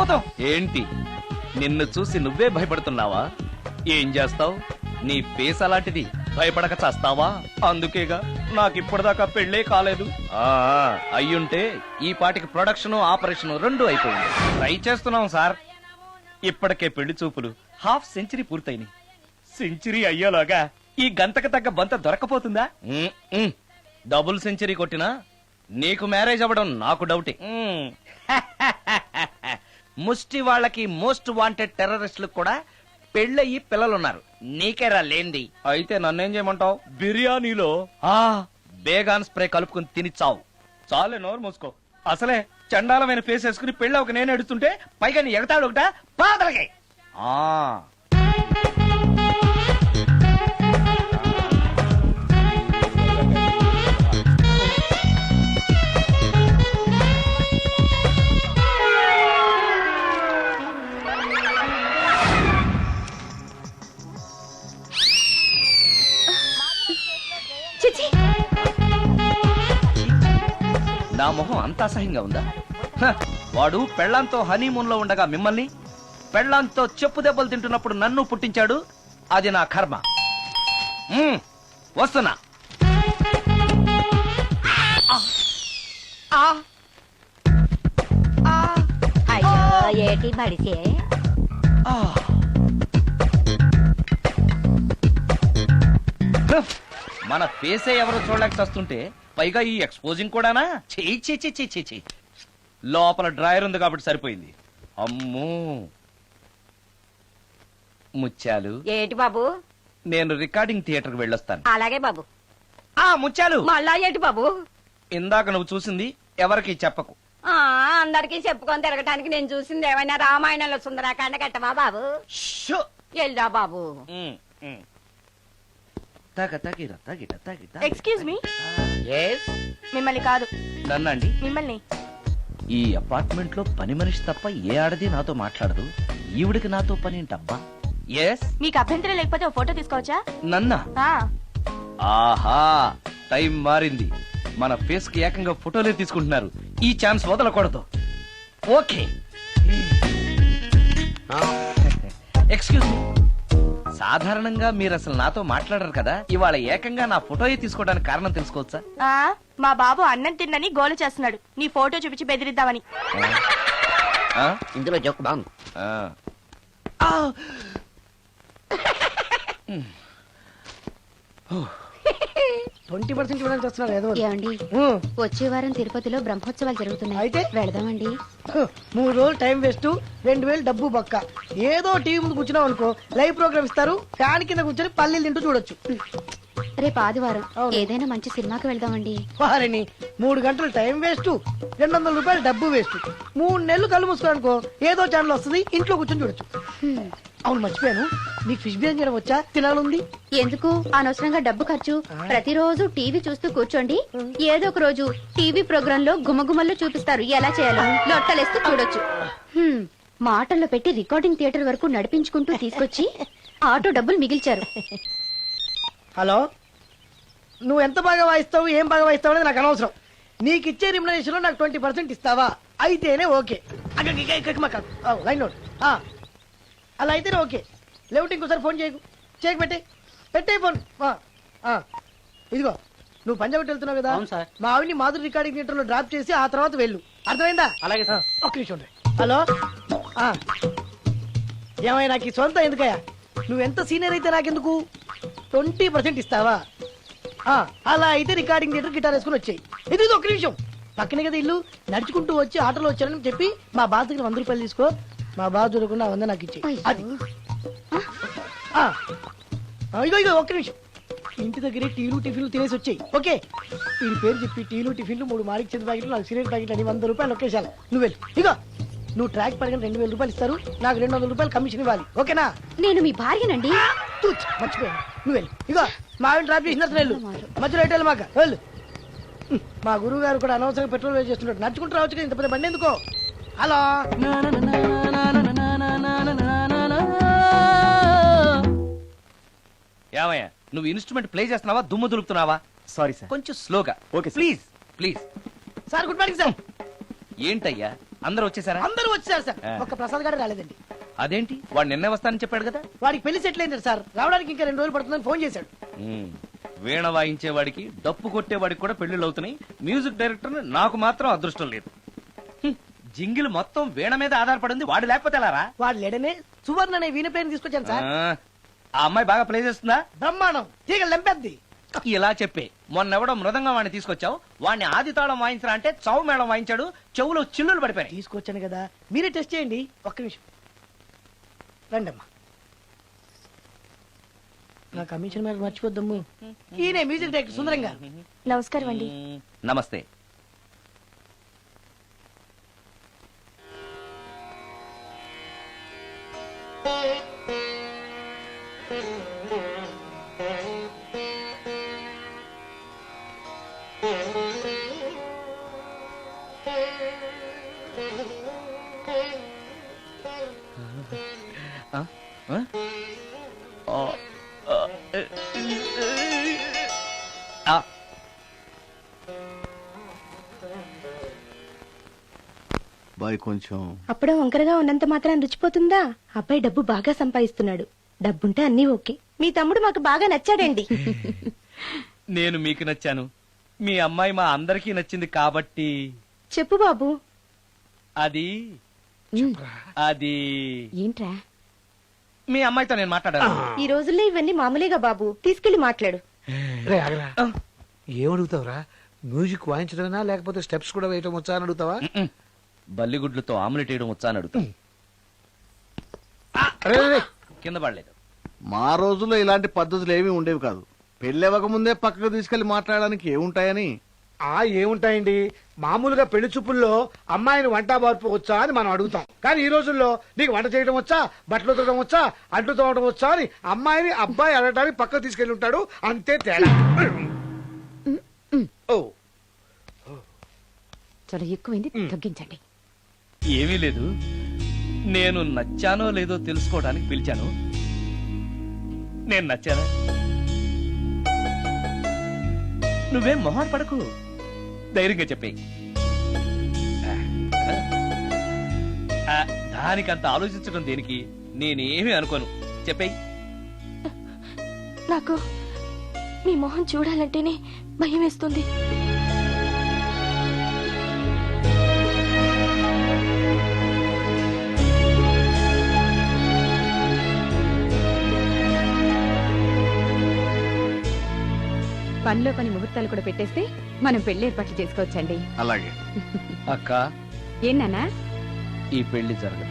భూతం. ఏంటి నిన్ను చూసి నువ్వే భయపడుతున్నావా? ఏం చేస్తావు? నీ ఫేస్ అలాంటిది, భయపడక చేస్తావా? అందుకేగా నాకిప్పటిదాకా పెళ్ళే కాలేదు. అయ్యుంటే ఈ పాటికి ప్రొడక్షన్ ఆపరేషన్ రెండు అయిపోయింది. ట్రై చేస్తున్నాం సార్. ఇప్పటికే పెళ్లి చూపులు హాఫ్ సెంచరీ పూర్తయినాయి. సెంచరీ అయ్యేలాగా ఈ గంతకు తగ్గ బంత దొరకపోతుందా? డబుల్ సెంచరీ కొట్టినా నీకు మ్యారేజ్ అవ్వడం నాకు డౌటే. ముష్టి వాళ్ళకి మోస్ట్ వాంటెడ్ టెర్రరిస్టులకు కూడా పెళ్ళయి పిల్లలున్నారు. నీకేరా లేంది. అయితే నన్నేం చేయమంటావు? బిర్యానీలో బేగాన్ స్ప్రే కలుపుకుని తిని చావు. చాలే, నోరు మూసుకో. అసలే చండాలమైన ఫేస్ వేసుకుని పెళ్ళి ఒక నేను ఎడుతుంటే పైగా నీ ఎగతాడు ఒకట పాదలకే. నా మొహం అంత అసహ్యంగా ఉందా? వాడు పెళ్లాంతో హనీమూన్ లో ఉండగా మిమ్మల్ని, పెళ్లాంతో చెప్పు దెబ్బలు తింటున్నప్పుడు నన్ను పుట్టించాడు. అది నా కర్మ. వస్తున్నా. ఏటి బడిసే మన ఫేసే ఎవరో చూడలేక వస్తుంటే పైగా ఈ ఎక్స్పోజింగ్ కూడానా? చెయ్యి. లోపల డ్రాయర్ ఉంది కాబట్టి సరిపోయింది. అమ్మో ముత్యాలు. ఏటి బాబు? నేను రికార్డింగ్ థియేటర్ కి వెళ్ళొస్తాను. అలాగే బాబు. ముత్యాలు, మళ్ళా ఏటి బాబు? ఇందాక నువ్వు చూసింది ఎవరికి చెప్పకు. అందరికి చెప్పుకొని తిరగటానికి నేను చూసింది ఏమైనా రామాయణంలో సుందరాకాండ కట్టవా బాబు? ఎల్దా బాబు. Excuse me. మిమ్మల్ని కాదు. నన్నండి? మిమ్మల్ని. ఈ అపార్ట్మెంట్ లో పని మనిషి తప్ప ఏ ఆడది నాతో మాట్లాడదు. ఈవిడికి నాతో పని ఏంటబ్బా? ఎస్. మీకు అభ్యంతరం లేకపోతే ఓ ఫోటో తీసుకోవచ్చా? నన్నా? ఆహా, టైం మారింది. మన ఫేస్ కి ఏకంగా ఫోటోలే తీసుకుంటున్నారు. ఈ ఛాన్స్ వదలకూడదు. ఓకే. Excuse me. సాధారణంగా మీరు అసలు నాతో మాట్లాడరు కదా. ఇవాళ ఏకంగా నా ఫోటోయే తీసుకోవడానికి కారణం తెలుసుకోవచ్చా? మా బాబు అన్నం తిన్నని గోలు చేస్తున్నాడు. నీ ఫోటో చూపించి బెదిరిద్దామని. ఇందులో జోక్ బాగుంది. 20% ఇవ్వడానికి వస్తున్నారు ఏదో. ఏమండి, వచ్చే వారం తిరుపతిలో బ్రహ్మోత్సవాలు జరుగుతున్నాయి. అయితే వెళదామండి. 3 రోజులు టైం వేస్ట్, 2000 డబ్బు బొక్క. ఏదో టీవీ ముందు కూర్చున్నావు అనుకో, లైవ్ ప్రోగ్రామ్ ఇస్తారు. ఫ్యాన్ కింద కూర్చొని పల్లీలు తింటూ చూడొచ్చు. రేపు ఆదివారం ఏదైనా మంచి సినిమాకి వెళ్దామండి. వారిని 3 గంటలు టైం వేస్ట్, 200 రూపాయలు డబ్బు వేస్ట్. 3 నెలలు కళ్ళు మూసుకోనుకో, ఏదో ఛానల్ వస్తుంది, ఇంట్లో కూర్చొని చూడొచ్చు. అవును, మర్చిపోయాను, నీకు ఫిష్ బిర్యానీ చేయడం వచ్చా? తినాలుంది. ఎందుకు అనవసరంగా డబ్బు ఖర్చు? ప్రతిరోజు టీవీ చూస్తూ కూర్చోండి. ఏదో ఒక రోజు టీవీ ప్రోగ్రామ్ లో గుమగుమల్లో చూపిస్తారు ఎలా చేయాలో. లొట్టలేస్తూ చూడొచ్చు. మాటల్లో పెట్టి రికార్డింగ్ థియేటర్ వరకు నడిపించుకుంటూ తీసుకొచ్చి ఆటో డబ్బులు మిగిల్చారు. హలో, నువ్వు ఎంత బాగా వాయిస్తావు, ఏం బాగా వాయిస్తావు అనేది నాకు అనవసరం. నీకు ఇచ్చే రిమ్యునరేషన్ లో నాకు 20% ఇస్తావా? అయితేనే ఓకే. Line note. అలా అయితేనే ఓకే. లేవుటి ఇంకోసారి ఫోన్ చేయకు పెట్టే ఫోన్. ఇదిగో, నువ్వు పంజాబ్ వెళ్తున్నావు కదా, మా ఆవిని మాధురి రికార్డింగ్ థియేటర్ లో డ్రాప్ చేసి ఆ తర్వాత వెళ్ళు. అర్థమైందా? అలాగే. ఒక్క నిమిషం. హలో, ఏమై నాకు ఈ సొంత ఎందుకయ్యా? నువ్వెంత సీనియర్ అయితే నాకెందుకు? 20% ఇస్తావా? అలా అయితే రికార్డింగ్ థియేటర్ గిటార్ వేసుకుని వచ్చాయి. ఇది ఒక్క నిమిషం. పక్కనే కదా ఇల్లు, నడుచుకుంటూ వచ్చి ఆటోలో వచ్చానని చెప్పి మా బాధ దగ్గర 100 రూపాయలు తీసుకో. మా బాధ దొరకకుండా 100 నాకు ఇచ్చే. అది ఇగో ఒక్క నిమిషం. ఇంటి దగ్గరే టీలు టిఫిన్లు తినేసి వచ్చాయి. ఓకే, వీడి పేరు చెప్పి టీలు టిఫిన్లు 3 మారికి చెంది ప్యాకెట్లు, 4 సిగరెట్ ప్యాకెట్లు అని 100 రూపాయలు ఒకేసారి. నువ్వు వెళ్ళి ఇగో, నువ్వు ట్రాక్ పడగా 2000 రూపాయలు ఇస్తారు. నాకు 200 రూపాయలు కమిషన్ ఇవ్వాలి. ఓకేనా? నేను మీ భార్యనండి. మర్చిపోయాను. నువ్వు వెళ్ళి ఇగో, మా ఆవిడ డ్రాప్ చేసిన వెళ్ళు. మధ్యలో ఎటు మాక వెళ్ళు. మా గురువు గారు కూడా అనవసరంగా పెట్రోల్ వేస్ట్ చేస్తున్నాడు. నడుచుకుంటూ రావచ్చు కదా, ఇంత పెద్ద బండి ఎందుకో. హలో, ఏమయ్యా, నువ్వు ఇన్స్ట్రుమెంట్ ప్లే చేస్తున్నావా, దుమ్ము దులుపుతున్నావా? సారీ సార్, కొంచెం స్లోగా. Okay please. Sir good morning sir. ఏంటయ్యా అందరూ వచ్చేసారా? అందరూ వచ్చారు సార్, ఆ. ఒక్క ప్రసాద్ గారు రాలేదండి. అదేంటి వాడు నిన్నే వస్తానని చెప్పాడు కదా. వాడికి పెళ్లి సెటిల్ అయింది సార్, రావడానికి ఇంకా 2 రోజులు పడుతుందని ఫోన్ చేశాడు. వీణ వాయించేవాడికి డప్పు కొట్టేవాడికి కూడా పెళ్లిళ్ళు అవుతున్నాయి. మ్యూజిక్ డైరెక్టర్ నాకు మాత్రం అదృష్టం లేదు. జింగిల్ మొత్తం వీణ మీద ఆధారపడింది, వాడు లేకపోతే ఎలారా? వాడు లేడనే సువర్ణ అనే వీణ ప్లేయర్ తీసుకొచ్చాను సార్. ఆ అమ్మాయి బాగా ప్లే చేస్తుందా? బ్రహ్మాండం, తీగ లెంపెద్ది. ఇలా చెప్పే మొన్నెవడో మృదంగం వాడిని తీసుకొచ్చావు, వాడిని ఆది తాళం వాయించరా అంటే చౌ మేళం వాయించాడు, చెవులో చిల్లులు పడిపోయాయి. తీసుకొచ్చాను కదా, మీరే టెస్ట్ చేయండి. ఒక్క నిమిషం రండమ్మా. నా కమిషన్ మీద మర్చిపోద్దమ్ము. ఈయనే మ్యూజిక్ డైరెక్టర్ సుందరం గారు. నమస్కారం అండి. నమస్తే. ఆ? ఆ? ఆ. బాయ్ కొంచెం అప్పుడే వంకరగా ఉన్నంత మాత్రం రుచిపోతుందా? అబ్బాయి డబ్బు బాగా సంపాదిస్తున్నాడు, డబ్బుంటే అన్నీ ఓకే. మీ తమ్ముడు మాకు బాగా నచ్చాడండి. నేను మీకు నచ్చాను, మీ అమ్మాయి మా అందరికీ నచ్చింది కాబట్టి. చెప్పు బాబు. అది అది ఏంట్రా? మీ అమ్మాయితో నేను మాట్లాడాను. ఈ రోజుల్లో ఇవన్నీ మామూలుగా బాబు, తీసుకెళ్లి మాట్లాడు. రే ఆగరా, ఏమడుగుతావురా? మ్యూజిక్ వాయించడమేనా లేకపోతే స్టెప్స్ కూడా వేయటం వచ్చా అని అడుగుతావా? బల్లిగుడ్లతో ఆమ్లెట్ వేయడం వచ్చా అని అడుగుతా. రే, రే, రే. కింద పడలేదు. మా రోజుల్లో ఇలాంటి పద్ధతులు ఏమీ ఉండేవి కాదు. పెళ్ళివ్వక ముందే పక్కకు తీసుకెళ్లి మాట్లాడడానికి ఏముంటాయని. ఏముంటాయండి, మామూలుగా పెళ్లి చూపుల్లో అమ్మాయిని వంట మార్పు వచ్చా అని మనం అడుగుతాం. కానీ ఈ రోజుల్లో నీకు వంట చేయడం వచ్చా, బట్టలు ఉతకడం వచ్చా, అంట్లు తోమడం వచ్చా అని అమ్మాయిని అబ్బాయి అడగడానికి పక్కకు తీసుకెళ్లి ఉంటాడు, అంతే తేడా. ఓ చాలా ఎక్కువైంది, తగ్గించండి. ఏమీ లేదు, నేను నచ్చానో లేదో తెలుసుకోవడానికి పిలిచాను. నేను నచ్చానా? నువ్వేం మొహాన్ పడకు, ధైర్యంగా చెప్పేయి. దానికంత ఆలోచించడం దేనికి? నేనేమీ అనుకోను, చెప్పేయి. నాకు మీ మొహం చూడాలంటేనే భయం వేస్తుంది. పనిలో పని ముహూర్తాలు కూడా పెట్టేస్తే మనం పెళ్లి ఏర్పాట్లు చేసుకోవచ్చండి. అలాగే అక్క, ఏనానా? ఈ పెళ్లి జరగదు.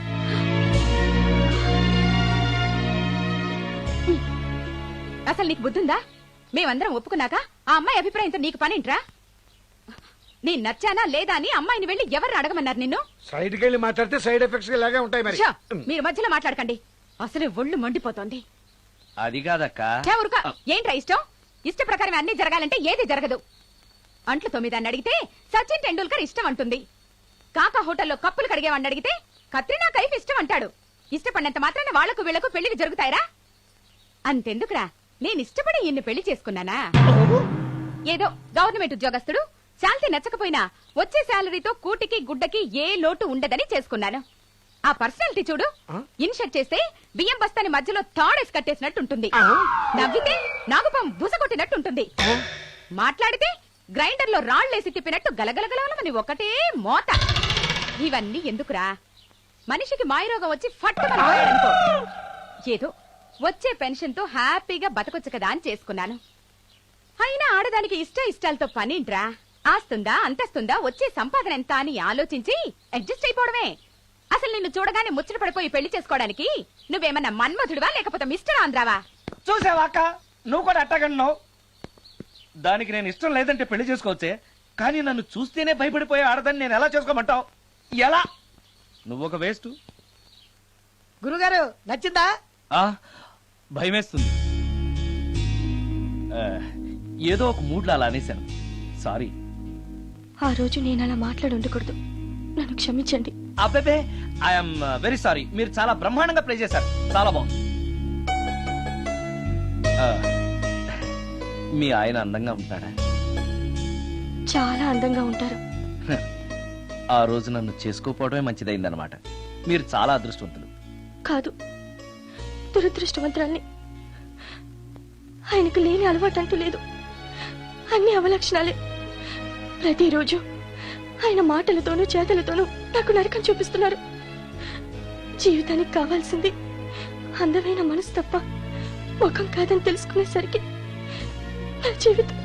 అసలు నీకు బుద్ధుందా? మేమందరం ఒప్పుకున్నాక ఆ అమ్మాయి అభిప్రాయంతో నీకు పనింట్రా? నేను నచ్చానా లేదా అని అమ్మాయిని వెళ్ళి ఎవరు అడగమన్నారు నిన్ను? సైడ్కి వెళ్ళి మాట్లాడితే సైడ్ ఎఫెక్ట్స్ ఇలాగే ఉంటాయి మరి. ఛ! మీరు మధ్యలో మాట్లాడకండి, అసలు ఒళ్ళు మండిపోతోంది. అది కాదక్క. ఛ, ఊరుకో. ఏంట్రా ఇష్టం? ఇష్ట ప్రకారం అన్ని జరగాలంటే ఏది జరగదు. అంట్లు 9 అని అడిగితే సచిన్ టెండూల్కర్ ఇష్టం అంటుంది. కాకా హోటల్లో కప్పులు కడిగేవాడిని అడిగితే కత్రినా కైఫ్ ఇష్టం అంటాడు. ఇష్టపడినంత మాత్రాన వాళ్లకు వీళ్లకు పెళ్లికి జరుగుతాయరా? అంతెందుకురా, నేను ఇష్టపడి ఇన్ని పెళ్లి చేసుకున్నానా? ఏదో గవర్నమెంట్ ఉద్యోగస్తుడు, శాలరీ నచ్చకపోయినా వచ్చే శాలరీతో కూటికి గుడ్డకి ఏ లోటు ఉండదని చేసుకున్నాను. ఆ పర్సనాలిటీ చూడు, ఇన్షర్ట్ చేస్తే బియ్యం బస్తాని మధ్యలో తాడేసి కట్టేసినట్టుంటుంది. నవ్వితే నాగుపం బుసకొట్టినట్టుంటుంది. మాట్లాడితే గ్రైండర్ లో రాళ్లేసి తిప్పినట్టు గలగలగలమని ఒకటే మోత. ఇవన్నీ ఎందుకురా? మనిషికి మాయరోగం వచ్చి ఫట్టుమని పోయాడనుకో, ఏదో వచ్చే పెన్షన్ తో హ్యాపీగా బతకొచ్చు కదా అని చేసుకున్నాను. అయినా ఆడదానికి ఇష్టాలతో పనింట్రా? ఆస్తుందా, అంతస్తుందా, వచ్చే సంపాదన ఎంత అని ఆలోచించి అడ్జస్ట్ అయిపోవడమే. అసలు నిన్ను చూడగానే ముచ్చట పడిపోయి పెళ్లి చేసుకోవడానికి నువ్వేమన్నా మన్మధుడివా లేకపోతే మిస్టర్ ఆంధ్రావా? చూసావా అక్క, నువ్వు కూడా అట్టగన్నావు. దానికి నేను ఇష్టం లేదంటే పెళ్లి చేసుకోవచ్చే, కానీ నన్ను చూస్తేనే భయపడిపోయే ఆడదని నేను ఎలా చేసుకోమంటావు? ఎలా? నువ్వు ఒక వేస్ట్. గురుగారు నచ్చిందా? భయమేస్తుంది. ఏదో ఒక మూడ్లో అలా అనేశాను, సారీ. ఆ రోజు నేను అలా మాట్లాడి ఉండకూడదు, నన్ను క్షమించండి. అబ్బే, ఐఎమ్ వెరీ సారీ. మీరు చాలా బ్రహ్మాండంగా ప్లే చేశారు, చాలా బాగుంది. మీ ఆయన అందంగా ఉంటాడా? చాలా అందంగా ఉంటారు. ఆ రోజు నన్ను చేసుకోపోవడమే మంచిదైందనమాట. మీరు చాలా అదృష్టవంతులు. కాదు, దురదృష్టవంతురాల్ని. ఆయనకు లేని అలవాటు అంటూ లేదు. అన్ని అవలక్షణాలే. ప్రతిరోజు ఆయన మాటలతోనూ చేతలతోనూ నాకు నరకం చూపిస్తున్నారు. జీవితానికి కావాల్సింది అందమైన మనసు తప్ప ముఖం కాదని తెలుసుకునేసరికి నా జీవితం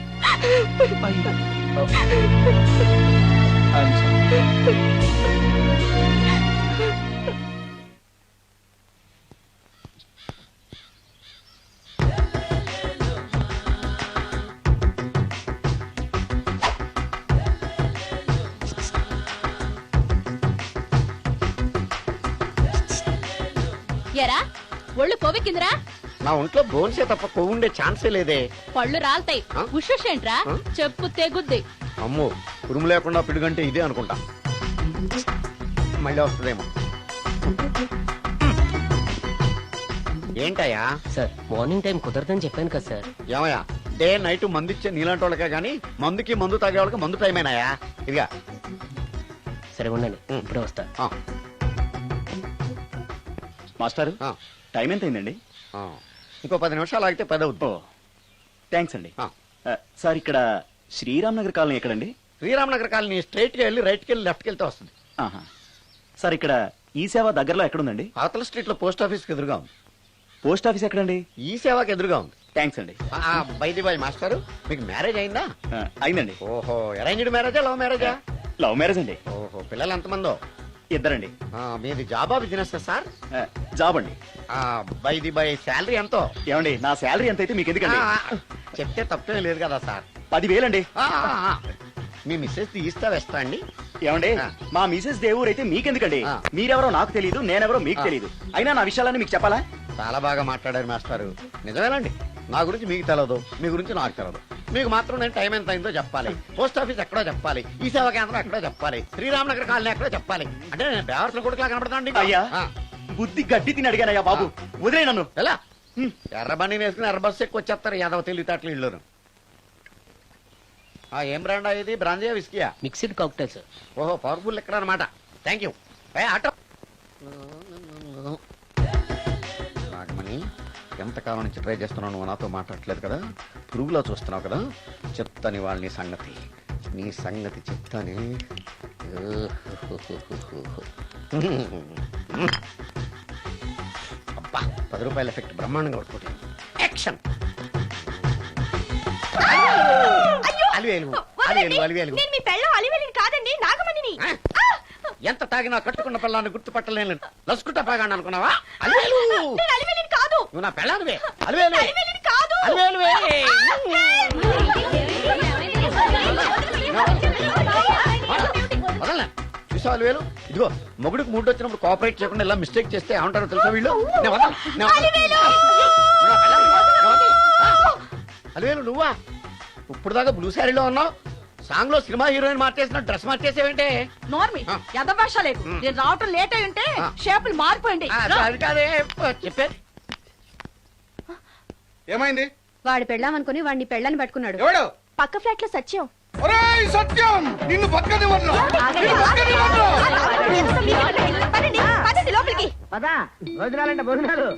ఎరా ఒళ్ళు కొవ్వెక్కిందిరా? నా ఒంట్లో బోన్సే తప్ప కొవ్వు ఉండే ఛాన్సే లేదే. పళ్ళు రాల్తాయి. ఆ? ఉషేంట్రా? ఆ? చెప్పు తెగుద్ది. అమ్మో, ఉరుము లేకుండా పిడుగంటే ఇదే అనుకుంటా. మళ్ళీ వస్తుందేమో. ఏంటయ్యా? సార్ మార్నింగ్ టైం కుదరదని చెప్పాను కదా సార్. ఏమయ్యా, డే నైట్ మందు ఇచ్చే నీలాంటి వాళ్ళకే గానీ మందుకి మందు తాగే వాళ్ళకి మందు టైమేనాయా? ఇదిగా సరే ఉండండి, ఇప్పుడే వస్తా. ఆ, మాస్టారు, ఆ, టైం ఎంత అయిందండి? ఆ. ఇంకో 10 నిమిషాలు ఆగితే 10 అవుతుంది. థ్యాంక్స్ అండి. ఆ. సార్, ఇక్కడ శ్రీరామ్ నగర్ కాలనీ ఎక్కడండి? శ్రీరామ్ నగర్ కాలనీ స్ట్రైట్ గా వెళ్ళి రైట్ కి వెళ్ళి లెఫ్ట్ కి వెళ్తే వస్తుంది. ఆహా. సార్, ఇక్కడ ఈ సేవ దగ్గరలో ఎక్కడుందండి? అవతల స్ట్రీట్ లో పోస్ట్ ఆఫీస్ కి ఎదురుగా ఉంది. పోస్ట్ ఆఫీస్ ఎక్కడండి? ఈ సేవకి ఎదురుగా ఉంది. థ్యాంక్స్ అండి. బైది బాయ్ మాస్టారు, మీకు మ్యారేజ్ అయిందా? అయిందండి. ఓహో, అరేంజ్డ్ మ్యారేజా లవ్ మ్యారేజా? లవ్ మ్యారేజ్ అండి. ఓహో, పిల్లలు ఎంతమందో? ఇద్దరండి. మీది జాబా బిజినెస్ సార్? జాబ్ అండి. బైది బై శాలరీ ఎంతో? ఏమండి, నా శాలరీ ఎంత అయితే మీకు ఎందుకండి? చెప్తే తప్పేం లేదు కదా సార్. 10,000 అండి. మీ మిస్సెస్ తీస్తా వేస్తా అండి. ఏమండి, ఆ. మా మిసెస్ దేవూర్ అయితే మీకెందుకండి? ఆ. మీరెవరో నాకు తెలియదు, నేనెవరో మీకు ఆ. తెలియదు. అయినా నా విషయాలన్నీ మీకు చెప్పాలా? చాలా బాగా మాట్లాడారు మాస్టారు. నిజమేనండి, నా గురించి మీకు తెలదు, మీ గురించి నాకు తెలదు. మీకు మాత్రం నేను టైం ఎంత అయిందో చెప్పాలి, పోస్ట్ ఆఫీస్ ఎక్కడో చెప్పాలి, ఈ సేవా కేంద్రం ఎక్కడో చెప్పాలి, శ్రీరామ్ నగర్ కాలనీ ఎక్కడో చెప్పాలి. అంటే నేను బేవర్సల కొడుకులా కనపడతానండి. అయ్యా, బుద్ధి గడ్డి తిని అడిగానయ్యా బాబు, వదిలే నన్ను. ఎలా ఎర్ర బండి వేసుకుని ఎర్ర బస్సు ఎక్కువ వచ్చేస్తారు యాదవ తెలివితేటలు ఇల్లును. ఏం బ్రాండా ఇది? బ్రాంజియా విస్కియా? Mixed cocktail sir. ఓహో, పవర్ఫుల్ ఎక్కడ అనమాట. Thank you. ఆటో నాగమణి, ఎంతకాలం నుంచి ట్రై చేస్తున్నావు, నువ్వు నాతో మాట్లాడట్లేదు కదా, పురుగులో చూస్తున్నావు కదా, చెప్తాని వాళ్ళ నీ సంగతి చెప్తాని. అబ్బా, 10 రూపాయల ఎఫెక్ట్ బ్రహ్మాండంగా కొట్టుకుంటే యాక్షన్. అలివేలు అలివేలు అలివేలు. నేను మీ పెళ్ళం అలివేలిని కాదండి, నాగమణిని. ఎంత తాగినా కట్టుకున్న పిల్లాన్ని గుర్తుపట్టలేను లసుకుంటా పాగాను అనుకున్నావా? అలివేలు, నేను అలివేలిని కాదు. నువ్వు నా పెళ్ళానివే. అలివేలు అలివేలిని కాదు. అలివేలువే. వదలనా? చూసావా అలివేలు? ఇదిగో, మొగుడికి మూడు వచ్చినప్పుడు కోఆపరేట్ చేయకుండా ఇలా మిస్టేక్ చేస్తే ఏమంటారో తెలుసా వీళ్ళు? నేను వదలను, నేను వదలను. నువ్వు నా పెళ్ళానివి. నేను వదలను. అలివేలు నువ్వా? ఇప్పుడు దాకా బ్లూ శారీలో ఉన్నావు, సాంగ్ లో సినిమా హీరోయిన్ మార్చేసిన డ్రెస్ మార్చేసేవంటే? నోర్మి యథభాష లేదు. నేను రావటం లేట్ అయి ఉంటే షేపులు మారిపోయింది. అది కాదే చెప్పేది. ఏమైంది? వాడు పెళ్ళామనుకుని వాడిని పెళ్ళని పట్టుకున్నాడు. ఎవడు? పక్క ఫ్లాట్ లో సత్యం. ఒరేయ్ సత్యం, నిన్ను బతకనివ్వను. నిన్ను బతకనివ్వను. పదండి లోపలికి. పదా భోజనాలంటే భోజనాలు.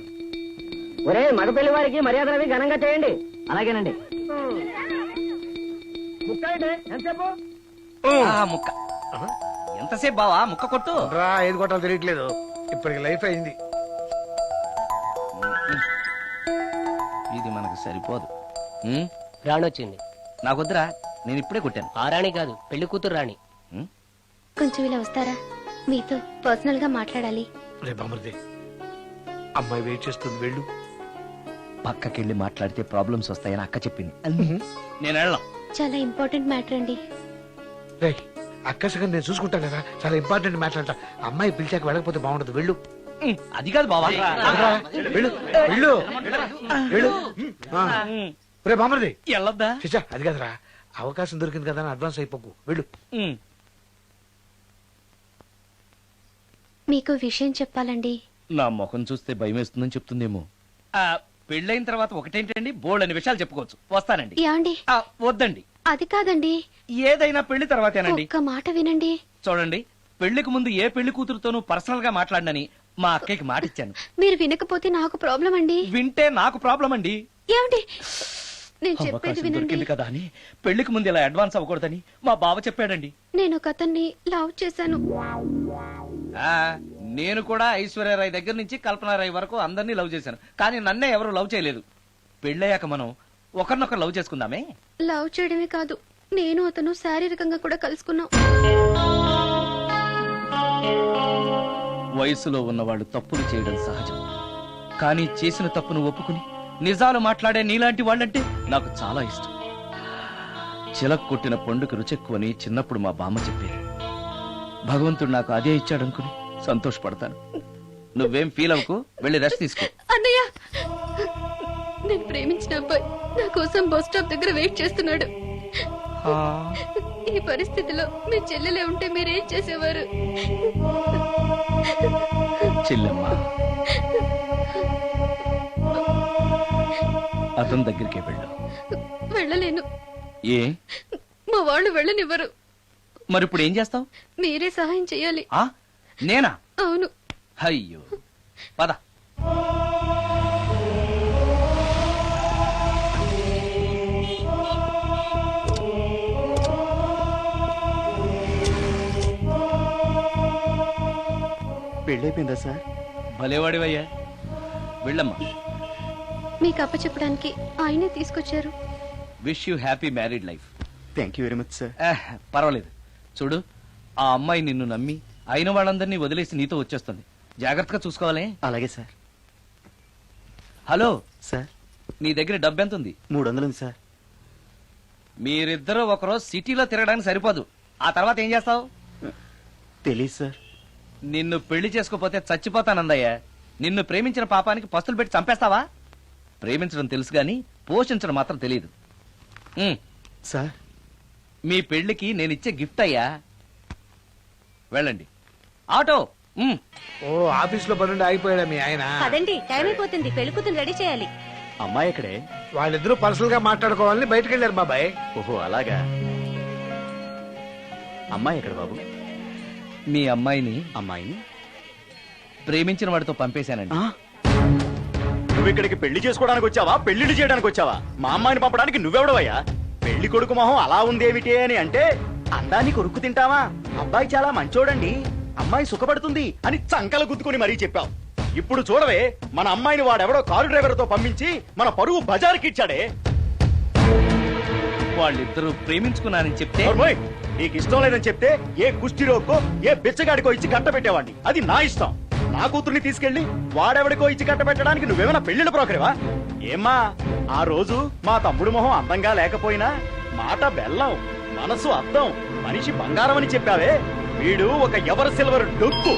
ఒరే మగ పెళ్లి వారికి మర్యాదలవి ఘనంగా చేయండి. అలాగేనండి. ఎంతసేపు? ముక్క ఎంతసేపు బావా? ముక్క కొట్టు. రా, ఏది కొట్టాలో తెలియట్లేదు. ఇప్పటికి లైఫ్ అయింది. ఇది మనకు సరిపోదు. రాణొచ్చింది. నాకొద్దురా, నేను ఇప్పుడే కొట్టాను. ఆ రాణి కాదు, పెళ్లి కూతురు రాణి. కొంచెం ఇలా వస్తారా? మీతో పర్సనల్ గా మాట్లాడాలి. రే బామర్ది, అమ్మాయి వెయిట్ చేస్తుంది, వెళ్ళు. పక్కకెళ్ళి మాట్లాడితే ప్రాబ్లమ్స్ వస్తాయని అక్క చెప్పింది. నేను వెళ్ళాం. చాలా ఇంపార్టెంట్ మ్యాటర్ అండి. రే, అక్కసగా నేను చూసుకుంటాను కదా, చాలా ఇంపార్టెంట్ మాట్లాడతా. అమ్మాయి పిలిచాక వెళ్ళకపోతే బాగుండదు, వెళ్ళు. అది కాదు బావా. వెళ్ళు వెళ్ళు వెళ్ళు. రే బామర్ది, వెళ్ళొద్దా? చిచ్చా అది కాదురా, అవకాశం దొరికింది కదా అని అడ్వాన్స్ అయిపోకు, వెళ్ళు. మీకు విషయం చెప్పాలండి. నా ముఖం చూస్తే భయం వేస్తుందని చెప్తుందేమో. పెళ్ళైన తర్వాత ఒకటేంటండి, బోల్డ్ అనే విషయాలు చెప్పుకోవచ్చు. వస్తానండి. యాండి? వద్దండి, అది కాదండి, ఏదైనా పెళ్లి తర్వాతేనండి. ఒక్క మాట వినండి. చూడండి, పెళ్లికి ముందు ఏ పెళ్లి కూతురుతోనూ పర్సనల్ గా మాట్లాడనని మా అక్కకి మాటిచ్చాను. మీరు వినకపోతే నాకు ప్రాబ్లం అండి. వింటే నాకు ప్రాబ్లం అండి. ఏమండి నేను చెప్పేది అవకాశం వినండి. దొరికింది కదా అని పెళ్లికి ముందు ఇలా అడ్వాన్స్ అవ్వకూడదని మా బావ చెప్పాడండి. నేను ఒక అతన్ని లవ్ చేశాను. ఆ నేను కూడా ఐశ్వర్యరాయ్ దగ్గర నుంచి కల్పనారాయ్ వరకు అందరినీ లవ్ చేశాను. కానీ నన్నే ఎవరు లవ్ చేయలేదు. పెళ్ళయ్యాక మనం ఒకరినొకరు లవ్ చేసుకుందామే. లవ్ చేయడమే కాదు, నేను అతను శారీరకంగా కూడా కలుసుకున్నాం. వయసులో ఉన్నవాళ్ళు తప్పులు చేయడం సహజం. కానీ చేసిన తప్పును ఒప్పుకుని నిజాలు మాట్లాడే నీలాంటి వాళ్ళంటే నాకు చాలా ఇష్టం. చిలక కొట్టిన పండుగ రుచెక్కువని చిన్నప్పుడు మా బామ్మ చెప్పేది. భగవంతుడు నాకు అదే ఇచ్చాడనుకుని సంతోషపడతాను. నువ్వేం ఫీల్ అవ్వకు, వెళ్ళి రెస్ట్ తీసుకో. అన్నయ్య, నేను ప్రేమించిన అబ్బాయి నా కోసం బస్ స్టాప్ దగ్గర వెయిట్ చేస్తున్నాడు. ఈ పరిస్థితిలో మీ చెల్లెలే ఉంటే మీరేం చేసేవారు? చెల్లెమ్మ, అతని దగ్గరికే వెళ్ళు. వెళ్ళలేను. ఏ? మా వాళ్ళు వెళ్ళనివ్వరు. మరి ఇప్పుడు ఏం చేస్తావు? మీరే సహాయం చేయాలి. నేనా? అవును. అయ్యో, పద. పెళ్ళైపోయిందా సార్? భలేవాడివయ్యా, వెళ్ళమ్మా. మీకు అప్పచెప్పడానికి ఆయనే తీసుకొచ్చారు. Wish you happy married life. Thank you very much sir. పర్వాలేదు. చూడు, ఆ అమ్మాయి నిన్ను నమ్మి అయిన వాళ్ళందరినీ వదిలేసి నీతో వచ్చేస్తుంది. జాగ్రత్తగా చూసుకోవాలి. అలాగే సార్. హలో సార్, నీ దగ్గర డబ్బు ఎంత ఉంది? 300 ఉంది సార్. మీరిద్దరూ ఒకరోజు సిటీలో తిరగడానికి సరిపోదు. ఆ తర్వాత ఏం చేస్తావు? తెలీదు సార్. నిన్ను పెళ్లి చేసుకోపోతే చచ్చిపోతానందయ్యా. నిన్ను ప్రేమించిన పాపానికి పస్తులు పెట్టి చంపేస్తావా? ప్రేమించడం తెలుసు గాని పోషించడం మాత్రం తెలియదు. సార్, మీ పెళ్లికి నేనిచ్చే గిఫ్ట్ అయ్యా. వెళ్ళండి. ఆటో. ఓ ఆఫీస్ లో పనుండి ఆగిపోయాడా మీ ఆయన? పదండి, టైం అయిపోతుంది. పెళ్లి కూతురు రెడీ చేయాలి. అమ్మాయి ఎక్కడే? వాళ్ళిద్దరూ పర్సనల్ గా మాట్లాడుకోవాలని బయటకు వెళ్ళారు బాబాయ్. ఓహో అలాగా. అమ్మాయి ఎక్కడ బాబు? మీ అమ్మాయిని అమ్మాయిని ప్రేమించిన వాడితో పంపేశానండి. నువ్వు ఇక్కడికి పెళ్లి చేసుకోవడానికి వచ్చావా, పెళ్లిళ్ళు చేయడానికి వచ్చావా? మా అమ్మాయిని పంపడానికి నువ్వెవడవయ్యా? పెళ్లి కొడుకు మొహం అలా ఉందేమిటి అని అంటే అందాన్ని కొరుక్కు తింటావా? అబ్బాయి చాలా మంచోడండి, అమ్మాయి సుఖపడుతుంది అని చంకలు గుద్దుకుని మరీ చెప్పావు. ఇప్పుడు చూడవే, మన అమ్మాయిని వాడెవడో కారు డ్రైవర్ తో పంపించి మన పరువు బజారుకి ఇచ్చాడే. వాళ్ళిద్దరూ ప్రేమించుకున్నారని చెప్తే నీకు ఇష్టం లేదని చెప్తే ఏ కుష్టిరోకో ఏ బిచ్చగాడికో ఇచ్చి కట్ట పెట్టేవాడిని. అది నా ఇష్టం. నా కూతుర్ని తీసుకెళ్లి వాడెవడికో ఇచ్చి కట్ట పెట్టడానికి నువ్వేమైనా పెళ్లిళ్ళ బ్రోకరేవా? ఏమ్మా, ఆ రోజు మా తమ్ముడు మొహం అందంగా లేకపోయినా మాట బెల్లం, మనసు అద్దం, మనిషి బంగారం అని చెప్పావే. వీడు ఒక ఎవరు సిల్వర్ డొక్కు.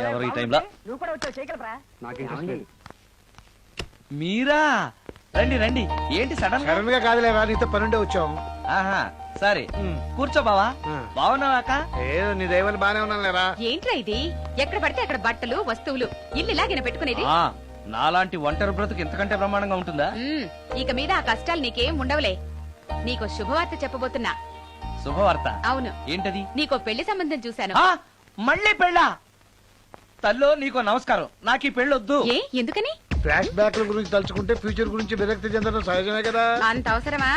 ఎవరు ఈ టైంలో? నువ్వు కూడా వచ్చావు చేయగలరా? మీరా? రండి రండి. ఏంటి సడన్ సడన్ గా కాదులేవా, నీతో పనుండే వచ్చాం. ఆహా, సరే కూర్చో బావా. బాగున్నావాక? ఏదో నీ దైవాలు బానే ఉన్నాను లేరా. ఏంట్రా ఇది? ఎక్కడ పడితే అక్కడ బట్టలు వస్తువులు ఇల్లు ఇలాగిన పెట్టుకునేది. నాలాంటి ఒంటరి బ్రతుకు ఎంతకంటే బ్రహ్మాండంగా ఉంటుందా? ఇక మీద ఆ కష్టాలు నీకేం ఉండవులే. నీకో శుభవార్త చెప్పబోతున్నా. శుభవార్త? అవును. ఏంటది? నీకో పెళ్లి సంబంధం చూశాను. మళ్ళీ పెళ్ళా? తల్లో నీకో నమస్కారం, నాకు ఈ పెళ్ళొద్దు. ఏ ఎందుకని? ఫ్లాష్ బ్యాక్ గురించి తలుచుకుంటే ఫ్యూచర్ గురించి విరక్తి చెందడం సహజమే కదా. అంత అవసరమా?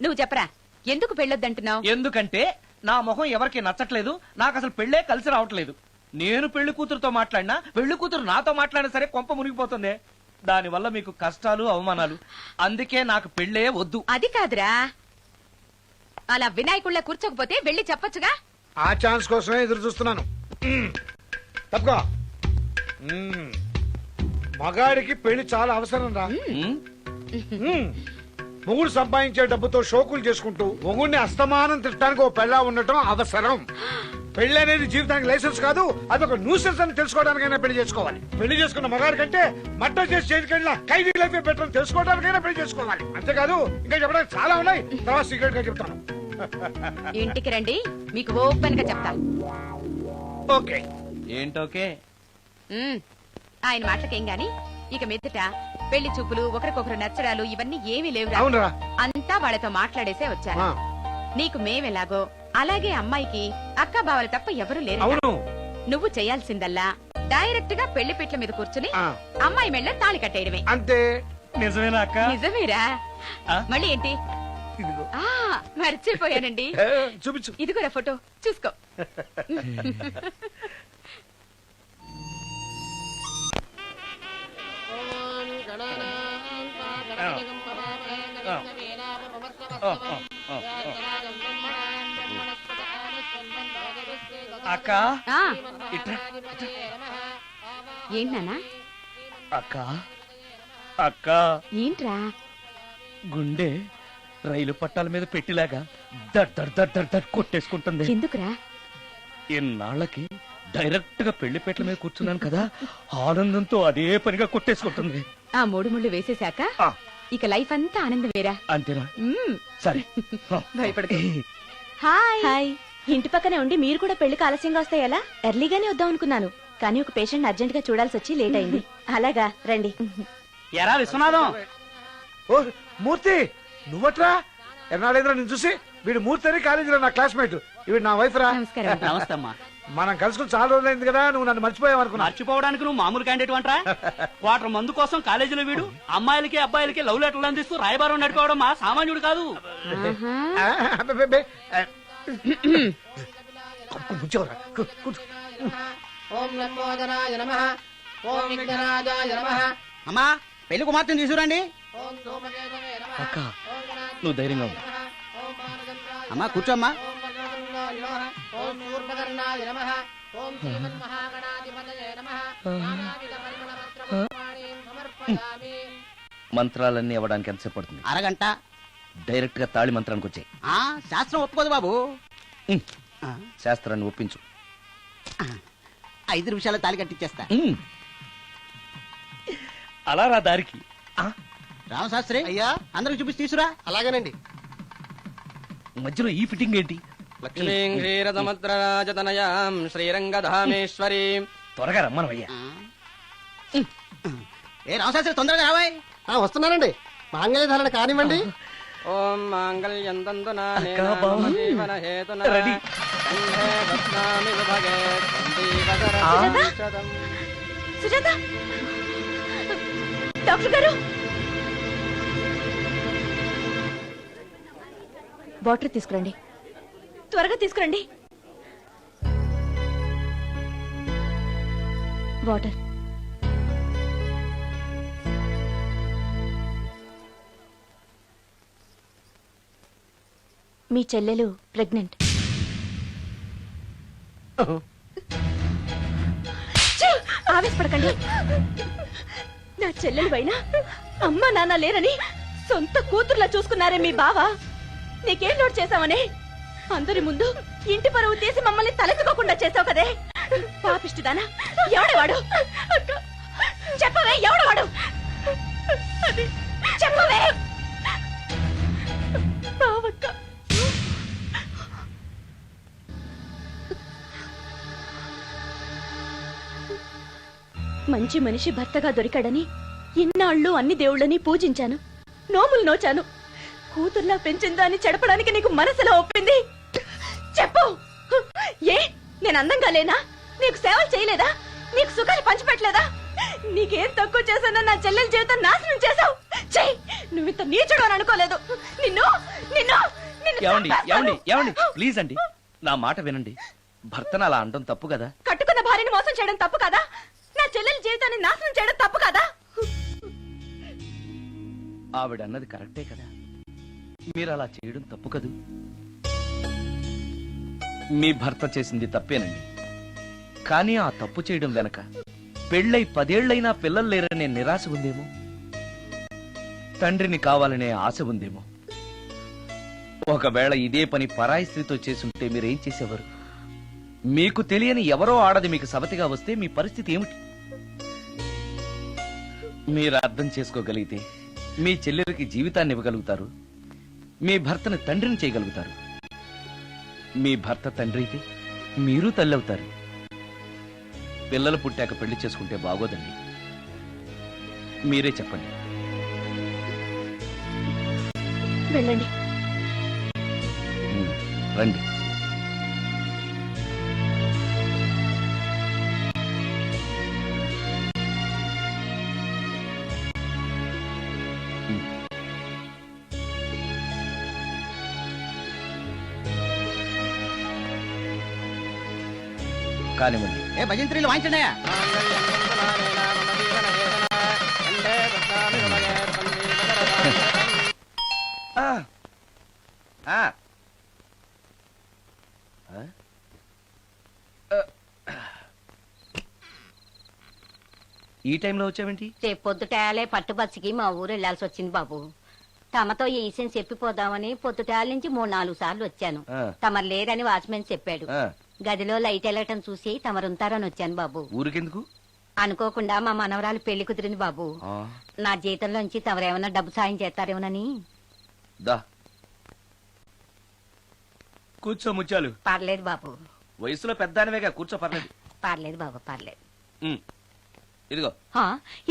నువ్వు చెప్పరా, ఎందుకు పెళ్ళొద్దంటున్నావు? ఎందుకంటే నా మొహం ఎవరికి నచ్చట్లేదు. నాకు అసలు పెళ్ళే కలిసి రావట్లేదు. నేను పెళ్లి కూతురుతో మాట్లాడినా, పెళ్లి కూతురు నాతో మాట్లాడినా సరే కొంప మునిగిపోతుంది. దానివల్ల మీకు కష్టాలు అవమానాలు. అందుకే నాకు పెళ్ళే వద్దు. అది కాదురా, అలా వినాయకుళ్ళ కూర్చోకపోతే వెళ్ళి చెప్పొచ్చుగా. ఆ ఛాన్స్ కోసమే ఎదురు చూస్తున్నాను. తప్పుకో. మగాడికి పెళ్లి చాలా అవసరం రా. మొగుడు సంపాదించే డబ్బుతో షోకులు చేసుకుంటూ మొగుడిని అస్తమానం తిట్టడానికి ఓ పెళ్ళా ఉండటం అవసరం. పెళ్లి అనేది జీవితానికి లైసెన్స్ కాదు, అదొక న్యూసెన్స్ అని తెలుసుకోవడానికైనా పెళ్లి చేసుకోవాలి. పెళ్లి చేసుకున్న మగాడి కంటే మట్ట చేసి చేతికెళ్ళిన ఖైదీ లైఫ్ బెటర్ అని తెలుసుకోవడానికైనా పెళ్లి చేసుకోవాలి. అంతేకాదు ఇంకా చెప్పడానికి చాలా ఉన్నాయి, తర్వాత సీక్రెట్ గా చెప్తాను. ఇంటికి రండి, మీకు ఓపెన్ గా చెప్తా. ఓకే. ఏంటోకే? ఆయన మాటలకేం గాని ఇక మీదట పెళ్లి చూపులు ఒకరికొకరు నచ్చడాలు ఇవన్నీ ఏమీ లేవురా. అవునరా అంతా వాళ్ళతో మాట్లాడేసే వచ్చారు. ఆ, నీకు మేమెలాగో అలాగే అమ్మాయికి అక్క బావలు తప్ప ఎవరు లేరు. అవును నువ్వు చేయాల్సిందల్లా డైరెక్ట్ గా పెళ్లి పెట్ల మీద కూర్చుని ఆ, అమ్మాయి మెళ్ళ తాళి కట్టేయడమే. అంతే. నిజమేనా అక్క? నిజమేరా. ఆ? మళ్ళీ ఏంటి? ఇదిగో ఆ మర్చిపోయానండి. ఏ, చూపించు. ఇదిగోరా ఫోటో చూసుకో. అక్క ఆ, ఇట్రా. ఏంటన్నా? అక్క అక్క ఏంట్రా? గుండె రైలు పట్టాల మీద పెట్టిలాగా దడ్ దడ్ దడ్ దడ్ దడ్ కొట్టేసుకుంటుంది. ఎందుకురా? ఇన్నాళ్ళకి డైరెక్ట్ గా పెళ్లి పెట్ల మీద కూర్చున్నాను కదా, ఆనందంతో అదే పనిగా కొట్టేసుకుంటుంది. ఆ 3 ముళ్ళు వేసేశాక ఆ, ఇక లైఫ్ అంతా ఆనందమేరా. అంతేనా? మ్మ్. సరే. భయపడకు. Hi hi. ఇంటి పక్కనే ఉండి మీరు కూడా పెళ్లికి ఆలస్యంగా వస్తే ఎలా? ఎర్లీగానే వద్దాం అనుకున్నాను, కానీ ఒక పేషెంట్ అర్జెంట్ గా చూడాల్సి వచ్చి లేట్ అయింది. అలాగా రండి. ఎరా విశ్వనాథం, ఓ మూర్తి నువ్వట్రా? ఎన్నాడైందిరా నేను చూసి? వీడు మూర్తి అని కాలేజీలో నా క్లాస్మేట్, వీడు నా వైఫ్ రా. నమస్కారం. నమస్తే అమ్మా. మనం కలుసుకుని చాలా రోజులైంది కదా, నువ్వు నన్ను మర్చిపోయావు అనుకున్నా. మర్చిపోవడానికి నువ్వు మామూలు క్యాండిడేట్ అంటరా? వాటర్ మందు కోసం కాలేజీలో వీడు అమ్మాయిలకి అబ్బాయిలకి లవ్ లెటర్లు అందిస్తూ రాయబారం నడుకోవడం మా సామాన్యుడు కాదు. ఆ, అబ్బబ్బబ్బే. ఆ, కూర్చోరా, కూర్చో. అమ్మా పెళ్లి కుమార్తెను తీసుకురండి. అక్క నువ్వు ధైర్యంగా ఉంది. అమ్మా కూర్చోమ్మా. మంత్రాలన్నీ అవ్వడానికి ఎంతసేపు పడుతుంది? అరగంట. డైరెక్ట్ గా తాళి మంత్రానికి వచ్చాయి. శాస్త్రం ఒప్పుకోదు బాబు. శాస్త్రాన్ని ఒప్పించు. 5 నిమిషాలు తాళి కట్టించేస్తా. అలా రా దారికి. రామశాస్త్రి అయ్యా అందరికి చూపించి తీసురా. అలాగేనండి. మధ్యలో ఈ ఫిట్టింగ్ ఏంటి? లక్ష్మీం క్షీరసముద్రరాజతనయాం శ్రీరంగధామేశ్వరీం. త్వరగా రమ్మనవయ్యా. ఏ రామశాస్త్రి తొందరగా రావాయ్. వస్తున్నానండి. మాంగళ్య ధారణ కానివ్వండి. ఓం మాంగళ్యం తంతునా అక్కా, బావ. జీవన హేతునా రెడీ. కంఠే బధ్నామి విభగే శతం. సుజాత, డాక్టర్ గారు, వాటర్ తీసుకురండి. త్వరగా తీసుకురండి. వాటర్. మీ చెల్లెలు ప్రెగ్నెంట్. ఆవేశపడకండి. నా చెల్లెలు పైన అమ్మ నాన్న లేరని సొంత కూతుర్లా చూసుకున్నారే మీ బావ. నీకేం లోటు చేశావనే? అందరి ముందు ఇంటి పరువు తీసి మమ్మల్ని తలెత్తుకోకుండా చేసావు కదే. పాపిష్టిదానా? ఎవడేవాడు? చెప్పవే, ఎవడవాడు? చెప్పవే. బావక్క, మంచి మనిషి భర్తగా దొరికాడని ఇన్నాళ్ళు అన్ని దేవుళ్ళని పూజించాను, నోములు నోచాను. కూతుర్లా పెంచిందాన్ని చెడపడానికి నీకు మనసులో ఒప్పింది. చెప్పు, ఏ నేను అందంగా లేనా? నీకు సేవలు చేయలేదా? నీకు సుఖాలు పంచిపెట్టలేదా? నీకేం తక్కువ చేశానో నా చెల్లెల జీవితం నాశనం చేశావు. చెయ్యి, నువ్వు ఇంత నీచుడు అని అనుకోలేదు. నిన్ను నిన్ను ఏమండి ఏమండి ఏమండి ప్లీజ్ అండి, నా మాట వినండి. భర్తను అలా అనడం తప్పు కదా. కట్టుకున్న భార్యని మోసం చేయడం తప్పు కదా? నా చెల్లెల జీవితాన్ని నాశనం చేయడం తప్పు కదా? ఆవిడ అన్నది కరెక్టే కదా. మీరు అలా చేయడం తప్పు కదూ. మీ భర్త చేసింది తప్పేనండి. కానీ ఆ తప్పు చేయడం వెనక పెళ్ళై 10 ఏళ్లైనా పిల్లలు లేరనే నిరాశ ఉందేమో, తండ్రిని కావాలనే ఆశ ఉందేమో. ఒకవేళ ఇదే పని పరాయి స్త్రీతో చేసుంటే మీరేం చేసేవారు? మీకు తెలియని ఎవరో ఆడది మీకు సవతిగా వస్తే మీ పరిస్థితి ఏమిటి? మీరు అర్థం చేసుకోగలిగితే మీ చెల్లెలకి జీవితాన్ని ఇవ్వగలుగుతారు, మీ భర్తను తండ్రిని చేయగలుగుతారు. మీ భర్త తండ్రి అయితే మీరు తల్లి అవుతారు. పిల్లలు పుట్టాక పెళ్లి చేసుకుంటే బాగోదండి. మీరే చెప్పండి. వెళ్ళండి. రండి. కానివ్వండి. ఏ భజంత్రీలు వాయించండి. ఈ టైంలో వచ్చావేంటి? రేపు పొద్దుటాలే పట్టుబచ్చికి మా ఊరు వెళ్లాల్సి వచ్చింది బాబు. తమతో ఈ విషయం చెప్పిపోదామని పొద్దుటాల నుంచి 3-4 సార్లు వచ్చాను. తమరు లేరని వాచ్మెన్ చెప్పాడు. గదిలో లైట్ వెళ్ళటం చూసి తమరుంటారని వచ్చాను బాబు. ఊరికెందుకు? అనుకోకుండా మా మనవరాలు పెళ్లి కుదిరింది బాబు. నా జీతంలోంచి తమరేమన్నా డబ్బు సాయం చేస్తారేమోనని. దా కూర్చో ముత్యాలు. పర్లేదు బాబు. వయసులో పెద్దానివేగా, కూర్చో. పర్లేదు. పర్లేదు బాబు, పర్లేదు. ఇదిగో.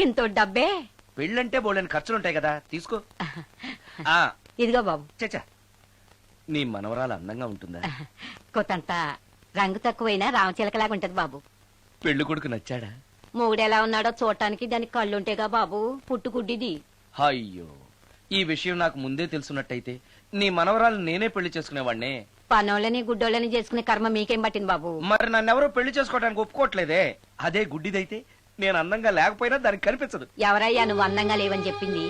ఇంతో డబ్బే? పెళ్ళంటే బోళ్ళని ఖర్చులుంటాయి కదా, తీసుకో. ఇదిగో బాబు. చచ్చా, నీ మనవరాలు అందంగా ఉంటుందా? కొత్తంత రంగు తక్కువైనా రామచిలకలాగా ఉంటది బాబు. పెళ్లి కొడుకు నచ్చాడా? మూడెలా ఉన్నాడో చూడటానికి దానికి కళ్ళుంటేగా బాబు, పుట్టుకుడ్డిది. అయ్యో, ఈ విషయం నాకు ముందే తెలుసున్నట్టయితే నీ మనవరాలు నేనే పెళ్లి చేసుకునేవాడినే. పనోళ్ళని గుడ్డోళ్ళని చేసుకునే కర్మ మీకేం పట్టింది బాబు? మరి నన్నెవరో పెళ్లి చేసుకోవడానికి ఒప్పుకోవట్లేదే. అదే గుడ్డిదైతే నేను అందంగా లేకపోయినా దానికి కనిపించదు. ఎవరయ్యా నువ్వు అందంగా లేవని చెప్పింది?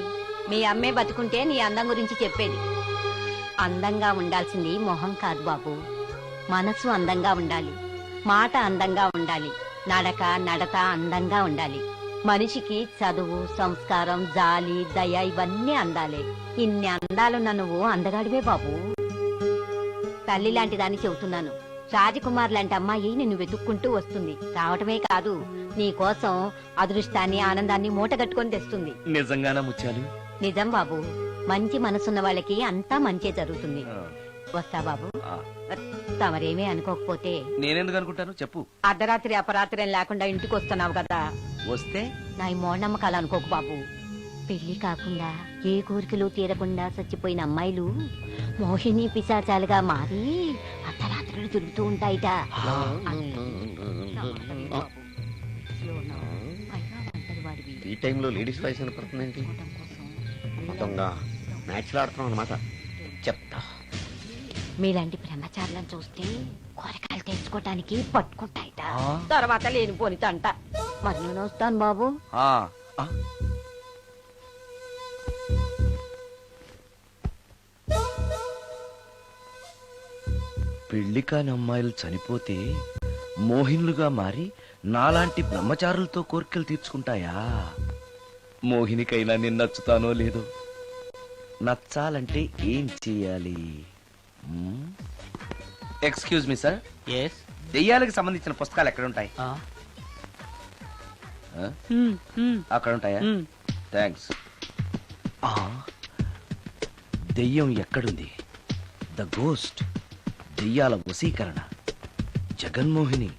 మీ అమ్మే బతుకుంటే నీ అందం గురించి చెప్పేది. అందంగా ఉండాల్సింది మొహం కాదు బాబు, మనసు అందంగా ఉండాలి, మాట అందంగా ఉండాలి, నడత అందంగా ఉండాలి. మనిషికి చదువు, సంస్కారం, జాలి, దయ ఇవన్నీ అందాలే. ఇన్ని అందాలున్న నువ్వు అందగాడివే బాబు. తల్లి లాంటి దాన్ని చెబుతున్నాను. రాజకుమార్ లాంటి అమ్మాయి నిన్ను వెతుక్కుంటూ వస్తుంది. రావటమే కాదు, నీ కోసం అదృష్టాన్ని, ఆనందాన్ని మూటగట్టుకొని తెస్తుంది. నిజంగానా ముత్యాలు? నిజం బాబు. మంచి మనసున్న వాళ్ళకి అంతా మంచే జరుగుతుంది. వస్తా బాబు. తమరేమీ అనుకోకపోతే. నేనెందుకు అనుకుంటాను, చెప్పు. అర్ధరాత్రి అపరాత్రి లేకుండా ఇంటికి వస్తున్నావు కదా, వస్తే నా ఈ మూఢనమ్మకాలు అనుకోకు బాబు. పెళ్లి కాకుండా ఏ కోరికలు తీరకుండా చచ్చిపోయిన అమ్మాయిలు మోహిని పిశాచాలుగా మారి అర్ధరాత్రులు తిరుగుతూ ఉంటాయిట. ఈ టైంలో లేడీస్ వాయిస్ వినపడుతుందేంటి? మొత్తంగా మ్యాచ్లు ఆడుతున్నాం అనమాట. చెప్తా. మీలాంటి బ్రహ్మచారులను చూస్తే కోరికలు తెచ్చుకోవటానికి పట్టుకుంటాయిట. తర్వాత లేనిపోని తంట. మరి నేను వస్తాను బాబు. పెళ్లి కాని అమ్మాయిలు చనిపోతే మోహినులుగా మారి నాలాంటి బ్రహ్మచారులతో కోరికలు తీర్చుకుంటాయా? మోహినికైనా నేను నచ్చుతానో లేదో. నచ్చాలంటే ఏం చెయ్యాలి? Excuse me sir. దెయ్యాలకు సంబంధించిన పుస్తకాలు ఎక్కడ ఉంటాయి? అక్కడ ఉంటాయా? థ్యాంక్స్. దెయ్యం ఎక్కడుంది? ద గోస్ట్, దెయ్యాల వశీకరణ, జగన్మోహిని.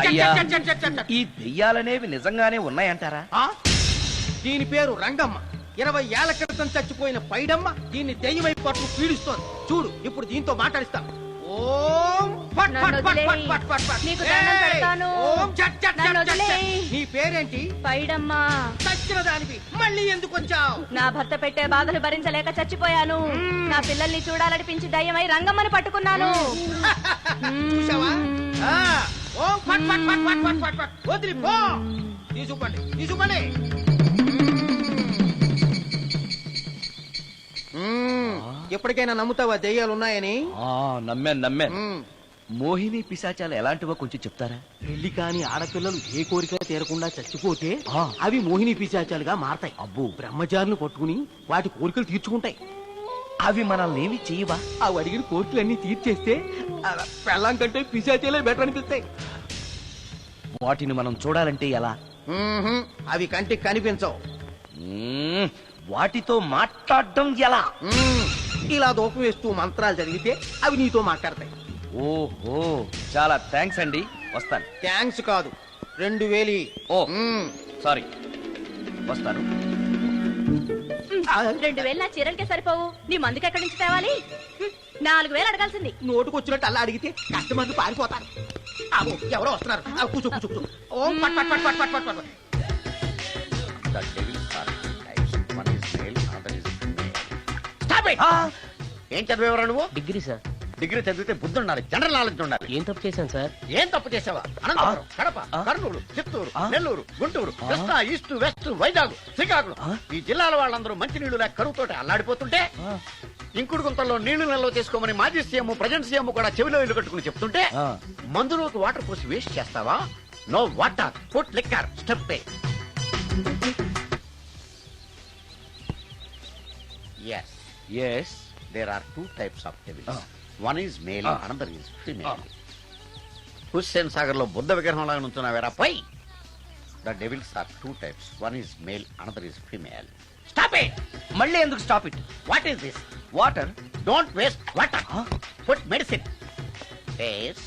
అయ్యా, ఈ దెయ్యాలనేవి నిజంగానే ఉన్నాయంటారా? దీని పేరు రంగమ్మ. 20 ఏళ్ల క్రితం చచ్చిపోయిన పైడమ్మ దీన్ని దెయ్యమై పట్టు పీడిస్తోంది. చూడు, ఇప్పుడు దీంతో మాట్లాడిస్తా. ఓం ఫట్ ఫట్ ఫట్ ఫట్ ఫట్ ఫట్ ఫట్. నీకు దండం పెడతాను. ఓం చట్ చట్ చట్ చట్. నీ పేరేంటి? పైడమ్మా. చచ్చిన దానివి మళ్ళీ ఎందుకు వచ్చావు? నా భర్త పెట్టే బాధలు భరించలేక చచ్చిపోయాను. నా పిల్లల్ని చూడాలనిపించి దయ్యమై రంగమ్మని పట్టుకున్నాను. చూసావా? ఓం ఫట్ ఫట్ ఫట్ ఫట్ ఫట్ ఫట్ ఫట్. వదిలిపో. తీసుకుపండి, తీసుకుపండి. ఎప్పటికైనా నమ్ముతావా దెయ్యాలు ఉన్నాయని? నమ్మాను. మోహిని పిశాచాలు ఎలాంటివో కొంచెం చెప్తారా? పెళ్లి కాని ఆడపిల్లలు ఏ కోరిక తీరకుండా చచ్చిపోతే అవి మోహిని పిశాచాలుగా మారతాయి. అబ్బో, బ్రహ్మచారులు పట్టుకుని వాటి కోరికలు తీర్చుకుంటాయి. అవి మనల్ని ఏమి చెయ్యవా? అవి అడిగిన కోరికలన్నీ తీర్చేస్తే పెళ్ళం కంటే పిశాచాలే బెటర్ అనిపిస్తాయి. వాటిని మనం చూడాలంటే ఎలా? మ్మ్హ్మ్. అవి కంటికి కనిపించవు. మ్మ్, వాటితో మాట్లాడడం ఎలా? మ్మ్. ఇలా దూపం వేస్తూ మంత్రాలు చదివితే అవి నీతో మాట్లాడతాయి. ఓహో, చాలా థ్యాంక్స్ అండి, వస్తాను. థ్యాంక్స్ కాదు, 2000. ఓ సారీ, వస్తాను. 2000 నా చీరలకే సరిపోవు, నీ మందుకి ఎక్కడి నుంచి తేవాలి? 4000 అడగాల్సింది. నోటుకొచ్చినట్టు అలా అడిగితే కస్టమర్లు పారిపోతారు. అబ్బో, ఎవరో వస్తున్నారు. కూర్చో కూర్చో కూర్చో. ఓం పట్ పట్ పట్ పట్ పట్ పట్ పట్. The devil's are types. One is male, another is female. Stop it! ఏం చదివేవరా నువ్వు? Degree sir. డిగ్రీ చదివితే బుద్ధి ఉండాలి, జనరల్ నాలెడ్జ్ ఉండాలి. ఏం తప్పు చేశాను సార్? ఏం తప్పు చేసావా? అనంతపురం, కడప, కర్నూలు, చిత్తూరు, నెల్లూరు, గుంటూరు, కృష్ణా, ఈస్ట్, వెస్ట్, వైజాగ్, శ్రీకాకుళం ఈ జిల్లాల వాళ్ళందరూ మంచినీళ్లు లేక కరువుతోటి అల్లాడిపోతుంటే ఇంకుడు గుంతల్లో నీళ్లు నిల్వ చేసుకోమని మాజీ సీఎం ప్రజెంట్ సీఎం కూడా చెవిలో ఇల్లు కట్టుకుని చెప్తుంటే మందులోకి వాటర్ పోసి వేస్ట్ చేస్తావా? No water, put liquor, step ఏ. Yes yes, there are two types of devils. One is male, another is female. Hussain Sagar లో బుద్ధ విగ్రహం లాగా నుంచున్నావేరా పై. The devils are two types. One is male, another is female. Stop it! మళ్ళీ ఎందుకు stop it? What is this? Water. Don't waste water. Put medicine. Yes.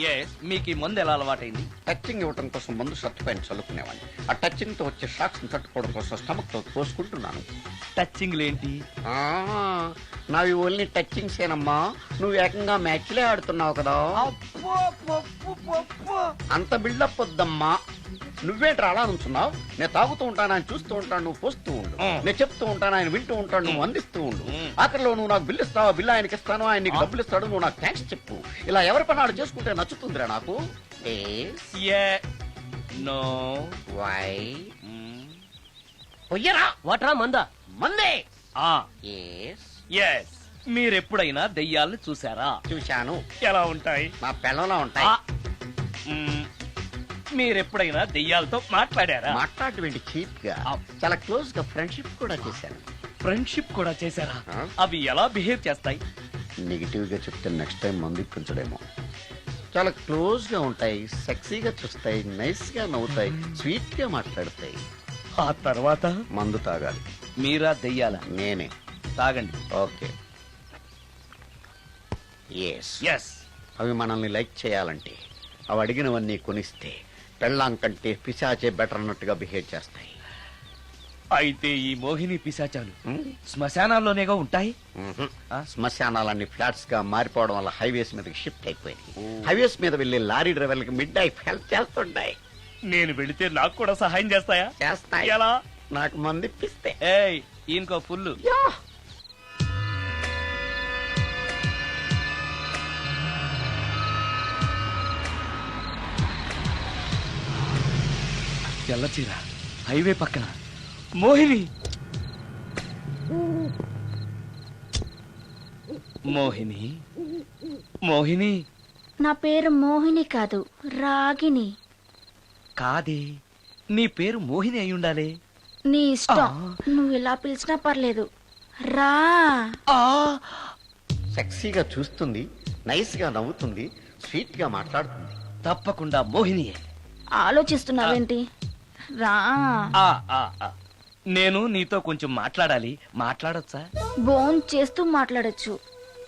Yes, మీకు ఈ మందు ఎలా అలవాటైంది? టచింగ్ ఇవ్వడం కోసం ముందు షర్ట్ పైన చల్లుకునేవాడిని. ఆ టచింగ్ తో వచ్చే షాక్స్ ని తట్టుకోవడం కోసం స్టమక్ తో పోసుకుంటున్నాను. టచింగ్ లేంటి? నావి ఓన్లీ టచింగ్స్ ఏనమ్మా. నువ్వు ఏకంగా మ్యాచ్లే ఆడుతున్నావు కదా. అంత బిల్డప్ వద్దమ్మా. నువ్వేంట్రా అలా నుంచున్నావు? నేను తాగుతూ ఉంటాను, ఆయన చూస్తూ ఉంటాను, నువ్వు పోస్తూ ఉండు. నేను చెప్తూ ఉంటాను, ఆయన వింటూ ఉంటాడు, నువ్వు అందిస్తూ ఉండు. ఆఖరిలో నువ్వు నాకు బిల్లు ఇస్తావా, బిల్లు ఆయనకి ఇస్తాను, ఆయన నీకు డబ్బులు ఇస్తాడు, నువ్వు నాకు థ్యాంక్స్ చెప్పు. ఇలా ఎవరి పని ఆడు చేసుకుంటే నచ్చుతుందిరా నాకు. నో. వై? పొయ్యరా. వాటరా మందా? మందే. ఎస్. ఎస్, మీరెప్పుడైనా దెయ్యాలను చూసారా? చూశాను. ఎలా ఉంటాయి? మా పిల్లలా ఉంటాయి. మీరెప్పుడైనా దెయ్యాలతో మాట్లాడారా? మాట్లాడేటువంటి చీప్ గా చాలా క్లోజ్ గా ఫ్రెండ్షిప్ కూడా చేశాను. ఫ్రెండ్షిప్ కూడా చేశారా? అవి ఎలా బిహేవ్ చేస్తాయి? నెగిటివ్ గా చెప్తే నెక్స్ట్ టైం మందు ఇప్పించడేమో. చాలా క్లోజ్ గా ఉంటాయి, సెక్సీగా చూస్తాయి, నైస్ గా నవ్వుతాయి, స్వీట్ గా మాట్లాడతాయి. ఆ తర్వాత మందు తాగాలి. మీరా దెయ్యాల? నేనే. తాగండి. ఓకే. ఎస్. ఎస్. అవి మనల్ని లైక్ చేయాలంటే అవి అడిగినవన్నీ కొనిస్తే పెళ్ళాం కంటే పిశాచే బెటర్ అన్నట్టుగా బిహేవ్ చేస్తాయి. అయితే ఈ మోహిని పిశాచాలు శ్మశానాల్లోనేగా ఉంటాయి? శ్మశానాలన్నీ ఫ్లాట్స్ గా మారిపోవడం వల్ల హైవేస్ మీదకి షిఫ్ట్ అయిపోయింది. హైవేస్ మీద వెళ్లే లారీ డ్రైవర్లకి మిడ్ నైట్ హెల్ప్ చేస్తుంటాయి. నేను వెళితే నాకు కూడా సహాయం చేస్తాయా? చేస్తాయి. ఎలా? నాకు మంది ఇప్పిస్తే. ఏయ్, ఈయనకో ఫుల్. తెల్లచీర, హైవే పక్కన మోహిని. మోహిని, మోహిని. నా పేరు మోహిని కాదు, రాగిని. కాదే, నీ పేరు మోహిని అయి ఉండాలి. నీ ఇష్టం, నువ్వు ఇలా పిలిచినా పర్లేదు. రా. సెక్సీగా చూస్తుంది, నైస్ గా నవ్వుతుంది, స్వీట్ గా మాట్లాడుతుంది. తప్పకుండా మోహినియే. ఆలోచిస్తున్నావేంటి? రా. నేను నీతో కొంచెం మాట్లాడాలి. మాట్లాడొచ్చా? భోజనం చేస్తూ మాట్లాడొచ్చు.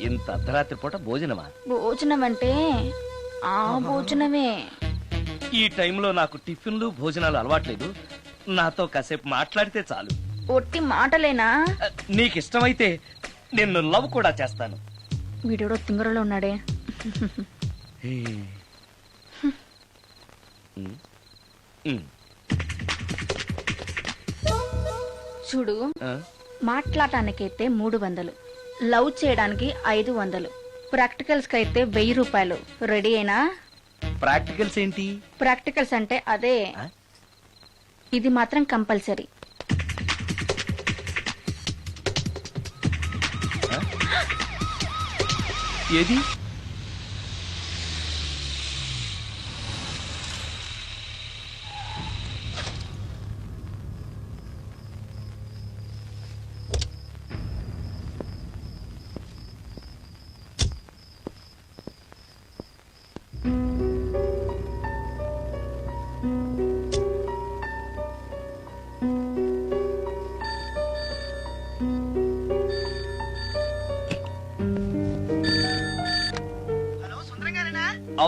ఇంత అర్ధరాత్రి పూట భోజనమా? భోజనం అంటే ఆ భోజనమే. ఈ టైంలో నాకు టిఫిన్లు భోజనాలు అలవాట్లేదు. నాతో కాసేపు మాట్లాడితే చాలు. ఒట్టి మాటలేనా? నీకిష్టమైతే నిన్ను లవ్ కూడా చేస్తాను. వీడెవడో తింగరలో ఉన్నాడే. చూడు, మాట్లాడటానికైతే 300, లవ్ చేయడానికి 500, ప్రాక్టికల్స్ కైతే 1000 రూపాయలు. రెడీ అయినా? ప్రాక్టికల్స్ ఏంటి? ప్రాక్టికల్స్ అంటే అదే. ఇది మాత్రం కంపల్సరీ. ఏది?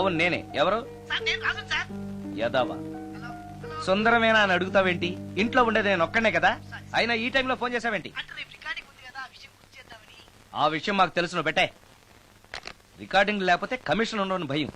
అవును నేనే. ఎవరు? యదవా సుందరమేనా అని అడుగుతావేంటి? ఇంట్లో ఉండేది నేను ఒక్కనే కదా. అయినా ఈ టైంలో ఫోన్ చేసావేంటి? ఆ విషయం మాకు తెలుసు, పెట్టే. రికార్డింగ్ లేకపోతే కమిషన్ ఉండవని భయం.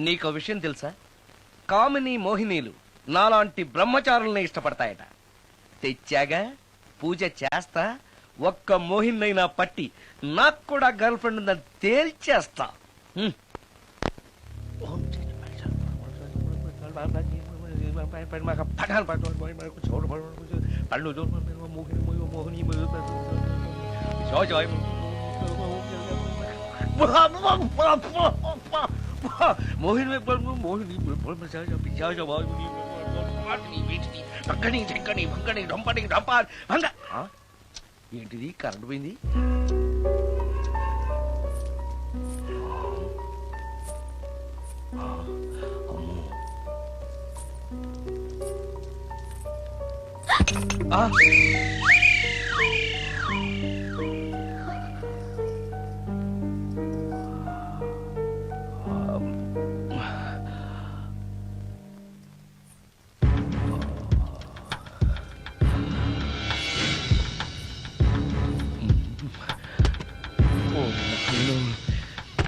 నీకో విషయం తెలుసా? కామిని మోహినీలు నాలాంటి బ్రహ్మచారుల్ని ఇష్టపడతాయట. తెచ్చాగా, పూజ చేస్తా, ఒక్క మోహినైనా పట్టి నాకు కూడా గర్ల్ ఫ్రెండ్ ఉందని తేల్చేస్తా. ఏంటిది? కరెంట్ పోయింది.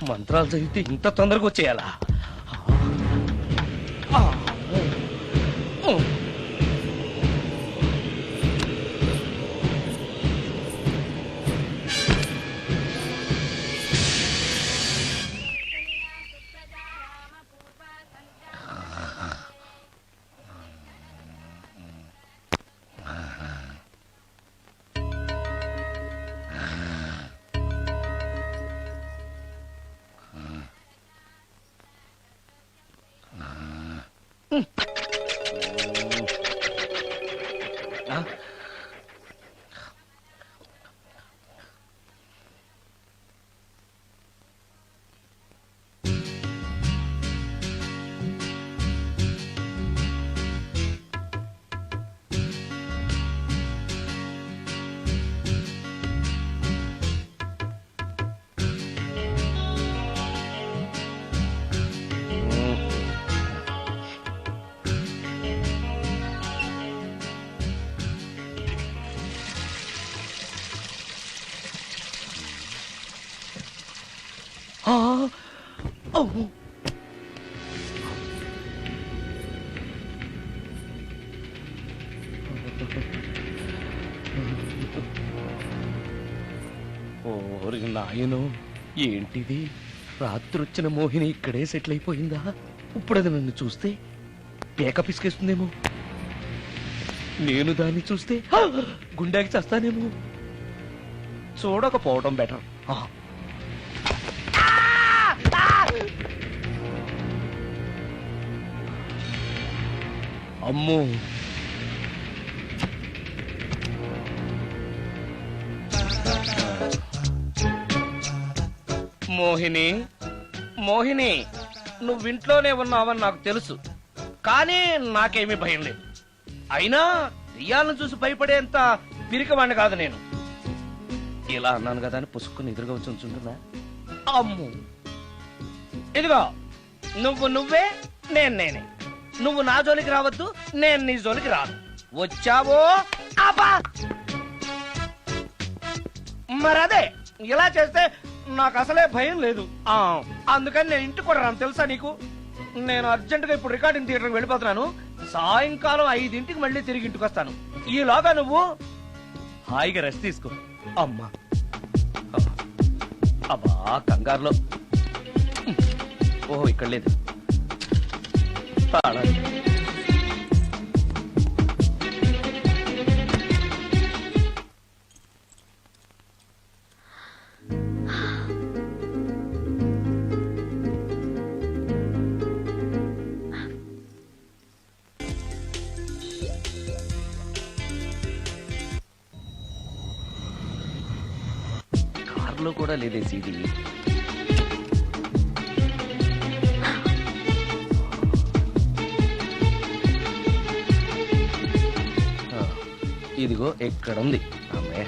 మంత్రాలు చదివితే ఇంత తొందరగా వచ్చేయాలా? నాయను, ఏంటిది? రాత్రొచ్చిన మోహిని ఇక్కడే సెటిల్ అయిపోయిందా? ఇప్పుడు అది నన్ను చూస్తే పేక పిసికేస్తుందేమో. నేను దాన్ని చూస్తే గుండెకి చేస్తానేమో. చూడకపోవడం బెటర్. అమ్మో, మోహిని, మోహిని, నువ్వింట్లోనే ఉన్నావని నాకు తెలుసు, కానీ నాకేమీ భయం లేదు. అయినా రియాలను చూసి భయపడేంత పిరికవాణ్ణి కాదు నేను. ఇలా అన్నాను కదా అని పుసుక్కుని ఎదురుగా వచ్చి ఉంచుంటున్నా. అమ్ము, ఇదిగో నువ్వు నువ్వే, నేను నేనే. నువ్వు నా జోలికి రావద్దు, నేను నీ జోలికి రాను. వచ్చావో అబ్బా, మరదే ఇలా చేస్తే నాకు అసలే భయం లేదు. అందుకని నేను ఇంటికి కూడా రాను, తెలుసా నీకు? నేను అర్జెంటుగా ఇప్పుడు రికార్డింగ్ థియేటర్కి వెళ్ళిపోతున్నాను. సాయంకాలం 5ంటికి మళ్ళీ తిరిగి ఇంటికి వస్తాను. ఈలోగా నువ్వు హాయిగా రెస్ట్ తీసుకో. అమ్మా, అబ్బా కంగారులో. ఓహో, ఇక్కడ లేదు. లో కూడా లేదే సీడీ. ఇదిగో ఎక్కడ ఉంది అమ్మే.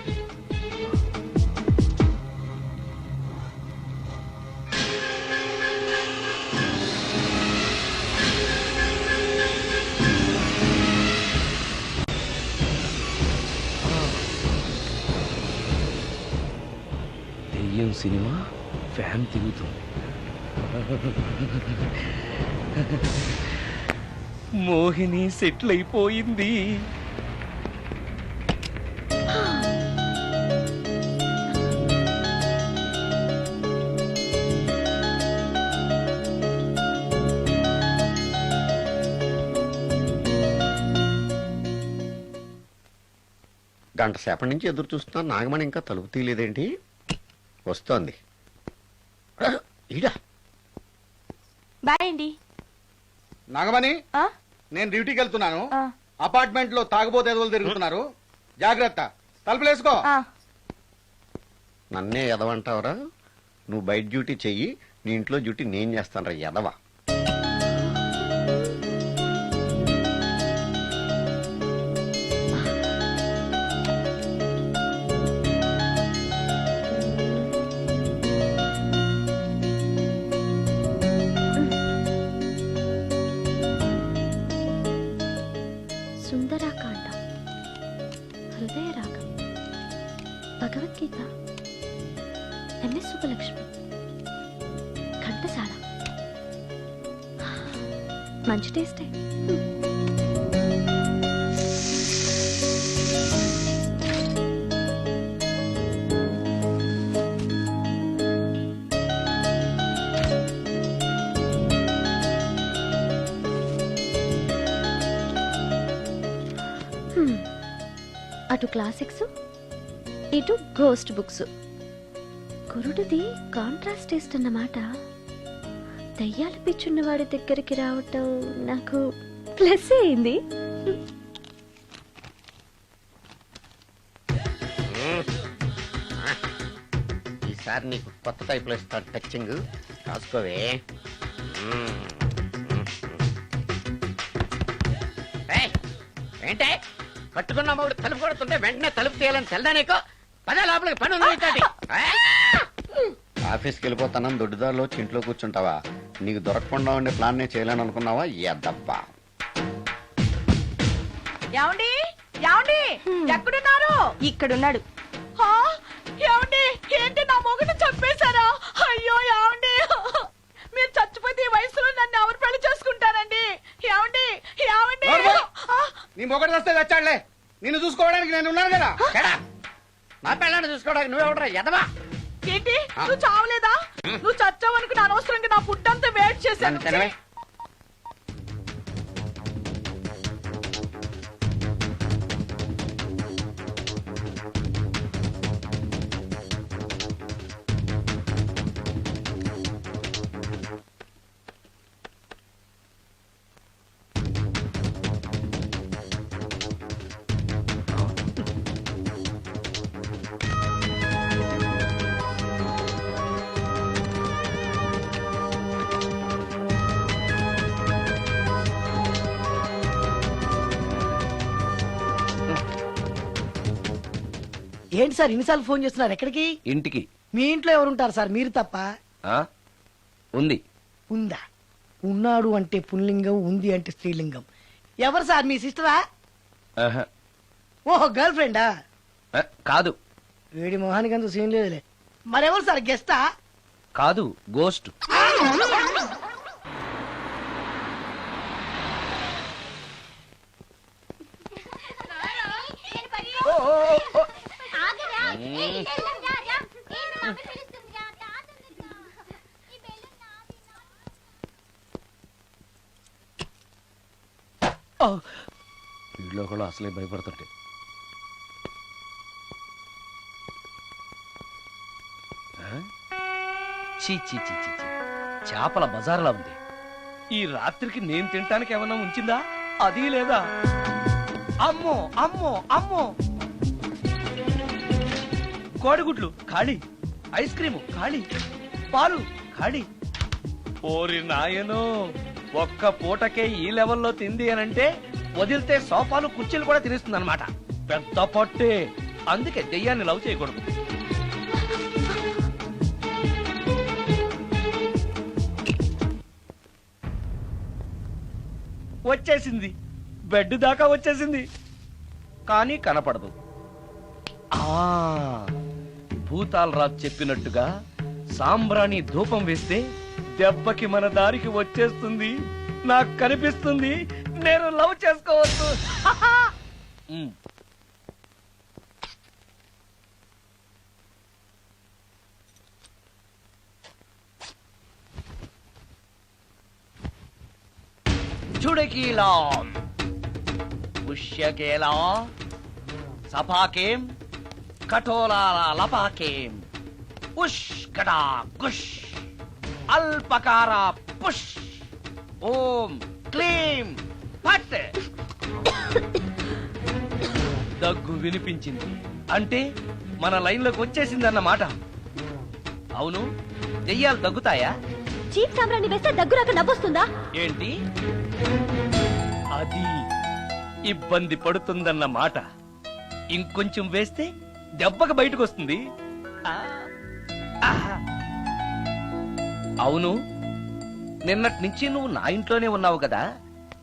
దెయ్యం సినిమా ఫ్యాన్ తిరుగుతుంది. మోహిని సెటిల్ అయిపోయింది. గంట సేపటి నుంచి ఎదురు చూస్తున్నా, నాగమణి ఇంకా తలుపు తీయలేదేంటి? వస్తోంది. ఈడా బాయ్ అండి. నాగమణి, నేను డ్యూటీకి వెళ్తున్నాను. అపార్ట్మెంట్ లో తాగుబోతు ఎదవలు తిరుగుతున్నారు, జాగ్రత్త. తలుపులేసుకో. నన్నే ఎదవంటావరా? నువ్వు బయట డ్యూటీ చెయ్యి, నీ ఇంట్లో డ్యూటీ నేను చేస్తాను రా ఎదవా. సుందరాకాండ, హృదయ రాగం, భగవద్గీత, ఎంఎస్ సుబ్బలక్ష్మి, ఘంటసాల. మంచి టేస్టే. అటు క్లాసిక్స్, ఇటు గోస్ట్ బుక్స్. కురుడిది కాంట్రాస్ట్ టేస్ట్ అన్నమాట. దయ్యాలు పిచ్చున్న వాడి దగ్గరికి రావటం నాకు ప్లస్ అయింది. ఈసారి నీకు కొత్త టైప్ లో ఇస్తాను టచింగ్, రాసుకోవే. ఏంటే కట్టుకున్న మూడు తలుపు కొడుతుంటే వెంటనే తలుపు తీయాలని తెల్దా నీకు? పదే లోపలికి పని ఉంది. ఆఫీస్కి వెళ్ళిపోతానని దొడ్డిదారిలో ఇంట్లో కూర్చుంటావా? నీకు దొరకకుండా ఉండే ప్లాన్ నే చేయాలని అనుకున్నావా? ఎద్దబ్బా. ఏమండి ఏమండి, ఎక్కడున్నారు? ఇక్కడున్నాడు. ఏమండి, ఏంటి నా మొగుడు చంపేశారా? అయ్యో ఏమండి, మీరు చచ్చిపోతే ఈ వయసులో నన్ను ఎవరు పెళ్లి చేసుకుంటారండి? ఏమండి ఏమండి. నీ మొగడు వస్తే వచ్చాడులే, నిన్ను చూసుకోవడానికి నేను ఉన్నాను కదా. నా పిల్లని చూసుకోవడానికి నువ్వెవడరా ఎదవా? ఏంటి, నువ్వు చావలేదా? నువ్వు చచ్చావనుకుని అనవసరంగా నా ఫుడ్ అంతా వేట్ చేశాను. ఏంటి సార్ ఇన్నిసార్లు ఫోన్ చేస్తున్నారు? ఎక్కడికి? ఇంటికి. మీ ఇంట్లో ఎవరుంటారు సార్, మీరు తప్ప? ఉంది. ఉందా? ఉన్నాడు అంటే పుల్లింగం, ఉంది అంటే స్త్రీలింగం. ఎవరు సార్, మీ సిస్టరా? ఓహో, గర్ల్ ఫ్రెండా? కాదు. వీడి మొహానికి అంత సీన్ లేదులే. మరెవరు సార్, గెస్టా? కాదు, గోస్ట్. వీళ్ళు కూడా అసలే భయపడుతుంటే. చేపల బజార్లా ఉంది. ఈ రాత్రికి నేను తినటానికి ఏమన్నా ఉంచిందా? అది లేదా? అమ్మో అమ్మో అమ్మో, కోడిగుడ్లు ఖాళీ. ఐస్ క్రీము ఖాళీ, పాలు ఖాళీ. ఓరి నాయనో, ఒక్క పూటకే ఈ లెవెల్లో తింది అనంటే వదిలితే సోఫాలు కుర్చీలు కూడా తినేస్తుంది అనమాట. పెద్ద పట్టే. అందుకే దెయ్యాన్ని లవ్ చేయకూడదు. వచ్చేసింది, బెడ్ దాకా వచ్చేసింది, కానీ కనపడదు. భూతాలరాజు చెప్పినట్టుగా సాంబ్రాణి ధూపం వేస్తే దెబ్బకి మన దారికి వచ్చేస్తుంది. నాకు కనిపిస్తుంది, నేను లవ్ చేసుకోవచ్చు. చుడకీలా పుష్యకేలా సపాకేం కఠోలాల లపాకేం పుష్కటా కుష్ అల్పకార పుష్ ఓం క్లీం ఫట్. దగ్గు వినిపించింది అంటే మన లైన్లోకి వచ్చేసిందన్నమాట. అవును, దెయ్యాలు దగ్గుతాయా? చీప్ సాంబ్రాన్ని వేస్తే దగ్గు రాక నవ్వొస్తుందా? ఏంటి అది? ఇబ్బంది పడుతుందన్న మాట. ఇంకొంచెం వేస్తే దెబ్బకి బయటకు వస్తుంది. అవును, నిన్నటి నుంచి నువ్వు నా ఇంట్లోనే ఉన్నావు కదా.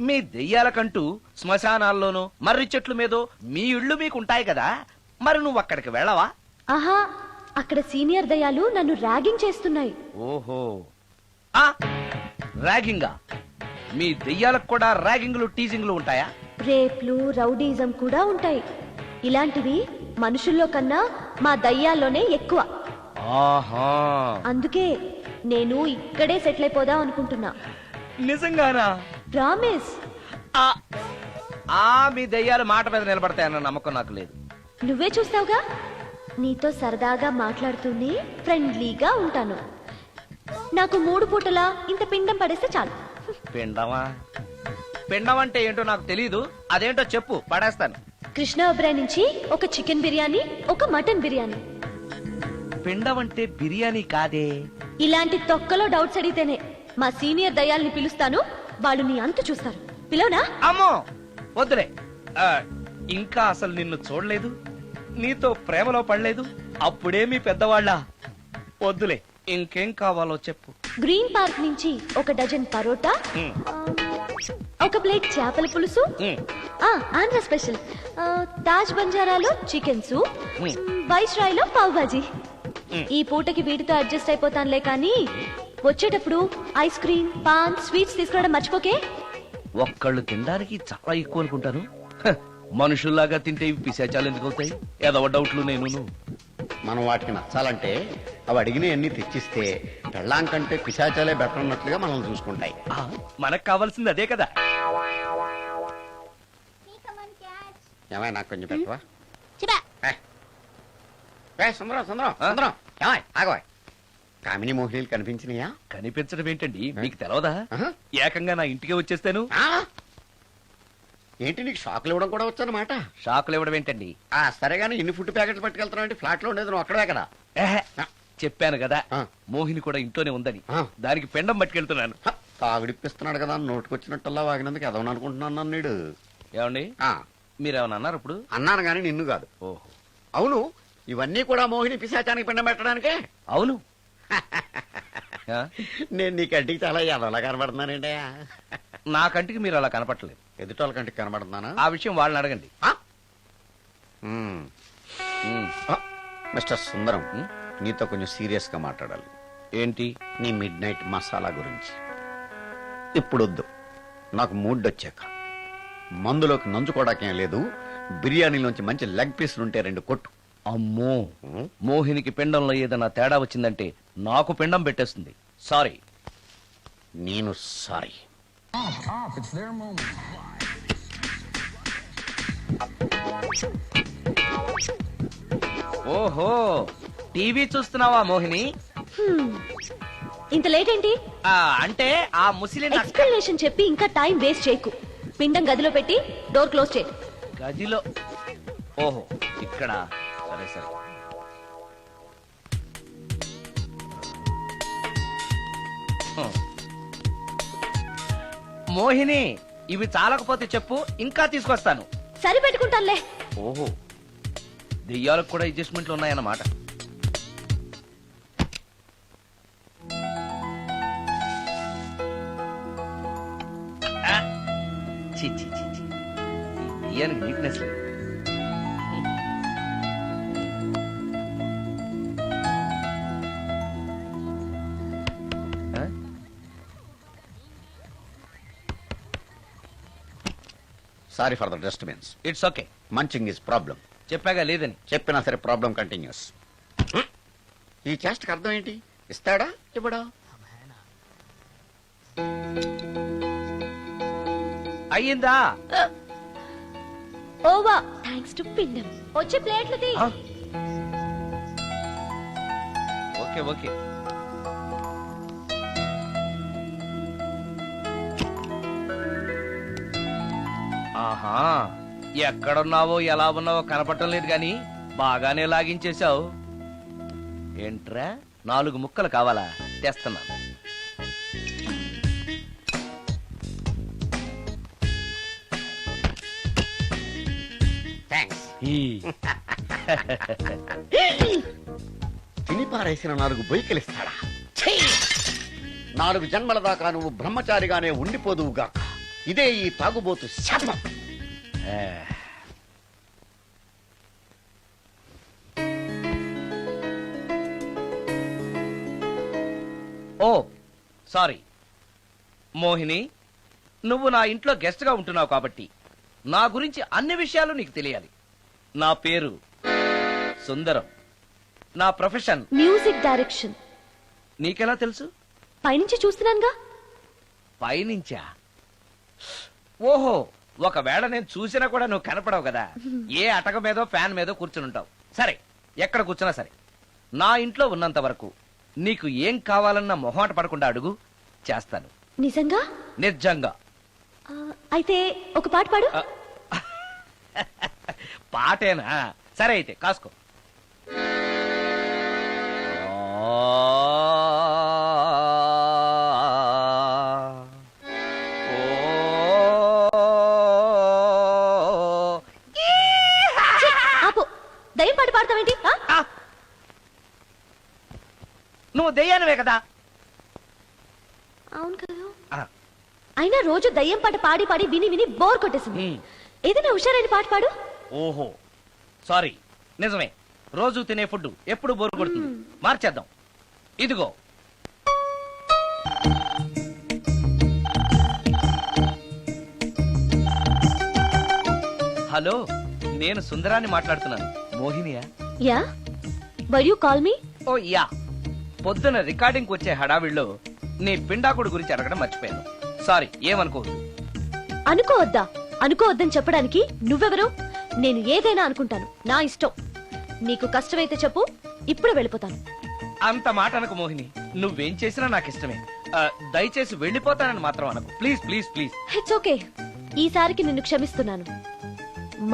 మీ దెయ్యాలకంటూ శ్మశానాల్లోనూ మర్రి చెట్ల మీదో మీ ఇళ్ళు మీకుంటాయి కదా, మరి నువ్వు అక్కడికి వెళ్ళవా? ఆహా, అక్కడ సీనియర్ దయాలు నన్ను ర్యాగింగ్ చేస్తున్నాయి. ఓహో, ర్యాగింగా? మీ దెయ్యాలకు కూడా ర్యాగింగ్లు టీజింగ్లు ఉంటాయా? రేప్లు, రౌడీజం కూడా ఉంటాయి. ఇలాంటివి మనుషుల్లో కన్నా మా దయ్యాల్లోనే ఎక్కువ. ఆహా, అందుకే నేను ఇక్కడే సెటిల్ అయిపోదాం అనుకుంటున్నా. నిజంగానా? ప్రామిస్. మీ దెయ్యాలు మాట మీద నిలబడతాయన్న నమ్మకం నాకు లేదు. నువ్వే చూస్తావుగా, నీతో సరదాగా మాట్లాడుతూనే ఫ్రెండ్లీగా ఉంటాను. నాకు 3 పూటలా ఇంత పిండం పడేస్తే చాలు. పిండమా? పిండం అంటే ఏంటో నాకు తెలీదు, అదేంటో చెప్పు, పడేస్తాను. కృష్ణ ఒబ్రాయ్ నుంచి ఒక చికెన్ బిర్యానీ, ఒక మటన్ బిర్యానీ. పిండం అంటే బిర్యానీ కాదే. ఇలాంటి తొక్కలో డౌట్స్ అడిగితేనే మా సీనియర్ దయాల్ని పిలుస్తాను, వాళ్ళు నీ అంతు చూస్తారు. పిలవనా? అమ్మో వద్దులే. ఇంకా అసలు నిన్ను చూడలేదు, నీతో ప్రేమలో పడలేదు, అప్పుడే మీ పెద్దవాళ్ళ. వద్దులే, ఇంకేం కావాలో చెప్పు. గ్రీన్ పార్క్ నుంచి ఒక డజన్ పరోటా, ఒక ప్లేట్ చేపల పులుసు, ఆంధ్ర స్పెషల్ తాజ్ బంజారాలో చికెన్ సూప్, వైస్ రాయ్ లో పావ్ భాజీ. ఈ పూటకి వీటితో అడ్జస్ట్ అయిపోతానులే, కానీ వచ్చేటప్పుడు ఐస్ క్రీమ్, పాన్, స్వీట్స్ తీసుకురావడం మర్చిపోకే. ఒక్కళ్ళు తినడానికి చాలా ఎక్కువ అనుకుంటాను. మనుషుల్లాగా తింటే ఇవి పిశాచాలు ఎందుకు అవుతాయి? ఏదో డౌట్లు నేను. మనం వాటికి నచ్చాలంటే అవి అడిగినవన్నీ తెచ్చిస్తే పెళ్ళాం కంటే పిశాచాలే బెటర్ అన్నట్లుగా మనల్ని చూసుకుంటాయి. మనకు కావాల్సింది అదే కదా. ఏమైనా నాకు కొంచెం పెట్టవా? సుందరం సుందరం సుందరం, ఏమాయ్ ఆగవాయ్. కామిని మోహినీలు కనిపించినాయా? కనిపించడం ఏంటండి, మీకు తెలవదా? ఏకంగా నా ఇంటికి వచ్చేస్తాను. ఏంటి, నీకు షాకులు ఇవ్వడం కూడా వచ్చానమాట? షాకులు ఇవ్వడం ఏంటండి? సరే గానీ ఇన్ని ఫుడ్ ప్యాకెట్లు పట్టుకెళ్తున్నావు అంటే ఫ్లాట్ లో ఉండేది నువ్వు అక్కడే కదా. చెప్పాను కదా, మోహిని కూడా ఇంట్లోనే ఉందని. దానికి పెండం పట్టుకెళ్తున్నాను. తాగుడిప్పిస్తున్నాడు కదా, నోటుకొచ్చినట్టల్లా వాగినందుకు ఎదవని అనుకుంటున్నాను నీడు. ఏమండి, మీరేమన్నా అన్నారు ఇప్పుడు? అన్నాను గానీ నిన్ను కాదు. ఓహో, అవును, ఇవన్నీ కూడా మోహిని పిశాచానికి పిండం పెట్టడానికే? అవును. నేను నీ కంటికి చాలా ఎదవలా కనబడుతున్నానండి. నా కంటికి మీరు అలా కనపడలేదు. ఎదుటోళ్ళ కంటికి కనబడుతున్నానా? ఆ విషయం వాళ్ళని అడగండి. మిస్టర్ సుందరం, నీతో కొంచెం సీరియస్ గా మాట్లాడాలి. ఏంటి? నీ మిడ్ నైట్ మసాలా గురించి. ఇప్పుడు వద్దు, నాకు మూడ్ వచ్చాక. మందులోకి నంచుకోవడాకేం లేదు, బిర్యానీలోంచి మంచి లెగ్ పీసులు ఉంటే 2 కొట్టు. అమ్మో, మోహినికి పిండంలో ఏదైనా తేడా వచ్చిందంటే నాకు పిండం పెట్టేస్తుంది. సారీ. నేను సారీ. ఓహో, టీవీ చూస్తున్నావా మోహిని? ఇంత లేట్ ఏంటి? అంటే ఆ ముసిలిన ఎక్స్ప్లెనేషన్ చెప్పి ఇంకా టైం వేస్ట్ చేయకు. పిండం గదిలో పెట్టి డోర్ క్లోజ్ చేయి. గదిలో? ఓహో, ఇక్కడ. సరే సరే. మోహిని, ఇవి చాలకపోతే చెప్పు, ఇంకా తీసుకొస్తాను. సరి పెట్టుకుంటానులే. ఓహో, దెయ్యాలకు కూడా అడ్జస్ట్మెంట్లు ఉన్నాయన్నమాట. ఆ, ఛీ, ఛీ, ఛీ, ఛీ. ఈ దెయ్యానికి నీట్నెస్ లేదు. ఆ? Sorry for the disturbance. It's okay. Munching is problem. చెప్పాగా లేదని. చెప్పినా సరే ప్రాబ్లం కంటిన్యూస్. ఈ చేష్టకి అర్థం ఏంటి? ఇస్తాడా ఇవ్వడా? అయ్యిందా? ఓవా థ్యాంక్స్ టు పిండం. వచ్చే ప్లేట్లు తీ. ఆ? Okay okay. ఆహా, ఎక్కడున్నావో ఎలా ఉన్నావో కనపడటం లేదు గాని బాగానే లాగించేశావు. ఏంట్రా, 4 ముక్కలు కావాలా? తెస్తున్నాను. థ్యాంక్స్. ఈ. తిని పారేసిన 4 బొయ్యికలిస్తాడా? 4 జన్మల దాకా నువ్వు బ్రహ్మచారిగానే ఉండిపోదువుగాక. ఇదే ఈ తాగుబోతు శాపం. ఆ. ఓ సారీ మోహిని, నువ్వు నా ఇంట్లో గెస్ట్ గా ఉంటున్నావు కాబట్టి నా గురించి అన్ని విషయాలు నీకు తెలియాలి. నా పేరు సుందరం. నా ప్రొఫెషన్ మ్యూజిక్ డైరెక్షన్. నీకెలా తెలుసు? పైనుంచి చూస్తున్నానుగా. పైనుంచా? ఓహో, ఒకవేళ నేను చూసినా కూడా నువ్వు కనపడవు కదా. ఏ అటక మీదో ఫ్యాన్ మీదో కూర్చుని ఉంటావు. సరే, ఎక్కడ కూర్చున్నా సరే, నా ఇంట్లో ఉన్నంత వరకు నీకు ఏం కావాలన్న మొహమాట పడకుండా అడుగు, చేస్తాను. నిజంగా? నిజంగా. అయితే ఒక పాట పాడు. పాటేనా? సరే అయితే కాసుకో. ఆపు. దయ్యం పాట పాడతావేంటి? నువ్వు దెయ్యానివే కదా. అవును కదా. ఆ. అయినా రోజు దయ్యం పాట పాడి పాడి విని విని బోర్ కొట్టేసింది. ఏదైనా హుషారైన పాట పాడు. ఓహో సారీ, నిజమే. రోజు తినే ఫుడ్ ఎప్పుడు బోరు కొడుతుంది. మార్చేద్దాం. ఇదిగో, హలో, నేను సుందరాన్ని మాట్లాడుతున్నాను. మోహినియా? Yeah, why you call me? Oh yeah, పొద్దున రికార్డింగ్ వచ్చే హడావిడిలో నీ పిండాకుడు గురించి అడగడం మర్చిపోయాను. సారీ, ఏమనుకోవద్దు. అనుకోవద్దా? అనుకోవద్దని చెప్పడానికి నువ్వెవరు? నేను ఏదైనా అనుకుంటాను, నా ఇష్టం. నీకు కష్టమైతే చెప్పు, ఇప్పుడు వెళ్ళిపోతాను. అంత మాట అనకు మోహిని. నువ్వేం చేసినా నాకు ఇష్టమే. దయచేసి వెళ్ళిపోతానని మాత్రం అనకు. Please please please. It's okay. ఈసారికి నిన్ను క్షమిస్తున్నాను.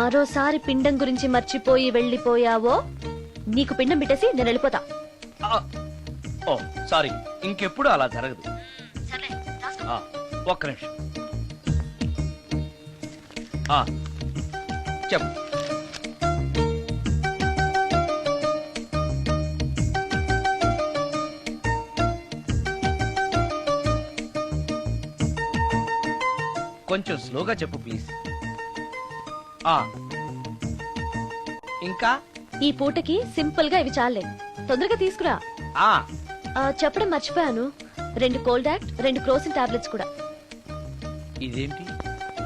మరోసారి పిండం గురించి మర్చిపోయి వెళ్ళిపోయావో నీకు పిండం పెట్టేసి నేను వెళ్ళిపోతా. ఓ సారీ, ఇంకెప్పుడు అలా జరగదు. ఒక్క నిమిషం. చెప్పు. కొంచెం స్లోగా చెప్పు ప్లీజ్. ఇంకా ఈ పూటకి సింపుల్ గా ఇవి చాలే. తొందరగా తీసుకురా. చెప్పడం మర్చిపోయాను, 2 కోల్డ్ యాక్ట్, 2 క్రోసిన్ టాబ్లెట్స్ కూడా. ఇదేంటి,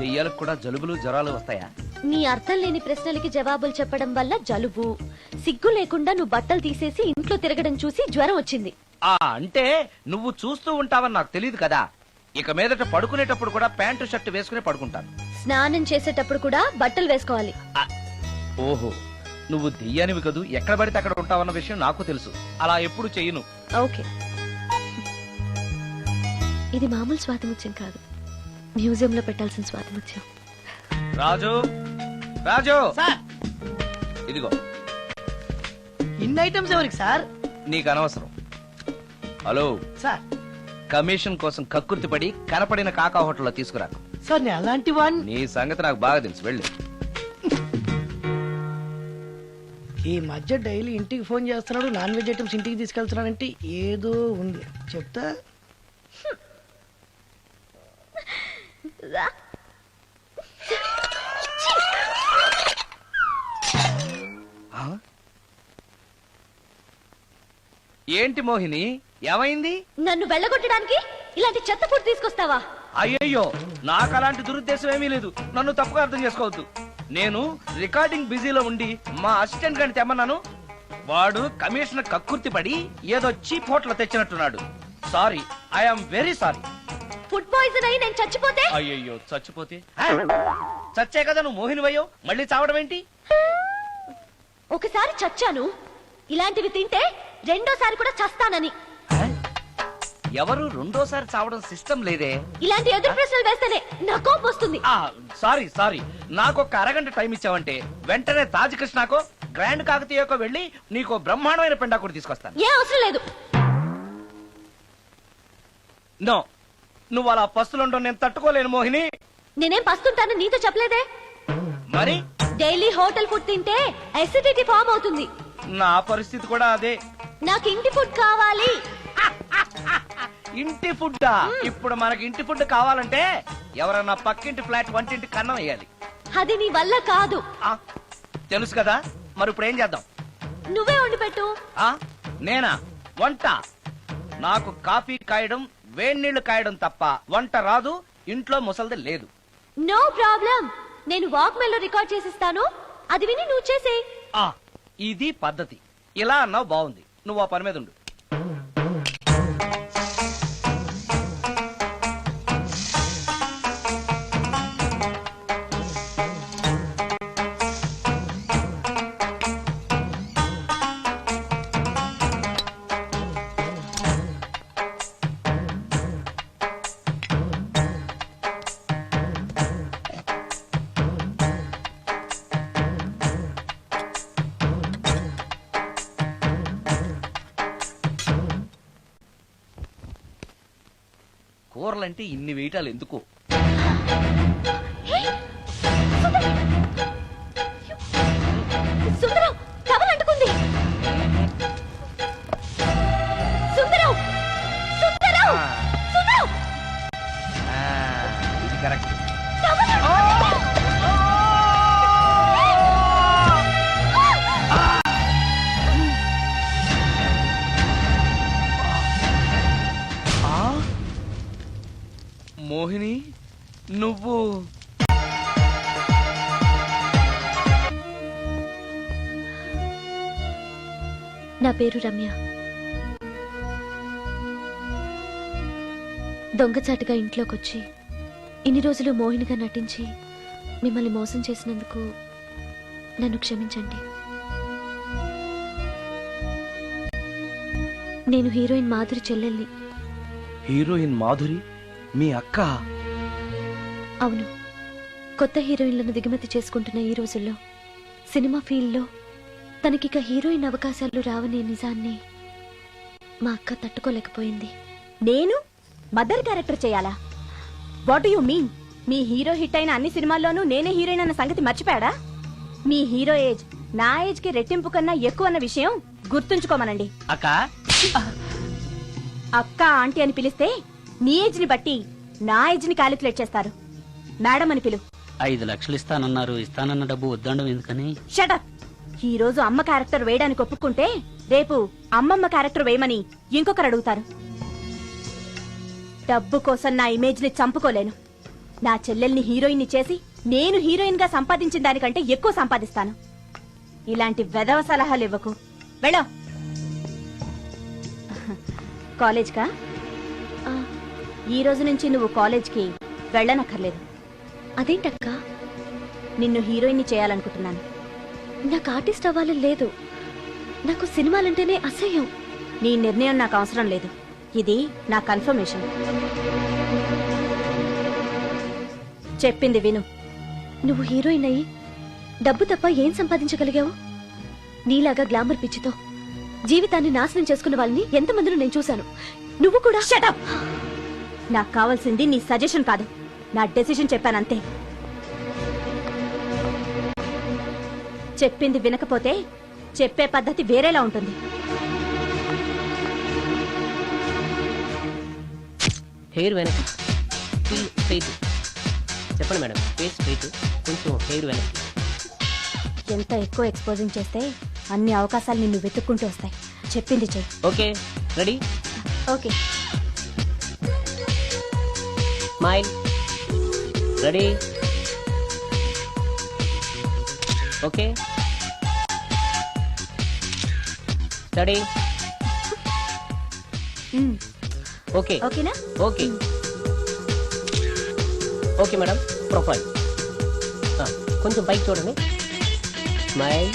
దెయ్యాలకు కూడా జలుబులు జ్వరాలు వస్తాయా? నీ అర్థం లేని ప్రశ్నలకి జవాబులు చెప్పడం వల్ల జలుబు, సిగ్గు లేకుండా నువ్వు బట్టలు తీసేసి ఇంట్లో తిరగడం చూసి జ్వరం వచ్చింది. అంటే నువ్వు చూస్తూ ఉంటావని నాకు తెలియదు కదా. ఇక మీదట పడుకునేటప్పుడు కూడా ప్యాంటు షర్ట్ వేసుకుని పడుకుంటాను. స్నానం చేసేటప్పుడు కూడా బట్టలు వేసుకోవాలి. ఓహో, నువ్వు దెయ్యానివి కదూ, ఎక్కడ పడితే అక్కడ ఉంటావన్న విషయం నాకు తెలుసు. అలా ఎప్పుడు చెయ్యను. ఓకే, ఇది మామూలు స్వాతిముత్యం కాదు, మ్యూజియం లో పెట్టాల్సిన స్వాతిముత్యం. రాజు, రాజు, ఇదిగో. ఇన్ని ఐటమ్స్ ఎవరికి సార్? నీకు అనవసరం. హలో సార్, కమిషన్ కోసం కక్కుర్తిపడి కనపడిన కాకా హోటల్లో తీసుకురా. సార్ నేను అలాంటి వాడిని. నీ సంగతి నాకు బాగా తెలుసు, వెళ్ళు. ఈ మధ్య డైలీ ఇంటికి ఫోన్ చేస్తున్నాడు, నాన్ వెజ్ ఐటమ్స్ ఇంటికి తీసుకెళ్తున్నాడంటే ఏదో ఉంది, చెప్తా. ఏంటి మోహిని, ఏమైంది? నన్ను వెళ్ళగొట్టడానికి ఇలాంటి చెత్త ఫుడ్ తీసుకొస్తావా? అయ్యయ్యో, నాకు అలాంటి దురుద్దేశం ఏమీ లేదు, నన్ను తప్పుగా అర్థం చేసుకోవద్దు. నేను రికార్డింగ్ బిజీలో ఉండి మా అసిస్టెంట్ గారిని తెమ్మన్నాను. వాడు కమిషనర్ కక్కుర్తి పడి ఏదో చీప్ హోటల్ తెచ్చినట్టున్నాడు. Sorry, I'm very sorry. Food poison అయి నేను చచ్చిపోతే? అయ్యయ్యో, చచ్చిపోతే? చచ్చే కదా నువ్వు మోహినివయ్యో, మళ్ళీ చావడం ఏంటి? ఒకసారి చచ్చాను, ఇలాంటివి తింటే రెండోసారి కూడా చస్తానని. ఎవరు రెండోసారి చావడం సిస్టమ్ లేదే. ఇలాంటి ఎదురు ప్రశ్నలు వేస్తేనే నా కోపం వస్తుంది. సారీ సారీ, నాకు ఒక అరగంట టైం ఇచ్చావంటే వెంటనే తాజ్ కృష్ణకో గ్రాండ్ కాకతీయకో వెళ్ళి నీకు బ్రహ్మాండమైన పెండాకుడు తీసుకొస్తాను. ఏ అవసరం లేదు. నో, నువ్వు అలా పస్తులుండవు, నేను తట్టుకోలేను మోహిని. నేనేం పస్తుంటాను నీతో చెప్పలేదే. మరి డైలీ హోటల్ ఫుడ్ తింటే అసిడిటీ ఫామ్ అవుతుంది. నా పరిస్థితి కూడా అదే. నాకు ఇంటి ఫుడ్ కావాలి. ఇంటి ఫుడ్? ఇప్పుడు మనకి ఇంటి ఫుడ్ కావాలంటే ఎవరన్నా పక్కింటి ఫ్లాట్ వంటింటి కన్నం వేయాలి. అది నీ వల్ల కాదు. తెలుసు కదా, మరి ఇప్పుడు ఏం చేద్దాం? నువ్వే వండి పెట్టు. నేనా వంట? నాకు కాఫీ కాయడం వేడి నీళ్లు కాయడం తప్ప వంట రాదు. ఇంట్లో ముసల్ది లేదు. నో ప్రాబ్లం, నేను వాక్ మెయిల్ లో రికార్డ్ చేసిస్తాను, అది విని నువ్వు చేసే. ఇది పద్ధతి. ఇలా అన్నావు, బాగుంది. నువ్వు ఆ పని మీద ఉండు. కూరలంటే ఇన్ని వేయటాలు ఎందుకు? సుందరం, టవల్ అంటుకుంది. సుందరం, సుందరం, సుందరం. ఇది కరెక్ట్. మోహిని, నువ్వు నా పేరు రమ్య. దొంగచాటుగా ఇంట్లోకొచ్చి ఇన్ని రోజులు మోహినిగా నటించి మిమ్మల్ని మోసం చేసినందుకు నన్ను క్షమించండి. నేను హీరోయిన్ మాధురి చెల్లెల్ని. హీరోయిన్ మాధురి మీ అక్క? అవును. కొత్త హీరోయిన్లను దిగుమతి చేసుకుంటున్న ఈ రోజుల్లో సినిమా ఫీల్డ్లో తనకిక హీరోయిన్ అవకాశాలు రావనే నిజాన్ని మా అక్క తట్టుకోలేకపోయింది. నేను మదర్ క్యారెక్టర్ చేయాలా? What you mean? Me hero hit అయిన అన్ని సినిమాల్లోనూ నేనే హీరోయిన్ అన్న సంగతి మర్చిపోయాడా? మీ హీరో ఏజ్ నా ఏజ్ కి రెట్టింపు కన్నా ఎక్కువ అన్న విషయం గుర్తుంచుకోమనండి. అక్క అక్క ఆంటీ అని పిలిస్తే నీ ఏజ్ ని బట్టి నా ఏజ్ ని క్యాలిక్యులేట్ చేస్తారు. మేడం అని పిలు. 5 లక్షలు ఇస్తానన్నారు, ఇస్తానన్న డబ్బు వద్దండం ఎందుకని? షటప్. ఈ రోజు అమ్మ క్యారెక్టర్ వేయడానికి ఒప్పుకుంటే రేపు అమ్మమ్మ క్యారెక్టర్ వేయమని ఇంకొకరు అడుగుతారు. డబ్బు కోసం నా ఇమేజ్ ని చంపుకోలేను. నా చెల్లెల్ని హీరోయిన్ ని చేసి నేను హీరోయిన్ గా సంపాదించిన దానికంటే ఎక్కువ సంపాదిస్తాను. ఇలాంటి వెధవ సలహాలు ఇవ్వకు. వెళ్ళో. కాలేజ్కా? ఈ రోజు నుంచి నువ్వు కాలేజ్కి వెళ్ళనక్కర్లేదు. అదేంటక్క? నిన్ను హీరోయిన్ ని చేయాలనుకుంటున్నాను. నాకు ఆర్టిస్ట్ అవ్వాలని లేదు. నాకు సినిమాలంటేనే అసహ్యం. నీ నిర్ణయం నాకు అవసరం లేదు. ఇది నా కన్ఫర్మేషన్. చెప్పింది విను. నువ్వు హీరోయిన్ అయ్యి డబ్బు తప్ప ఏం సంపాదించగలిగావు? నీలాగా గ్లామర్ పిచ్చితో జీవితాన్ని నాశనం చేసుకున్న వాళ్ళని ఎంతమందిలో నేను చూశాను. నువ్వు కూడా. Shut up. నాకు కావాల్సింది నీ సజెషన్ కాదు, నా డెసిషన్ చెప్పానంతే. చెప్పింది వినకపోతే చెప్పే పద్ధతి వేరేలా ఉంటుంది. హెయిర్ వెనక్కి, స్ట్రైట్. చెప్పండి మేడం, ఫేస్ స్ట్రైట్, కొంచెం హెయిర్ వెనక్కి. ఎంత ఎక్కువ ఎక్స్పోజింగ్ చేస్తే అన్ని అవకాశాలు నిన్ను వెతుక్కుంటూ వస్తాయి. చెప్పింది చెయ్యి. Okay, ready? Okay. Smile. Ready? Okay. Study. Okay. ఓకేనా? ఓకే. ఓకే మేడం, ప్రొఫైల్ కొంచెం పైకి చూడండి. స్మైల్.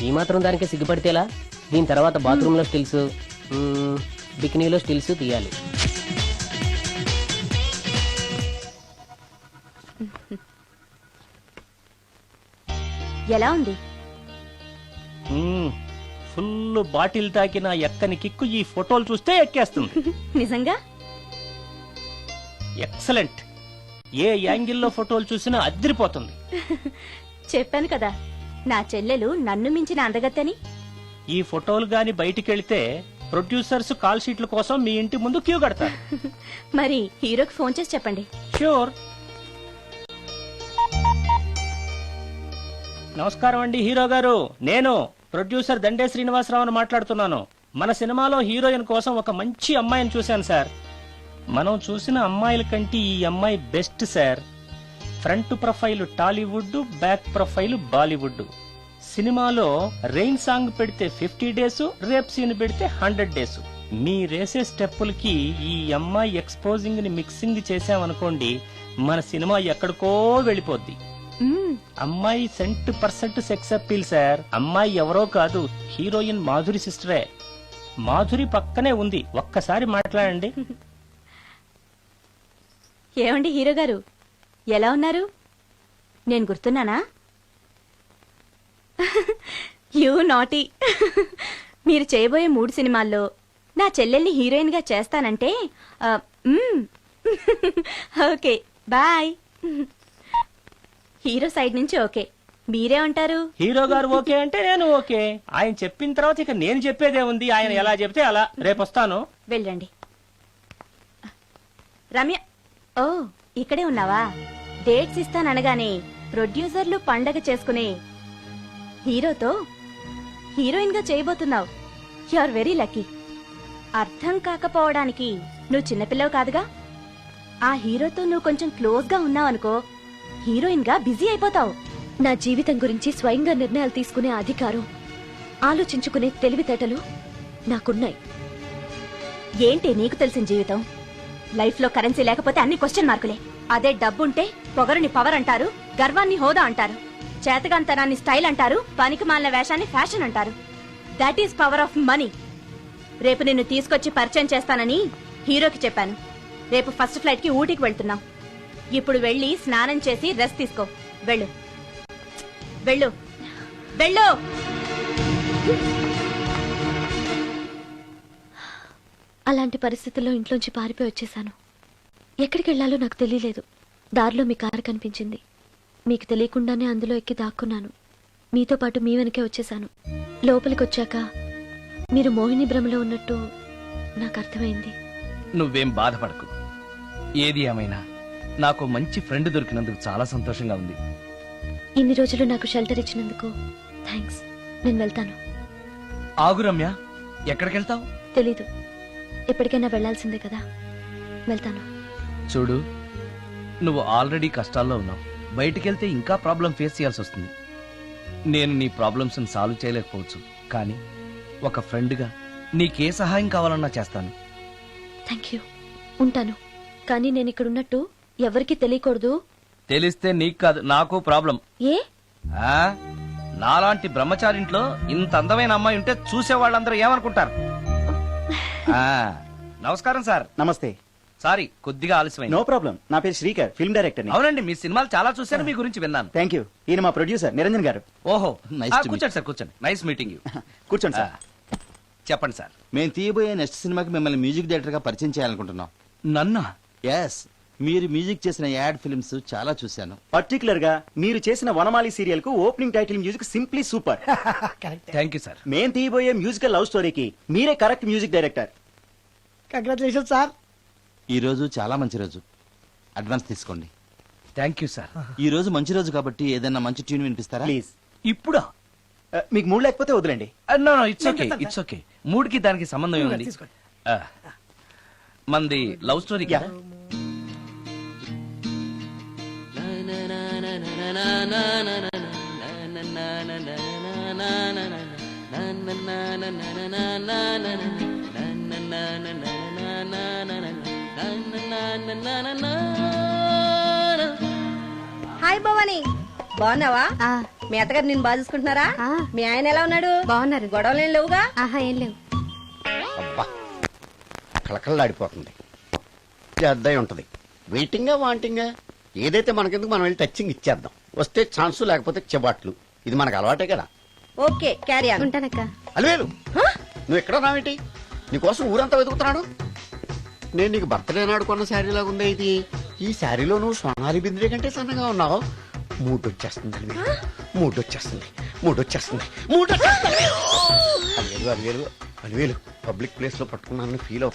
ఈ మాత్రం దానికి సిగ్గుపడితేలా? దీని తర్వాత బాత్రూంలో స్టిల్స్, బికినీలో స్టిల్స్ తీయాలి. ఎలా ఉంది? ఫుల్ బాటిల్ తాకిన ఎక్కని కిక్కు ఈ ఫోటోలు చూస్తే ఎక్కేస్తుంది. నిజంగా ఎక్సలెంట్. ఏ యాంగిల్లో ఫోటోలు చూసినా అదిరిపోతుంది. చెప్పాను కదా, నా చెల్లెలు నన్ను మించిన అందగత్తని. ఈ ఫోటోలు గాని బయటికెళ్తే ప్రొడ్యూసర్స్ కాల్ షీట్ల కోసం మీ ఇంటి ముందు క్యూ కడతారు. మరి హీరోకి ఫోన్ చేసి చెప్పండి. ష్యూర్. నమస్కారం అండి హీరో గారు, నేను ప్రొడ్యూసర్ దండే శ్రీనివాసరావుని మాట్లాడుతున్నాను. మన సినిమాలో హీరోయిన్ కోసం ఒక మంచి అమ్మాయిని చూశాను సార్. మనం చూసిన అమ్మాయిల కంటే ఈ అమ్మాయి best sir. Front profile Tollywood, back profile Bollywood. సినిమాలో రెయిన్ సాంగ్ పెడితే 50 డేస్, రేప్ సీన్ పెడితే 100 డేస్. మీరేసే స్టెప్పులకి ఈ అమ్మాయి ఎక్స్పోజింగ్ ని మిక్సింగ్ చేసామనుకోండి, మన సినిమా ఎక్కడికో వెళ్ళిపోద్ది. అమ్మాయి 100% సెక్స్ అప్పీల్ సార్. అమ్మాయి ఎవరో కాదు, హీరోయిన్ మాధురి సిస్టరే. మాధురి పక్కనే ఉంది, ఒక్కసారి మాట్లాడండి. ఏమండి హీరో గారు, ఎలా ఉన్నారు? నేను గుర్తున్నానా? You naughty. మీరు చేయబోయే 3 సినిమాల్లో నా చెల్లెల్ని హీరోయిన్ గా చేస్తానంటే ఓకే బాయ్. హీరో సైడ్ నుంచి ఓకే, మీరే ఉంటారు? హీరో గారు ఓకే అంటే నేను ఓకే. ఆయన చెప్పిన తర్వాత ఇక నేను చెప్పేదే ఉంది. ఆయన ఎలా చెప్తే అలా. రేపు వస్తాను. వెళ్ళండి. రమ్య, ఓ ఇక్కడే ఉన్నావా? డేట్స్ ఇస్తాననగానే ప్రొడ్యూసర్లు పండగ చేసుకునే హీరోతో హీరోయిన్ గా చేయబోతున్నావు. You are very lucky. అర్థం కాకపోవడానికి నువ్వు చిన్నపిల్లవు కాదుగా. ఆ హీరోతో నువ్వు కొంచెం క్లోజ్ గా ఉన్నావనుకో, హీరోయిన్ గా బిజీ అయిపోతావు. నా జీవితం గురించి స్వయంగా నిర్ణయాలు తీసుకునే అధికారం, ఆలోచించుకునే తెలివితేటలు నాకున్నాయి. ఏంటి నీకు తెలిసిన జీవితం? లైఫ్ లో కరెన్సీ లేకపోతే అన్ని క్వశ్చన్ మార్కులే. అదే డబ్బుంటే పొగరుని పవర్ అంటారు, గర్వాన్ని హోదా అంటారు, చేతగాంతనాన్ని స్టైల్ అంటారు, పనికిమాలిన వేషాన్ని ఫ్యాషన్ అంటారు. That is power of money. రేపు నిన్ను తీసుకొచ్చి పరిచయం చేస్తానని హీరోకి చెప్పాను. రేపు ఫస్ట్ ఫ్లైట్ కి ఊటీకి వెళ్తున్నాం. ఇప్పుడు వెళ్ళి స్నానం చేసి రెస్ట్ తీసుకో. వెళ్ళు వెళ్ళు వెళ్ళు. అలాంటి పరిస్థితుల్లో ఇంట్లోంచి పారిపోయి వచ్చేసాను. ఎక్కడికి వెళ్లాలో నాకు తెలియలేదు. దారిలో మీ కారు కనిపించింది. మీకు తెలియకుండానే అందులో ఎక్కి దాక్కున్నాను. మీతో పాటు మీ వెనకే వచ్చేసాను. లోపలికి వచ్చాక మీరు మోహిని భ్రమలో ఉన్నట్టు నాకు అర్థమైంది. నువ్వేం బాధపడకు. ఏది ఏమైనా నాకు మంచి ఫ్రెండ్ దొరికినందుకు చాలా సంతోషంగా ఉంది. ఇన్ని రోజులు నాకు షెల్టర్ ఇచ్చినందుకు థ్యాంక్స్. నేను వెళ్తాను. ఆగు రమ్య, ఎక్కడికి వెళ్తావు? తెలీదు. ఎప్పటికైనా వెళ్లాల్సిందే కదా. వెళ్తాను. చూడు, నువ్వు ఆల్రెడీ కష్టాల్లో ఉన్నావు. బయటికెళ్తే ఇంకా ప్రాబ్లం ఫేస్ చేయాల్సి వస్తుంది. నేను నీ ప్రాబ్లమ్స్ సాల్వ్ చేయలేకపోవచ్చు, కానీ ఒక ఫ్రెండ్గా నీకే సహాయం కావాలన్నా చేస్తాను. Thank you. ఉంటాను. కానీ నేను ఇక్కడ ఉన్నట్టు ఎవరికి తెలియకూడదు. తెలిస్తే నీకు కాదు, నాకు ప్రాబ్లం. ఏ? నాలాంటి బ్రహ్మచారింట్లో ఇంత అందమైన అమ్మాయి ఉంటే చూసే వాళ్ళందరూ ఏమనుకుంటారు? నమస్కారం సార్. నమస్తే. సారీ, కొద్దిగా ఆలస్యమైంది. No problem. నా పేరు శ్రీకర్, ఫిల్మ్ డైరెక్టర్. అవునండి, మీ సినిమాలు చాలా చూశాను, మీ గురించి విన్నాను. Thank you. ఈయన మా ప్రొడ్యూసర్ నిరంజన్ గారు. ఓహో, కూర్చోండి సార్, కూర్చోండి. Nice meeting you. కూర్చోండి సార్. చెప్పండి సార్. మేము తీయబోయే నెక్స్ట్ సినిమాకి మిమ్మల్ని మ్యూజిక్ డైరెక్టర్ గా పరిచయం చేయాలనుకుంటున్నాం. నన్నా? ఎస్, మీరు మ్యూజిక్ చేసిన యాడ్ ఫిల్మ్స్ చాలా చూశాను. పర్టికులర్ గా మీరు చేసిన వనమాలి సీరియల్ కు opening title music simply super. Thank you sir. మేం తీయబోయే మ్యూజికల్ లవ్ స్టోరీకి మీరే correct music director. Congratulation sir. ఈ రోజు చాలా మంచి రోజు, అడ్వాన్స్ తీసుకోండి. Thank you sir. ఈ రోజు మంచి రోజు కాబట్టి ఏదైనా మంచి ట్యూన్ వినిపిస్తారా? ప్లీజ్. ఇప్పుడా? మీకు మూడు లేకపోతే వదిలేండి. No it's okay, it's okay. మూడుకి దానికి సంబంధం ఏముంది? తీసుకోండి. మంది లవ్ స్టోరీ కదా. హాయ్ భవాని, బాగున్నావా? మీ అత్తగారు నిన్ను బాగా చూసుకుంటున్నారా? మీ ఆయన ఎలా ఉన్నాడు? బాగున్నారు. గొడవలు ఏం లేవుగా? ఆహా, ఏం లేవు. అబ్బా కళకళలాడిపోతుంది. అద్దయి ఉంటది. వెయిటింగా వాంటింగా ఏదైతే మనకెందుకు, మనం వెళ్ళి టచ్చింగ్ ఇచ్చేద్దాం. వస్తే ఛాన్సు, లేకపోతే చెబాట్లు. ఇది మనకు అలవాటే కదా. Okay, carry on. ఉంటానక్క. అలివేలు, నువ్వు ఎక్కడ రావేంటి? నీకోసం ఊరంతా వెతుకుతున్నాడు. నేను నీకు బర్త్డే నాడు కొన్న శారీ లాగా ఉందే ఇది. ఈ శారీలో నువ్వు సోనాలి బింద్రే కంటే సన్నగా ఉన్నావు. మూడొచ్చేస్తుంది అలివేలు, మూడొచ్చేస్తుంది, మూడొచ్చేస్తుంది, మూడొచ్చేస్తుంది. అలివేలు అలివేలు అలివేలు, పబ్లిక్ ప్లేస్ లో పట్టుకున్నానని ఫీల్ అవు.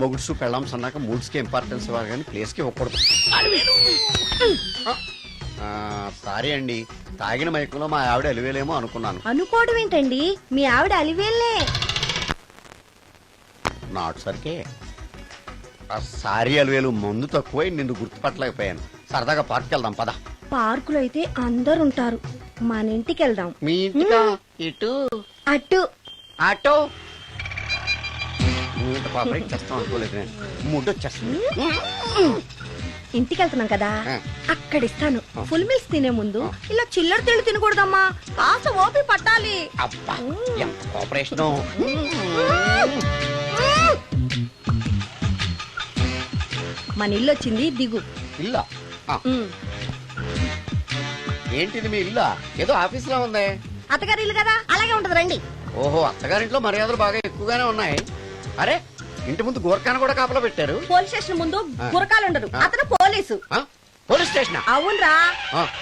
మొగుడ్సు పెళ్ళాం సన్నాక మూడ్స్ కి ఇంపార్టెన్స్ ఇవ్వాలి కానీ ప్లేస్ కి ఇవ్వకూడదు. సారీ అండి, తాగిన మైకంలో మా ఆవిడ అలివేలేమో అనుకున్నాను. అనుకోవడం ఏంటండి, మీ ఆవిడ అలివేలే. నాట్ సరికే. సారీ అలివేలు, మందు తక్కువై నిన్ను గుర్తుపట్టలేకపోయాను. సరదాగా పార్క్ వెళ్దాం పద. పార్కులో అయితే అందరు ఉంటారు, మన ఇంటికి వెళ్దాం. మీ ఇంటికా? ఇటు అటు ఆటో. నువ్వు ఇంత పాపరేట్ చేస్తాం అనుకోలేదు నేను. మూడొచ్చేస్తుంది. ఇంటికి వెళ్తున్నాం కదా, ఆ. అక్కడ ఇస్తాను. ఫుల్ మీల్స్ తినే ముందు ఇలా చిల్లర తిళ్ళు తినకూడదమ్మా, కాస్త ఓపి పట్టాలి. అబ్బా ఎంత కోఆపరేషన్. మన ఇల్లు వచ్చింది, దిగు. ఇల్లా? ఏంటిది మీ ఇల్లా? ఏదో ఆఫీస్ లో ఉంది. అత్తగారి ఇల్లు కదా, అలాగే ఉంటది, రండి. ఓహో, అత్తగారింట్లో మర్యాదలు బాగా ఎక్కువగానే ఉన్నాయి. అరే, ఇంటి ముందు గోర్ఖాను కూడా కాపలా పెట్టారు. పోలీస్ స్టేషన్ ముందు గురకాలు ఉండరు, అతను పోలీసు. Police station? అవునరా,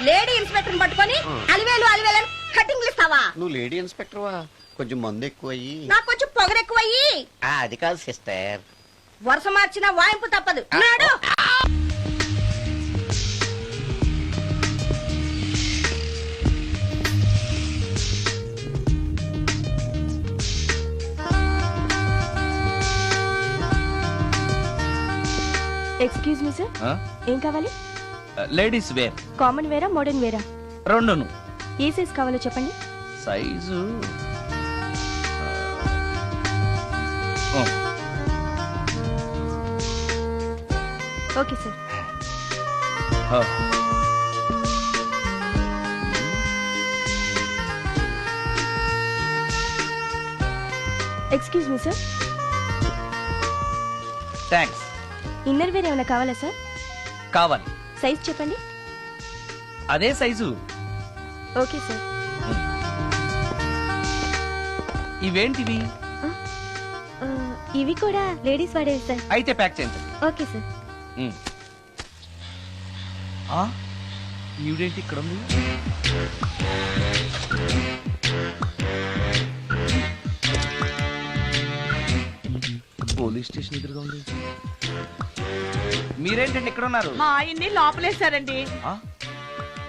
లేడీ ఇన్స్పెక్టర్ పట్టుకొని అలివేలు అలివేలు కటింగ్లు ఇస్తావా? నువ్వు లేడీ ఇన్స్పెక్టర్ వా? కొంచెం మందు ఎక్కువయ్యి. నాకు కొంచెం పొగరు ఎక్కువయ్యి. అది కాదు సిస్టర్. వరుస మార్చిన వాయింపు తప్పదు. నాడు ఎక్స్క్యూజ్ మీ సార్, ఏం కావాలి? Ladies wear. కామన్ వేరా, మోడర్న్ వేరా? రెండును. ఏ సైజ్ కావాలో చెప్పండి. Size okay sir. Excuse me sir, thanks. Inner wear ఏమైనా కావాలా సార్? కావాలి. సైజ్ చెప్పండి. అదే సైజు. Okay sir. ఇవేంటివి? ఇవి కూడా లేడీస్ వాడేవి సార్. అయితే ప్యాక్ చేయండి. Okay sir. ఈవిడేంటి ఇక్కడ ఉంది? పోలీస్ స్టేషన్ ఎదురుగా ఉంది. మీరేంటండి ఇక్కడ ఉన్నారు? మా ఆయన్ని లోపలేశారండి.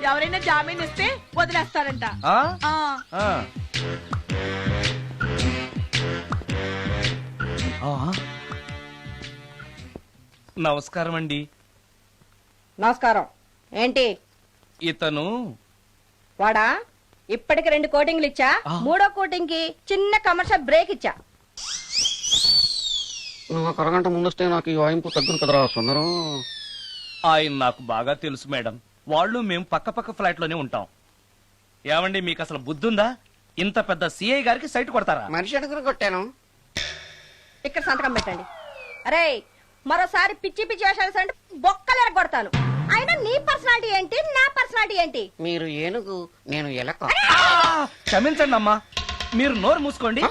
ఎవరైనా జామీన్ ఇస్తే వదిలేస్తారంట. నమస్కారం అండి. నమస్కారం. ఏంటి ఇతను? వాడా, ఇప్పటికి 2 కోటింగ్లు ఇచ్చా, 3వ కోటింగ్ కి చిన్న కమర్షియల్ బ్రేక్ ఇచ్చా. నువ్వు ఒక అరగంట ముందొస్తే నాకు ఈ వాయింపు తగ్గును కదరా సుందరం. ఆయన నాకు బాగా తెలుసు మేడం. వాళ్ళు మేము పక్క పక్క ఫ్లాట్ లోనే ఉంటాం. ఏమండి, మీకు అసలు బుద్ధుందా? ఇంత పెద్ద సిఐ గారికి సైట్ కొడతారా? మనిషి అడుగురు కొట్టాను. ఇక్కడ సంతకం పెట్టండి. అరే, మరోసారి పిచ్చి పిచ్చి వేషాలు అంటే బొక్కలు కొడతాను. అయినా నీ పర్సనాలిటీ ఏంటి, నా పర్సనాలిటీ ఏంటి? మీరు ఏనుగు, నేను ఎలక. క్షమించండి అమ్మా, మీరు నోరు మూసుకోండి,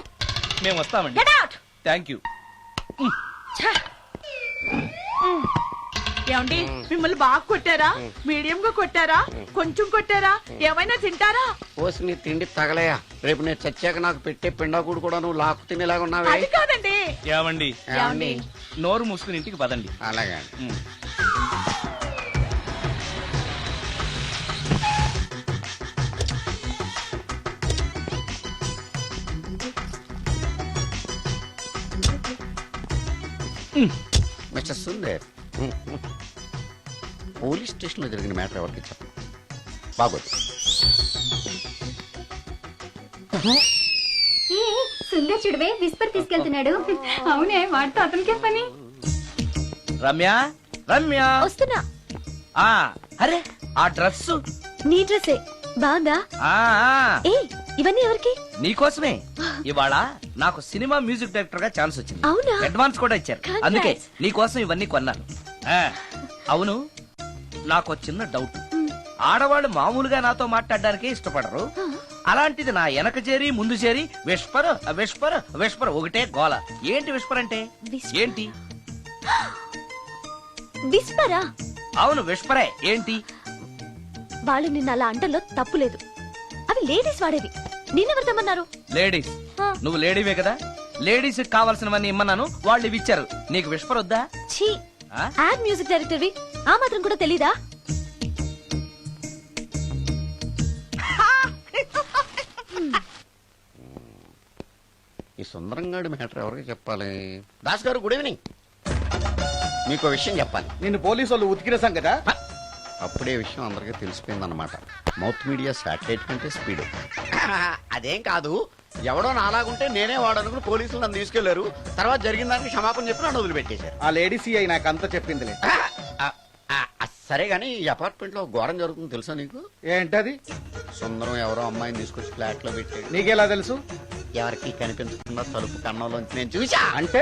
మేము వస్తామండి. Thank you. ఏమండి మిమ్మల్ని బాగా కొట్టారా, మీడియం గా కొట్టారా, కొంచెం కొట్టారా, ఏమైనా తింటారా? పోసి నీ తిండి తగలయా, రేపు నేను చచ్చాక నాకు పెట్టే పిండాకుడు కూడా నువ్వు లాక్కు తినేలాగా ఉన్నావే. అది కాదండి. ఏమండి ఏమండి? నోరు మూసుకుని ఇంటికి పదండి. అలాగే. మిస్టర్ సుందర్, పోలీస్ స్టేషన్ లో జరిగిన మ్యాటర్ ఎవరికి చెప్పండి, బాగోదు. సుందర్ చూడవే విస్పర్ తీసుకెళ్తున్నాడు. అవునే, వాడితో అతనికే పని. రమ్య, రమ్య వస్తున్నా. ఆ అరే ఆ డ్రెస్ నీ డ్రెస్సే బాగుందా? ఏ ఇవన్నీ ఎవరికి? నీకోసమే. ఇవాళ నాకు సినిమా మ్యూజిక్ డైరెక్టర్ గా ఛాన్స్ వచ్చింది. అవునా? అడ్వాన్స్ కూడా ఇచ్చారు. Congrats. అందుకే నీకోసం ఇవన్నీ కొన్నాను. అవును, నాకు చిన్న డౌట్. ఆడవాళ్ళు మామూలుగా నాతో మాట్లాడడానికే ఇష్టపడరు. అలాంటిది నా వెనక చేరి ముందు చేరి విస్పర్ విస్పర్ విస్పర్ ఒకటే గోల. ఏంటి విస్పర్ అంటే? ఏంటి? విస్పరా? అవును విస్పరే. ఏంటి? వాళ్ళు నిన్న అలా అంటలో తప్పు లేదు. అవి లేడీస్ వాడేవి. నిన్నెవరు తెమ్మన్నారు? లేడీస్. నువ్వు లేడీవే కదా, లేడీస్ కావాల్సినవన్నీ ఇమ్మన్నాను, వాళ్ళు ఇవి ఇచ్చారు. నీకు విస్పర్ వద్దా? ఛీ, యాడ్ మ్యూజిక్ డైరెక్టర్వి, ఆ మాత్రం కూడా తెలీదా? ఈ సుందరంగాడి మ్యాటర్ ఎవరికి చెప్పాలి? దాస్ గారు, గుడ్ ఈవినింగ్. మీకు విషయం చెప్పాలి. నిన్ను పోలీసు వాళ్ళు ఉతికిన కదా. అప్పుడే విషయం అందరికీ తెలిసిపోయిందన్నమాట. మౌత్ మీడియా శాటిలైట్ కంటే స్పీడ్. అదేం కాదు, ఎవడో నాలాగుంటే నేనే వాడనుకుని పోలీసులు నన్ను తీసుకెళ్లారు. తర్వాత జరిగిన దానికి క్షమాపణ చెప్పి నన్ను వదిలిపెట్టేశారు. ఆ లేడీ సిఐ నాకు అంతా చెప్పిందిలే. సరే గానీ ఈ అపార్ట్మెంట్ లో ఘోరం జరుగుతుంది తెలుసా నీకు? ఏంటది? సుందరం ఎవరో అమ్మాయిని తీసుకొచ్చి ఫ్లాట్ లో పెట్టాడు. నీకెలా తెలుసు? ఎవరికి కనిపించకుండా తలుపు కన్నంలోంచి నేను చూసా. అంటే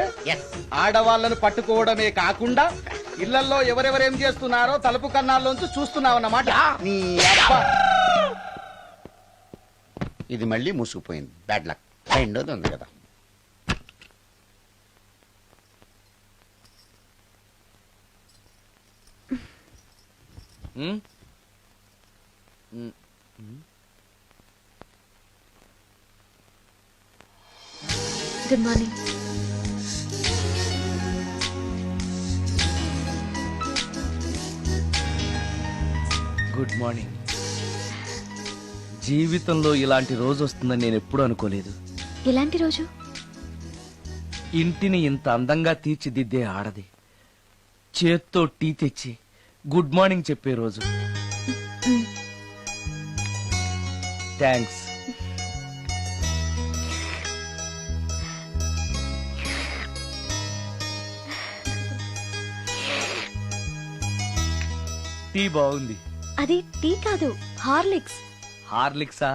ఆడవాళ్ళను పట్టుకోవడమే కాకుండా ఇళ్లలో ఎవరెవరేం చేస్తున్నారో తలుపు కన్నాల్లోంచి చూస్తున్నావన్నమాట. నీ అబ్బా. ఇది మళ్ళీ మూసుకుపోయింది. Bad luck. రెండోది ఉంది కదా. Good morning. Good morning. జీవితంలో ఇలాంటి రోజు వస్తుందని నేను ఎప్పుడూ అనుకోలేదు. ఎలాంటి రోజు? ఇంటిని ఇంత అందంగా తీర్చిదిద్దే ఆడది చేత్తో టీ తెచ్చి గుడ్ మార్నింగ్ చెప్పే రోజు. థ్యాంక్స్. టీ బాగుంది. అది టీ కాదు, హార్లిక్స్. హార్లిక్సా?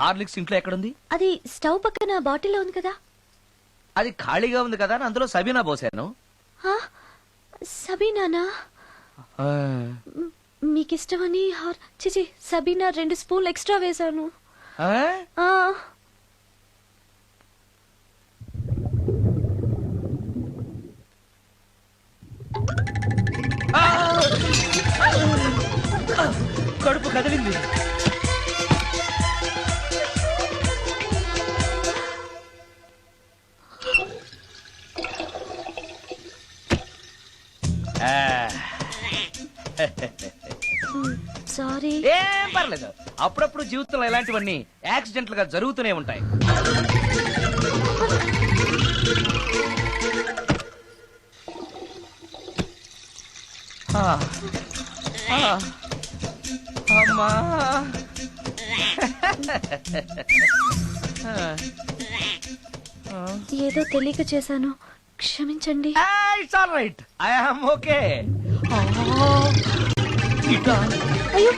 హార్లిక్స్ ఇంట్లో ఎక్కడుంది? అది స్టవ్ పక్కన బాటిల్లో ఉంది కదా. అది ఖాళీగా ఉంది కదా అని అందులో సబీనా పోసాను. సబీనానా? మీకిష్టమని చిచి సబీనా 2 స్పూన్లు ఎక్స్ట్రా వేశాను. కడుపు కదిలింది. సారీ. ఏం పర్లేదు. అప్పుడప్పుడు జీవితంలో ఇలాంటివన్నీ యాక్సిడెంట్లు గా జరుగుతూనే ఉంటాయి. అమ్మా ఏదో తెలియక చేశాను, క్షమించండి. It's all right. I am okay. అయ్యో,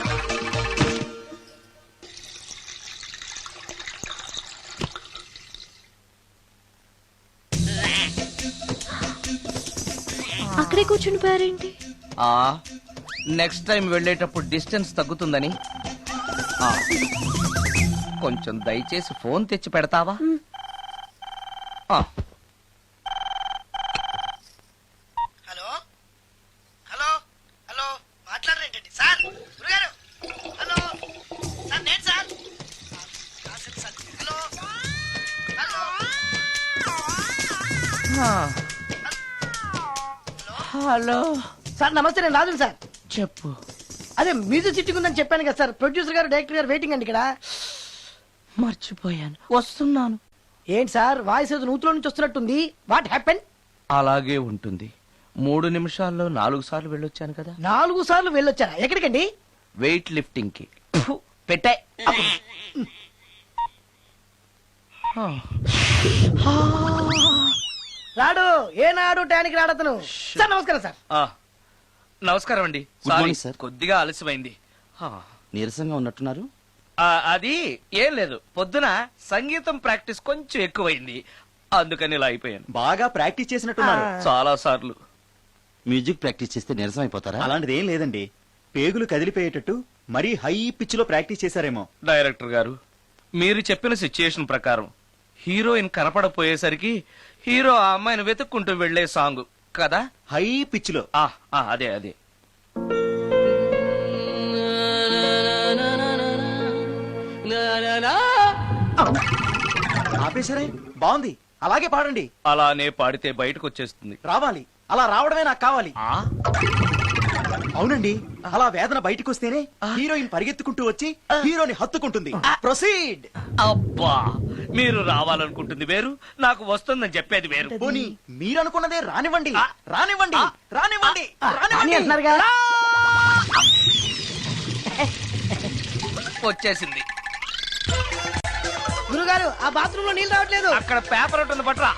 అక్కడే కూర్చుని పోయారేంటి? నెక్స్ట్ టైం వెళ్ళేటప్పుడు డిస్టెన్స్ తగ్గుతుందని. కొంచెం దయచేసి ఫోన్ తెచ్చి పెడతావా? హలో సార్ నమస్తే, నేను రాజు సార్. చెప్పు. అదే మ్యూజిక్ సిట్టింగ్ ఉందని చెప్పాను కదా సార్. ప్రొడ్యూసర్ గారు, డైరెక్టర్ గారు వెయిటింగ్ అండి ఇక్కడ. మర్చిపోయాను, వస్తున్నాను. ఏంటి సార్ వాయిస్ ఏదో నూతులో నుంచి వస్తున్నట్టుంది? What happen? అలాగే ఉంటుంది. 3 నిమిషాల్లో 4 సార్లు వెళ్ళొచ్చాను కదా. 4 సార్లు వెళ్ళొచ్చారా? ఎక్కడికండి? వెయిట్ లిఫ్టింగ్ కి. పెట్టే రాడు ఏనాడు టానికి రాడతను. సార్ నమస్కారం సార్. నమస్కారం అండి. Good morning, sir. కొద్దిగా ఆలస్యమైంది. నీరసంగా ఉన్నట్టున్నారు. అది ఏం లేదు, పొద్దున సంగీతం ప్రాక్టీస్ కొంచెం ఎక్కువైంది, అందుకని ఇలా అయిపోయాను. బాగా ప్రాక్టీస్ చేసినట్టున్నారు. చాలా సార్లు. మ్యూజిక్ ప్రాక్టీస్ చేస్తే నీరసం అయిపోతారా? అలాంటిది ఏం లేదండి. పేగులు కదిలిపోయేటట్టు మరీ హై పిచ్ లో ప్రాక్టీస్ చేశారేమో. డైరెక్టర్ గారు, మీరు చెప్పిన సిచ్యుయేషన్ ప్రకారం హీరోయిన్ కనపడపోయేసరికి హీరో ఆ అమ్మాయిని వెతుక్కుంటూ వెళ్లే సాంగ్ కదా. హై పిచ్ లో. అదే అదే. ఆపేశారే, బాగుంది, అలాగే పాడండి. అలానే పాడితే బయటకు వచ్చేస్తుంది. రావాలి, అలా రావడమే నాకు కావాలి. అవునండి, అలా వేదన బయటకు వస్తేనే హీరోయిన్ పరిగెత్తుకుంటూ వచ్చి హీరోని హత్తుకుంటుంది. ప్రొసీడ్. అబ్బా, మీరు రావాలనుకుంటుంది వేరు, నాకు వస్తుందని చెప్పేది వేరు. పోనీ మీరనుకున్నదే రానివ్వండి, రానివ్వండి, రానివ్వండి, అని అంటున్నారుగా. వచ్చేసింది. గురుగారు, ఆ బాత్రూమ్ లో నీళ్ళు రావట్లేదు. అక్కడ పేపర్ ఉంటుంది, పట్రా.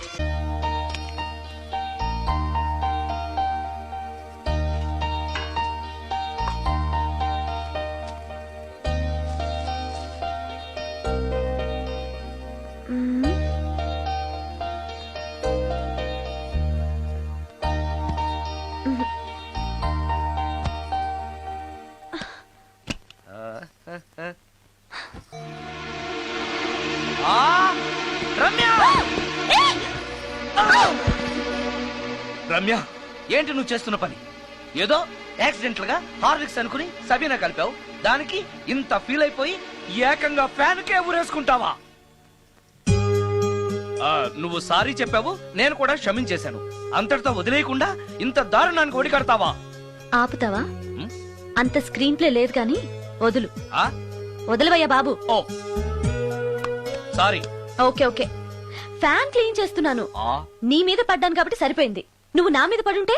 రమ్య, ఏంటి నువ్వు చేస్తున్న పని? ఏదో యాక్సిడెంటల్ గా హార్లిక్స్ అనుకుని సబీనా కలిపావు, దానికి ఇంత ఫీల్ అయిపోయి ఏకంగా ఫ్యాన్ కే ఊరేసుకుంటావా? నువ్వు సారీ చెప్పావు, నేను కూడా క్షమించేశాను. అంతటితో వదిలేయకుండా ఇంత దారుణానికి ఒడికడతావా? ఆపుతావా? అంత స్క్రీన్ ప్లే లేదు కానీ వదులు. వదలవయ్యా బాబు. Oh sorry. Okay okay, fan clean చేస్తున్నాను. నీ మీద పడ్డాను కాబట్టి సరిపోయింది. నువ్వు నా మీద పడుంటే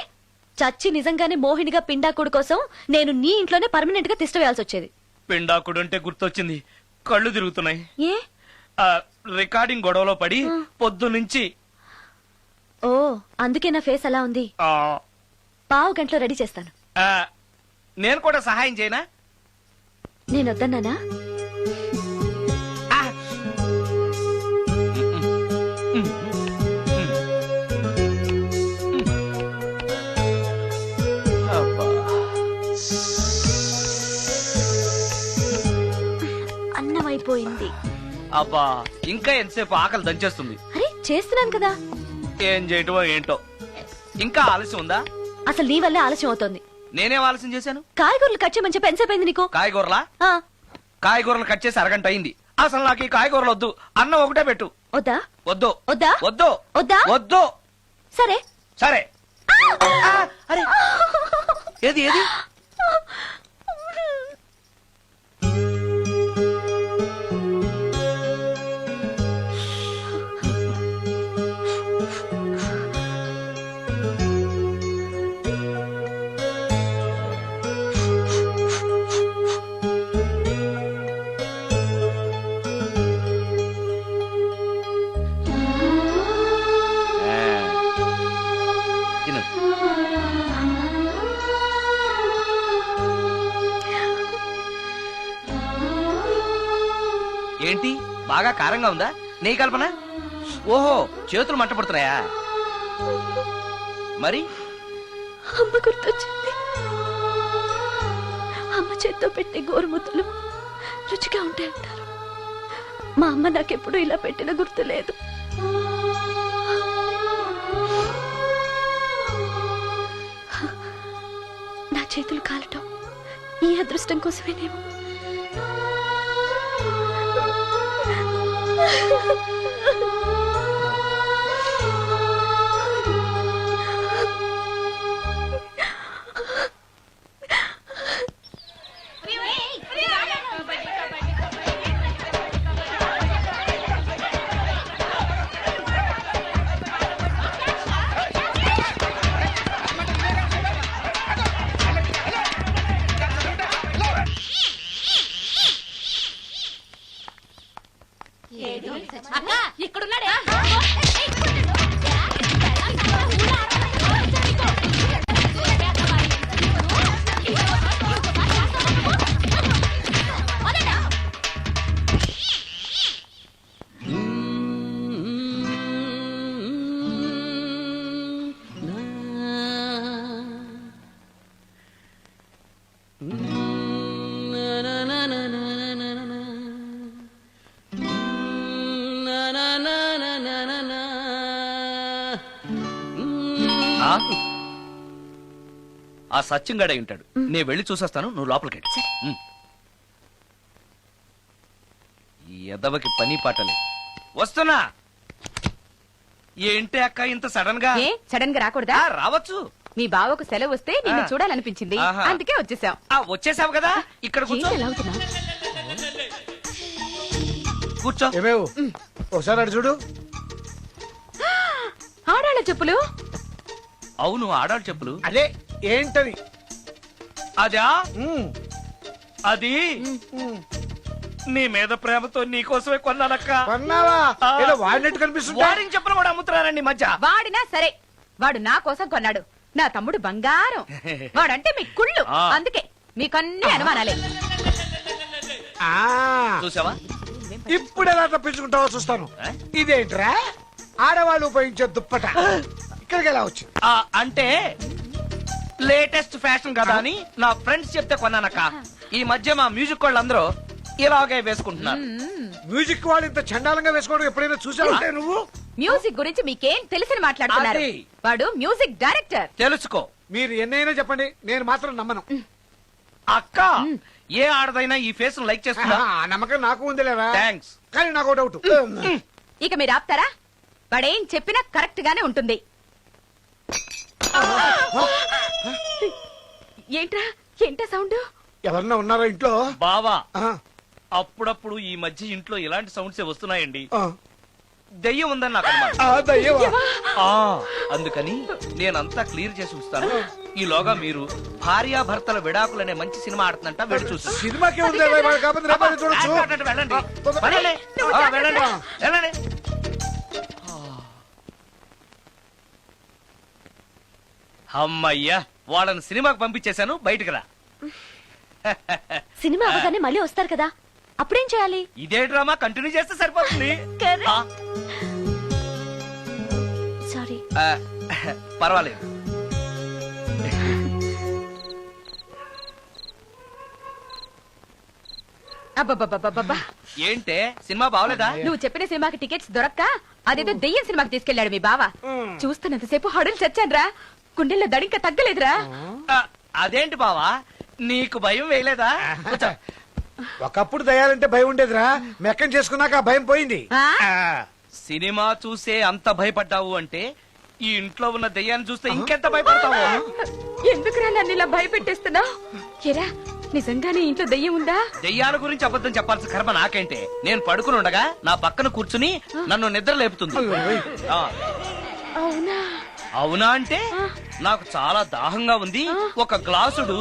చచ్చి నిజంగానే మోహినిగా పిండాకుడు కోసం నేను నీ ఇంట్లోనే పర్మనెంట్ గా తిష్ట వేయాల్సి వచ్చేది. పిండాకుడు అంటే గుర్తొచ్చింది, కళ్ళు తిరుగుతున్నాయి. ఏ? రికార్డింగ్ గొడవలో పడి పొద్దు నుంచి. ఓ, అందుకే నా ఫేస్ అలా ఉంది. పావు గంటలో రెడీ చేస్తాను. నేను కూడా సహాయం చేయనా? నేను వద్దన్నానా? అన్నం అయిపోయింది. అబ్బా, ఇంకా ఎంతసేపు ఆకలి దంచేస్తుంది. అరే చేస్తున్నాను కదా. ఏం చేయటమో ఏంటో, ఇంకా ఆలస్యం ఉందా? అసలు నీ వల్లే ఆలస్యం అవుతోంది. నేనేం ఆలస్యం చేశాను? కాయగూరలు కట్ చేయమని చెప్పి ఎంతసేపు అయింది నీకు? కాయగూరలా? కాయగూరలు కట్ చేసి అరగంట అయింది. అసలు నాకు ఈ కాయగూరలు వద్దు, అన్నం ఒకటే పెట్టు. వద్దా? వద్దు వద్దా? వద్దు వద్దా? వద్దు. సరే సరే. అరే, ఏది ఏది? ఏంటి, బాగా కారంగా ఉందా? నీ కల్పన? ఓహో, చేతులు మంట పడుతున్నాయా? మరి అమ్మ గుర్తొచ్చింది. అమ్మ చేత్తో పెట్టే గోరుముద్దలు రుచిగా ఉంటాయంటారు. మా అమ్మ నాకెప్పుడు ఇలా పెట్టిన గుర్తు లేదు. నా చేతులు కాలటం ఈ అదృష్టం కోసమేనేమో. ఆ? ఆ సత్యంగాడే ఉంటాడు. నేను వెళ్ళి చూసేస్తాను, నువ్వు లోపలికి వెళ్ళు. ఈ ఎదవకి పని పాటలేదు. వస్తున్నా. ఏంటి అక్క ఇంత సడన్ గా? ఏ సడన్ గా రాకూడదా? రావచ్చు. మీ బావకు సెలవు వస్తే నిన్ను చూడాలనిపించింది, ఆహా. అందుకే వచ్చేసాం. వచ్చేసావు కదా, ఇక్కడ కూర్చో. కూర్చో. ఏమేవు ఒకసారి అటు చూడు. ఆడాళ్ళ చెప్పులు. అవును, ఆడాడు చెప్పులు. అదే ఏంటది? అదా అది నీ మీద ప్రేమతో నీకోసమే కొన్నానక్క. కొన్నావా? ఏదో వాడినట్టు కనిపిస్తుంది. వాడిని చెప్పులు కూడా అమ్ముతున్నారండి మధ్య. వాడినా సరే, వాడు నా కోసం కొన్నాడు. నా తమ్ముడు బంగారం. వాడంటే మీ కుళ్ళు, అందుకే మీకన్నీ అనుమానాలే. చూసావా? ఇప్పుడు ఎలా తప్పించుకుంటావో చూస్తాను. ఇదేంట్రా ఆడవాళ్ళు ఉపయోగించే దుప్పట ఇక్కడికి ఎలా వచ్చింది? అంటే లేటెస్ట్ ఫ్యాషన్ కదా అని నా ఫ్రెండ్స్ చెప్తే కొన్నానక్క. ఈ మధ్య మా మ్యూజిక్ వాళ్ళు అందరూ ఇలాగే వేసుకుంటున్నారు. మ్యూజిక్ వాళ్ళు ఇంత చండాలంగా వేసుకోవడం ఎప్పుడైనా చూసావా నువ్వు? మ్యూజిక్ గురించి మీకేం తెలిసిన మాట్లాడుతున్నారు? అది. వాడు మ్యూజిక్ డైరెక్టర్. తెలుసుకో. మీరు ఎన్నైనా చెప్పండి, నేను మాత్రం నమ్మను. అక్క, ఏ ఆడదైనా ఈ ఫేస్ లైక్ చేస్తున్నా? ఆ నమ్మకం నాకు ఉందిలేరా. థ్యాంక్స్. కానీ నాకు డౌట్. ఇక మీరు ఆపుతారా? వాడేం చెప్పినా కరెక్ట్ గానే ఉంటుంది. ఏంటా సౌండ్? ఎవరన్నా ఉన్నారా ఇంట్లో? బావా, అప్పుడప్పుడు ఈ మధ్య ఇంట్లో ఇలాంటి సౌండ్స్ వస్తున్నాయండి. దెయ్యం ఉందని నాకు అనుమానం. అందుకని నేనంతా క్లియర్ చేసి ఉంచుతాను. ఈలోగా మీరు భార్యాభర్తల విడాకులనే మంచి సినిమా ఆడుతుందంట, వెళ్ళి చూసి. సినిమాకి ఉంది కాబట్టి చూడొచ్చు. వెళ్ళండి వెళ్ళండి వెళ్ళండి వెళ్ళండి. అమ్మయ్యా, వాళ్ళని సినిమాకి పంపించేశాను. బయటికి రా. సినిమా అవగానే మళ్ళీ వస్తారు కదా, అప్పుడేం చేయాలి? ఇదే డ్రామా కంటిన్యూ చేస్తే సరిపోతుంది. సారీ. పర్వాలేదు. అబ్బబ్బబ్బబ్బబ్బా, ఏంటే సినిమా బాగలేదా? నువ్వు చెప్పిన సినిమాకి టికెట్స్ దొరక్క అదేదో దెయ్యం సినిమాకి తీసుకెళ్లాడు మీ బావ. చూస్తున్నంతసేపు హడలు చచ్చాన్రా, గుండెల్లో దడింక తగ్గలేదురా. అదేంటి బావా, నీకు భయం వేయలేదా? ఒకప్పుడు దయాలంటే భయం ఉండేదిరా, మెక్కం చేసుకున్నాక ఆ భయం పోయింది. సినిమా చూసే అంత భయపడ్డావు అంటే ఈ ఇంట్లో ఉన్న దెయ్యాన్ని చూస్తే ఇంకెంత భయపడతావు? ఎందుకురా నన్ను ఇలా భయపెట్టేస్తున్నావు? ఎరా, నిజంగానే ఇంట్లో దెయ్యం ఉందా? దెయ్యాల గురించి అబద్ధం చెప్పాల్సిన కర్మ నాకేంటే? నేను పడుకుని ఉండగా నా పక్కన కూర్చుని నన్ను నిద్ర లేపుతుంది. అవునా? అవునా అంటే నాకు చాలా దాహంగా ఉంది, ఒక గ్లాసుడు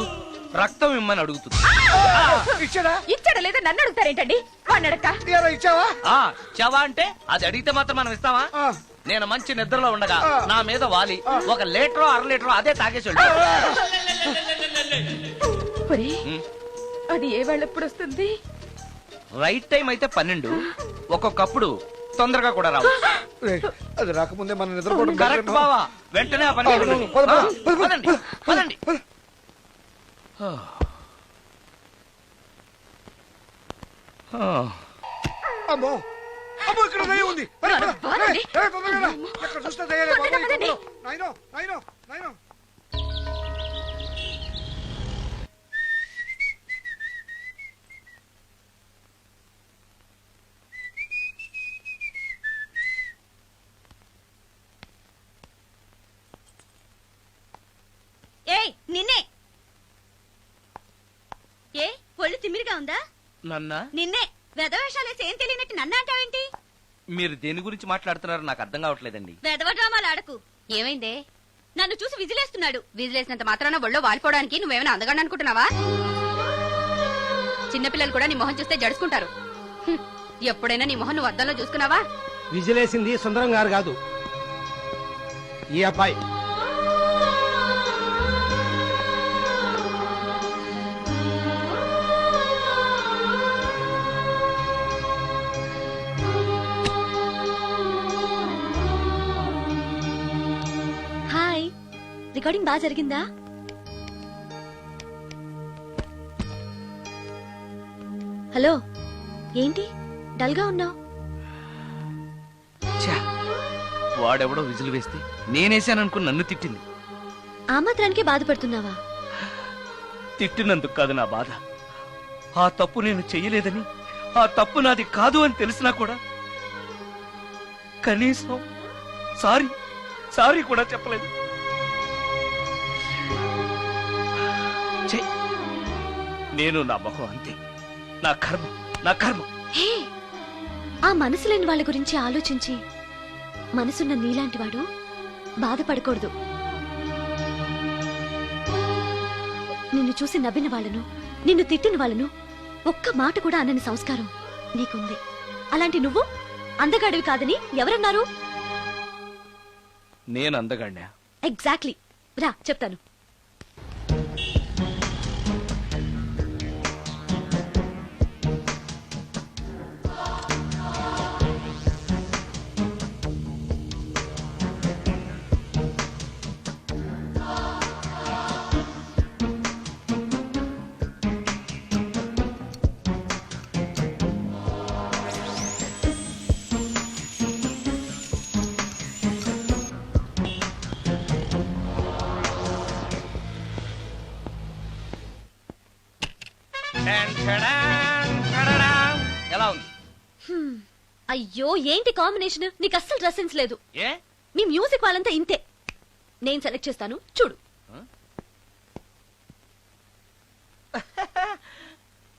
రక్తం ఇమ్మని అడుగుతుంది. ఇచ్చాడా లేదా నన్ను అడుగుతారేంటండి? వాడిని అడక్క. ఇచ్చావా అంటే అది అడిగితే మాత్రం మనం ఇస్తావా? నేను మంచి నిద్రలో ఉండగా నా మీద వాలి ఒక లీటరో అర లీటరో అదే తాగేసి అది ఏ వాళ్ళెప్పుడు వస్తుంది? రైట్ టైం అయితే 12, ఒక్కొక్కప్పుడు తొందరగా కూడా రావచ్చు. అది రాకముందే మనం నిద్రపోవడం కరెక్ట్ బావా, వెంటనే ఆ పని చేయండి. పదండి, పదండి. అమ్మో అమ్మో, ఇక్కడ దయ్యం ఉంది. ఎక్కడ చూస్తే దయ్యాలే బాబు. నాయనో నాయనో నాయనో. ఏయ్ నిన్నే. ఏ ఒళ్ళు తిమ్మిరిగా ఉందా? నిన్నే వెధవేషాలేసి ఏం తెలియనట్టు నన్ను అంటావేంటి? మీరు దేని గురించి మాట్లాడుతున్నారో నాకు అర్థం కావట్లేదండి. వెధవ డ్రామాలు ఆడకు. ఏమైందే? నన్ను చూసి విజిలేస్తున్నాడు. విజిలేసినంత మాత్రాన ఒళ్ళో వాలిపోవడానికి నువ్వేమైనా అందగాడు అనుకుంటున్నావా? చిన్నపిల్లలు కూడా నీ మొహం చూస్తే జడుచుకుంటారు. ఎప్పుడైనా నీ మొహం నువ్వు అద్దంలో చూసుకున్నావా? విజిలేసింది సుందరం గారు కాదు, ఈ అబ్బాయి. హాయ్, రికార్డింగ్ బాగా జరిగిందా? హలో, ఏంటి డల్ గా ఉన్నావు? వాడెవడో విజిల్ వేస్తే నేనేసాననుకుని నన్ను తిట్టింది. ఆ మాత్రానికే బాధపడుతున్నావా? తిట్టినందుకు కాదు నా బాధ. ఆ తప్పు నేను చెయ్యలేదని, ఆ తప్పు నాది కాదు అని తెలిసినా కూడా కనీసం సారీ కూడా చెప్పలేదు. ఛీ! నేను నా మొహం అంతే. నా కర్మ. హే, ఆ మనసు లేని వాళ్ళ గురించి ఆలోచించి మనసున్న నీలాంటి వాడు బాధపడకూడదు. నిన్ను చూసి నవ్విన వాళ్ళను, నిన్ను తిట్టిన వాళ్ళను ఒక్క మాట కూడా అనని సంస్కారం నీకుంది. అలాంటి నువ్వు అందగాడివి కాదని ఎవరన్నారు? నేను అందగాడినా? ఎగ్జాక్ట్లీ. రా చెప్తాను. ఎలా ఉంది? అయ్యో, ఏంటి కాంబినేషన్? నీకు అస్సలు డ్రెస్ సెన్స్ లేదు. ఏ? మీ మ్యూజిక్ వాళ్ళంతా ఇంతే. నేను సెలెక్ట్ చేస్తాను, చూడు.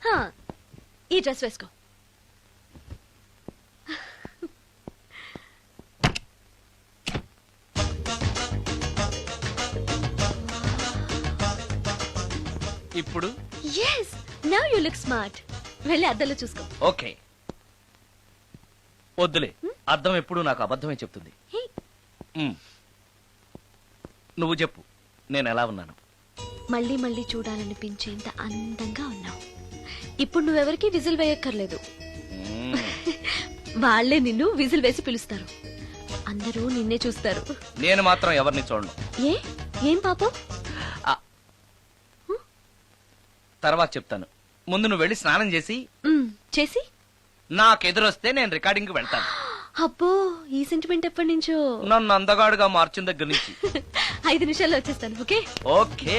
హా, ఈ డ్రెస్ వేసుకో. ఇప్పుడు yes, now you look smart. వెళ్ళి అద్దంలో చూసుకో. ఓకే. వద్దులే, అర్థం ఎప్పుడు నాకు అబద్ధమే చెప్తుంది. హే. నువ్వు చెప్పు, నేను ఎలా ఉన్నాను? మళ్ళీ మళ్ళీ చూడాలనిపించేంత అందంగా ఉన్నావు. ఇప్పుడు నువ్వెవరికి విజిల్ వేయక్కర్లేదు. వాళ్లే నిన్ను విజిల్ వేసి పిలుస్తారు. అందరూ నిన్నే చూస్తారు. నేను మాత్రం ఎవరిని చూడను. ఏం పాపం? తర్వాత చెప్తాను. ముందు నువ్వు వెళ్ళి స్నానం చేసి చేసి నాకెదురొస్తే నేను రికార్డింగ్ వెళ్తాను. అబ్బో, ఈ సెంటిమెంట్ ఎప్పటి నుంచో? నన్ను అందగాడుగా మార్చిన దగ్గర నుంచి. 5 నిమిషాల్లో వచ్చేస్తాను. Okay okay.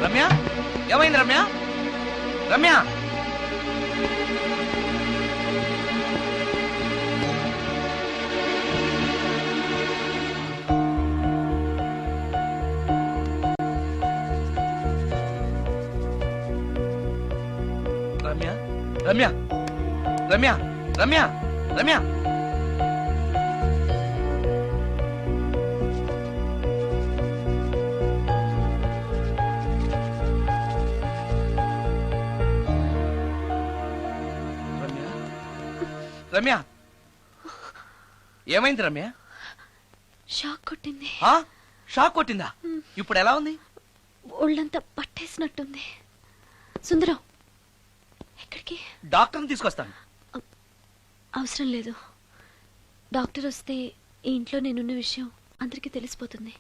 రమ్య, ఏమైంది రమ్య? రమ్య, రమ్య, రమ్య, రమ్య, రమ్య, రమ్య. రమ్య, ఏమైంది రమ్య? షాక్ కొట్టింది. షాక్ కొట్టిందా? ఇప్పుడు ఎలా ఉంది? ఒళ్ళంతా పట్టేసినట్టుంది. సుందరం, ఎక్కడికి? డాక్టర్ని తీసుకొస్తాను. అవసరం లేదు. డాక్టర్ వస్తే ఈ ఇంట్లో నేనున్న విషయం అందరికీ తెలిసిపోతుంది.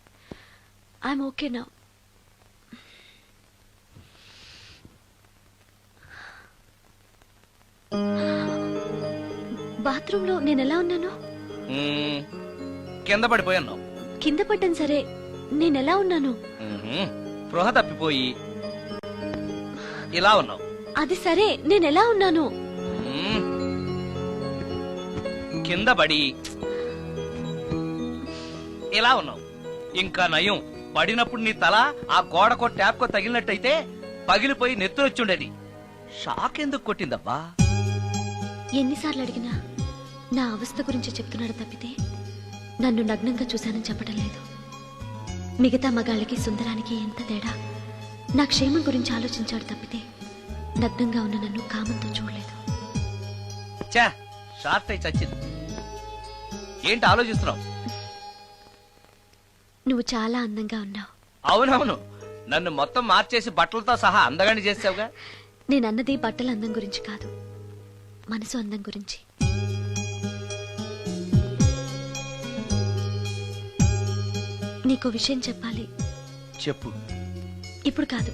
ఐఎమ్ ఓకే నా. బాత్రూంలో నేను ఎలా ఉన్నాను? కింద పడిపోయాను. కింద పడ్డాను సరే, నేనెలా ఉన్నాను? స్పృహ తప్పిపోయి ఇలా ఉన్నావు. అది సరే, నేనెలా ఉన్నాను? కింద పడి ఇలా ఉన్నావు. ఇంకా నయం, పడినప్పుడు నీ తల ఆ గోడకో ట్యాప్కో తగిలినట్టయితే పగిలిపోయి నెత్తురొచ్చుండేది. షాక్ ఎందుకు కొట్టిందబ్బా? ఎన్నిసార్లు అడిగినా నా అవస్థ గురించి చెప్తున్నాడు తప్పితే నన్ను నగ్నంగా చూశానని చెప్పడం లేదు. మిగతా మగాళ్ళకి సుందరానికి ఎంత తేడా. నా క్షేమం గురించి ఆలోచించాడు తప్పితే నగ్నంగా ఉన్న నన్ను కామంతో చూడలేదు. షార్ట్ అయి చచ్చింది. ఏంటి ఆలోచిస్తున్నావు? నువ్వు చాలా అందంగా ఉన్నావు. అవునవును, నన్ను మొత్తం మార్చేసి బట్టలతో సహా అందగాని చేసావుగా. నేనన్నది బట్టల అందం గురించి కాదు, మనసు అందం గురించి. నీకో విషయం చెప్పాలి. చెప్పు. ఇప్పుడు కాదు,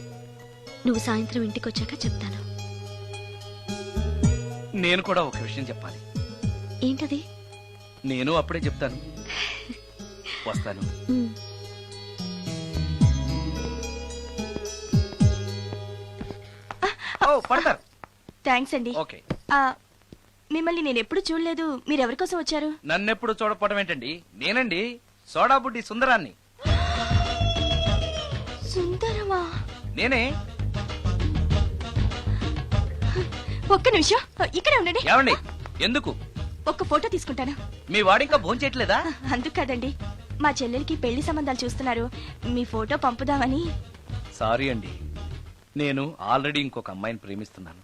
నువ్వు సాయంత్రం ఇంటికి వచ్చాక చెప్తాను. నేను కూడా ఒక విషయం చెప్పాలి. ఏంటది? నేను అప్పుడే చెప్తాను. వస్తాను. పడతారు. థ్యాంక్స్ అండి. ఓకే. మిమ్మల్ని నేను ఎప్పుడు చూడలేదు. మీరెవరి కోసం వచ్చారు? నన్నెప్పుడు చూడకపోవడం ఏంటండి? నేనండి, సోడా బుడ్డి సుందరాన్ని. సుందరమా? నేనే. ఒక్క నిమిషం ఇక్కడే ఉండండి. ఏమండి? ఎందుకు? ఒక్క ఫోటో తీసుకుంటాను. మీ వాడు ఇంకా భోంచేయట్లేదా? అందుకు కాదండి, మా చెల్లెలికి పెళ్లి సంబంధాలు చూస్తున్నారు. మీ ఫోటో పంపుదామని. సారీ అండి, నేను ఆల్రెడీ ఇంకొక అమ్మాయిని ప్రేమిస్తున్నాను.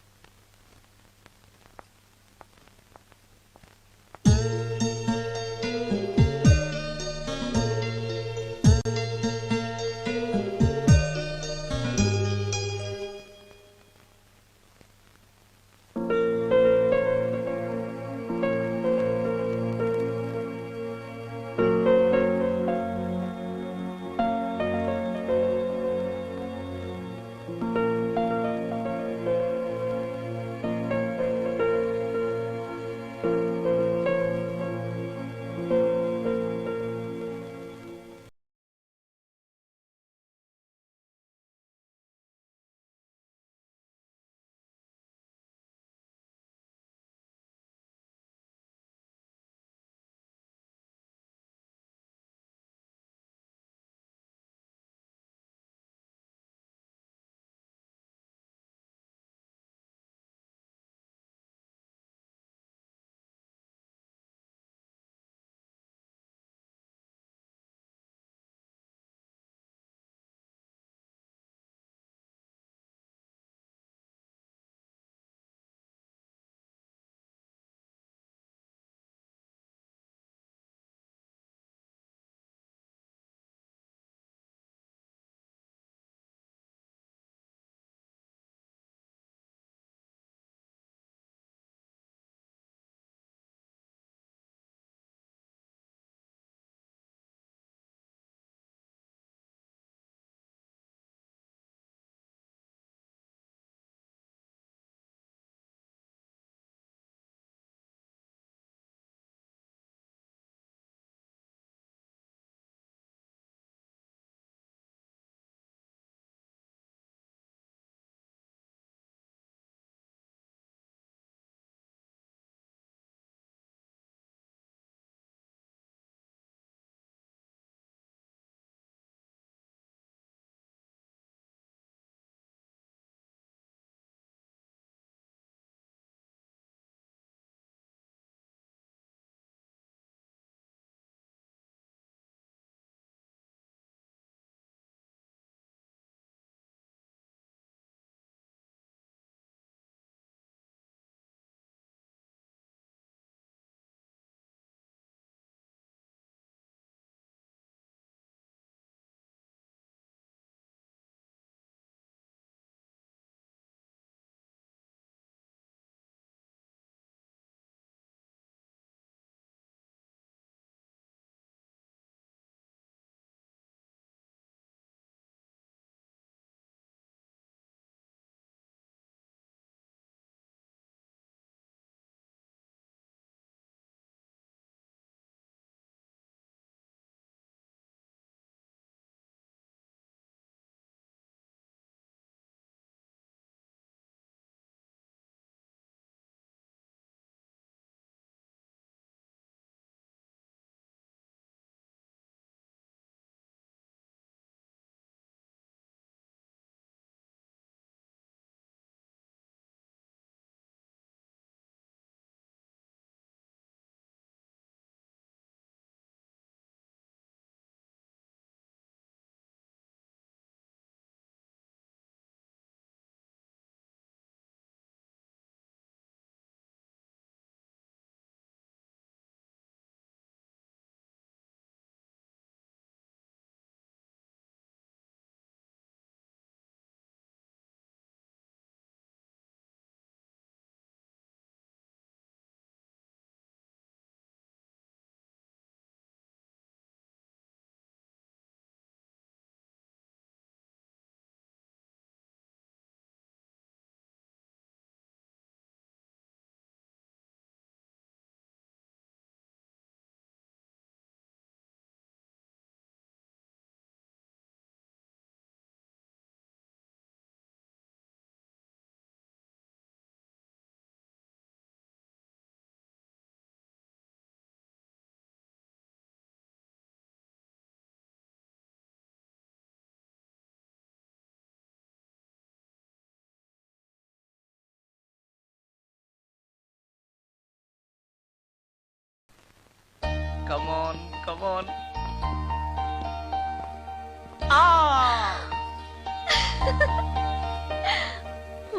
కమాన్ కమాన్.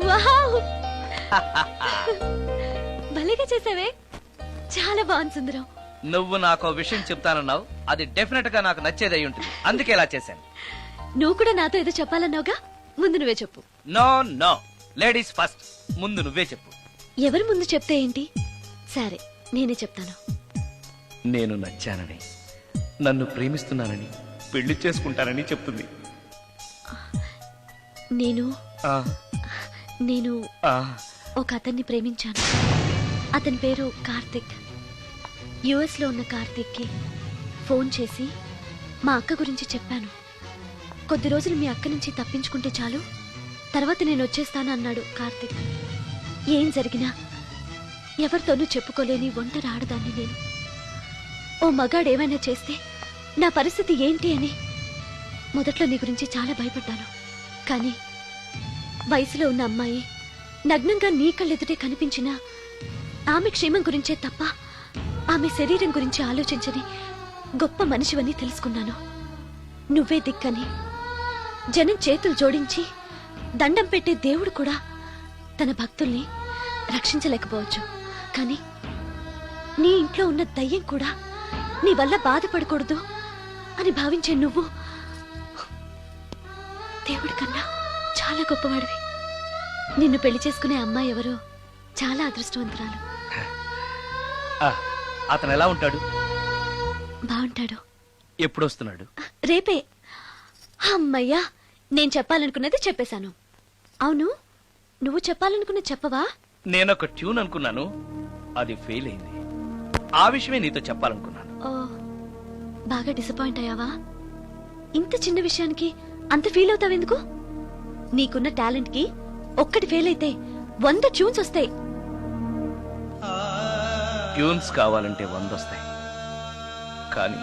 వావ్ భలేగా చేసావే, చాలా బాగుంది సుందరం. నువ్వు నాకు విషయం చెప్తానన్నావు, అది డెఫినెట్ గా నాకు నచ్చేది అయి ఉంటుంది, అందుకే ఇలా చేశాను. నువ్వు కూడా నాతో ఏదో చెప్పాలన్నావుగా, ముందు నువ్వే చెప్పు. నో నో, లేడీస్ ఫస్ట్, ముందు నువ్వే చెప్పు. ఎవరి ముందు చెప్తే ఏంటి? సరే నేనే చెప్తాను. నేను నచ్చానని, నన్ను ప్రేమిస్తున్నానని, పెళ్లి చేసుకుంటానని చెప్తుంది. నేను ఆ, నేను ఆ, ఒక అతన్ని ప్రేమించాను. అతని పేరు కార్తిక్. యుఎస్ లో ఉన్న కార్తిక్ కి ఫోన్ చేసి మా అక్క గురించి చెప్పాను. కొద్ది రోజులు మీ అక్క నుంచి తప్పించుకుంటే చాలు, తర్వాత నేను వచ్చేస్తాను అన్నాడు కార్తిక్. ఏం జరిగినా ఎవరితోనూ చెప్పుకోలేని ఒంటరి ఆడదాన్ని నేను. ఓ మగాడు ఏమైనా చేస్తే నా పరిస్థితి ఏంటి అని మొదట్లో నీ గురించి చాలా భయపడ్డాను. కానీ వయసులో ఉన్న అమ్మాయి నగ్నంగా నీ కళ్ళెదుటే కనిపించినా ఆమె క్షేమం గురించే తప్ప ఆమె శరీరం గురించి ఆలోచించని గొప్ప మనిషివని తెలుసుకున్నాను. నువ్వే దిక్కని జనం చేతులు జోడించి దండం పెట్టే దేవుడు కూడా తన భక్తుల్ని రక్షించలేకపోవచ్చు. కానీ నీ ఇంట్లో ఉన్న దయ్యం కూడా నీ వల్ల బాధపడకూడదు అని భావించే నువ్వు దేవుడి కన్నా చాలా గొప్పవాడివి. నిన్ను పెళ్లి చేసుకునే అమ్మాయి ఎవరో చాలా అదృష్టవంతురాలు. ఆ, అతను ఎలా ఉంటాడు? బాగుంటాడు. ఎప్పుడు వస్తున్నాడు? రేపే. అమ్మయ్యా, నేను చెప్పాలనుకున్నది చెప్పేశాను. అవును, నువ్వు చెప్పాలనుకున్నది చెప్పవా? నేనొక ట్యూన్ అనుకున్నాను, అది ఫెయిల్ అయింది. ఆ విషయమే నీతో చెప్పాలనుకున్నాను. ఓ, బాగా డిసప్పాయింట్ అయ్యావా? ఇంత చిన్న విషయానికి అంత ఫీల్ అవుతావెందుకు? నీకున్న టాలెంట్ కి ఒక్కటి ఫెయిల్ అయితే 100 ట్యూన్స్ వస్తాయి. ట్యూన్స్ కావాలంటే 100 వస్తాయి, కానీ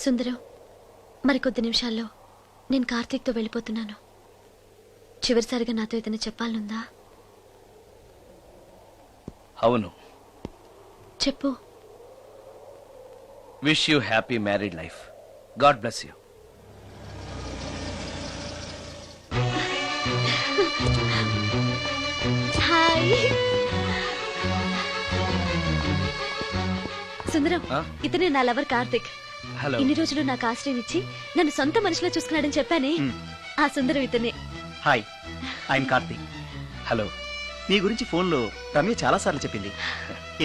సుందరం, మరికొద్ది నిమిషాల్లో నేను కార్తీక్తో వెళ్ళిపోతున్నాను. చివరిసారిగా నాతో ఏదైనా చెప్పాలనుందా? అవును, చెప్పు. Wish you happy married life. God bless you. Hi Sundaram, ఇతనే నా లవర్ కార్తిక్. హలో. ఇన్ని రోజులు నాకు ఆశ్రయం ఇచ్చి నన్ను సొంత మనిషిలో చూసుకున్నాడని చెప్పానే, ఆ సుందరం ఇతనే. Hi, I'm Karthik. హలో. నీ గురించి ఫోన్లో రమ్య చాలా సార్లు చెప్పింది.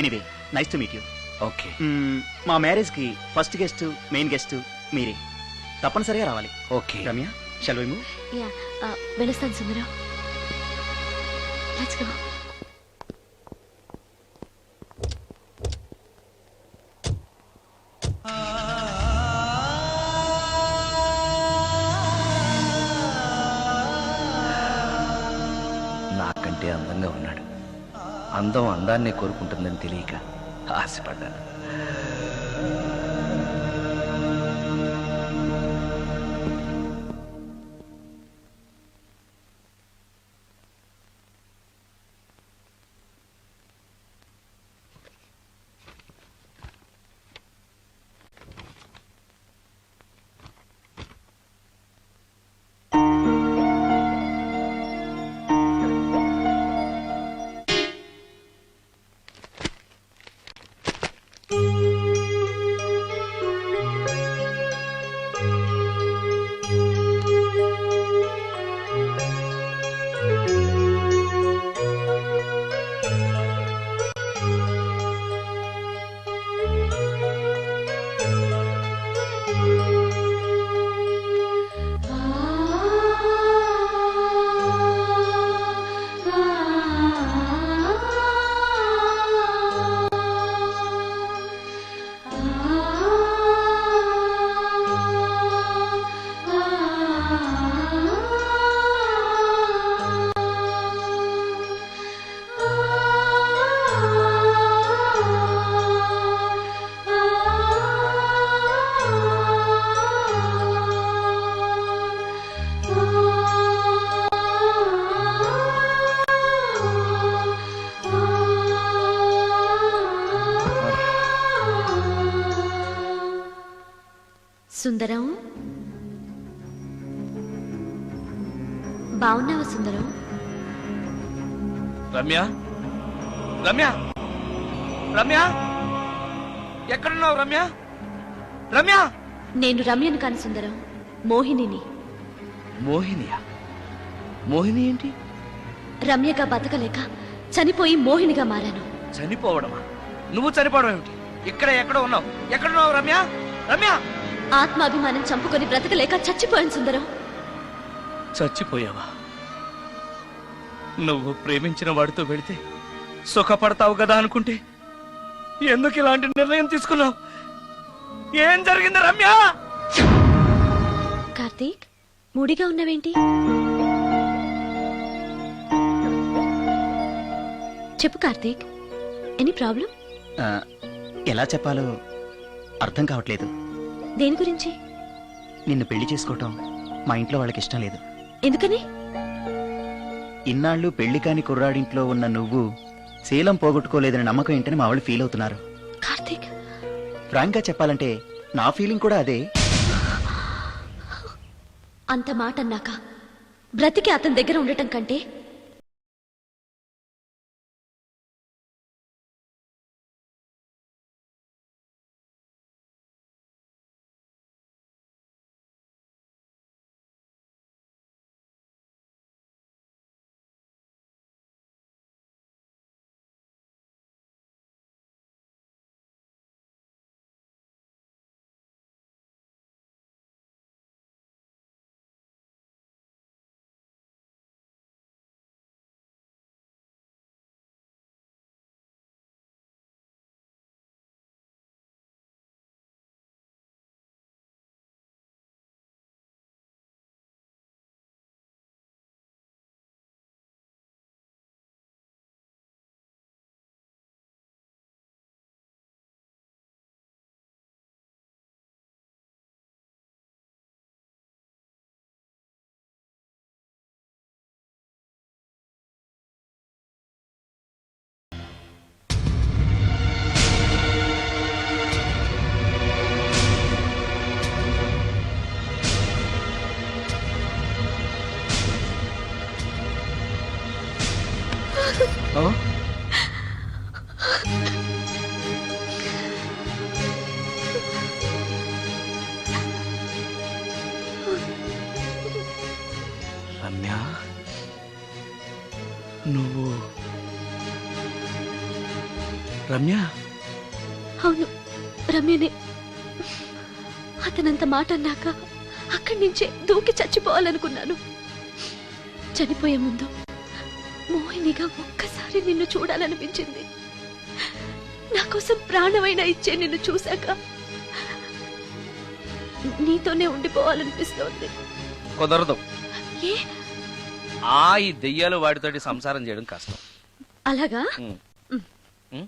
Anyway, nice to meet you. Okay. మా మ్యారేజ్ కి ఫస్ట్ గెస్ట్, మెయిన్ గెస్ట్ మీరే. తప్పనిసరిగా రావాలి. Okay Ramya, shall we move? Yeah, వెళ్ళొస్తాను సుందరం. Let's go. కంటే అందంగా ఉన్నాడు. అందం అందాన్నే కోరుకుంటుందని తెలియక ఆశపడ్డాను. సుందరం, బాగున్నావా సుందరం? రమ్య, రమ్య, రమ్య, ఎక్కడున్నావు రమ్య? రమ్య! నేను రమ్యను కాని సుందరం, మోహినిని. మోహినియా? మోహిని ఏంటి? రమ్యగా బతకలేక చనిపోయి మోహినిగా మారాను. చనిపోవడమా? నువ్వు చనిపోవడం ఏమిటి? ఎక్కడో ఉన్నావు. ఎక్కడున్నావు రమ్య? రమ్య! ఆత్మాభిమానం చంపుకొని బ్రతకలేక చచ్చిపోయాను సుందరం. చచ్చిపోయావా? నువ్వు ప్రేమించిన వాడితో వెళితే సుఖపడతావు కదా అనుకుంటే ఎందుకు ఇలాంటి నిర్ణయం తీసుకున్నావు? ఏం జరిగింది రమ్య? కార్తీక్, మూడిగా ఉన్నవేంటి? చెప్పు కార్తీక్, ఎనీ ప్రాబ్లం? ఎలా చెప్పాలో అర్థం కావట్లేదు. దేని గురించి? నిన్ను పెళ్లి చేసుకోవటం మా ఇంట్లో వాళ్ళకి ఇష్టం లేదు. ఎందుకని? ఇన్నాళ్ళు పెళ్లి కాని కుర్రాడింట్లో ఉన్న నువ్వు శీలం పోగొట్టుకోలేదని నమ్మకం ఏంటని మా వాళ్ళు ఫీల్ అవుతున్నారు. కార్తీక్, ఫ్రాంక్ గా చెప్పాలంటే నా ఫీలింగ్ కూడా అదే. అంత మాట అన్నాక బ్రతికి అతని దగ్గర ఉండటం కంటే రమ్య, నువ్వు రమ్య? అవును, రమ్యనే. అతనంత మాట అన్నాక అక్కడి నుంచే దూకి చచ్చిపోవాలనుకున్నాను. చనిపోయే ముందు మోహినిగా ఒక్కసారి నిన్ను చూడాలనిపించింది. నా కోసం ప్రాణమైనా ఇచ్చే నిన్ను చూశాక నీతోనే ఉండిపోవాలనిపిస్తోంది. కుదరదు. ఏ? ఈ దెయ్యాలు వాటితోటి సంసారం చేయడం కష్టం. అలాగా ఉమ్. ఉమ్.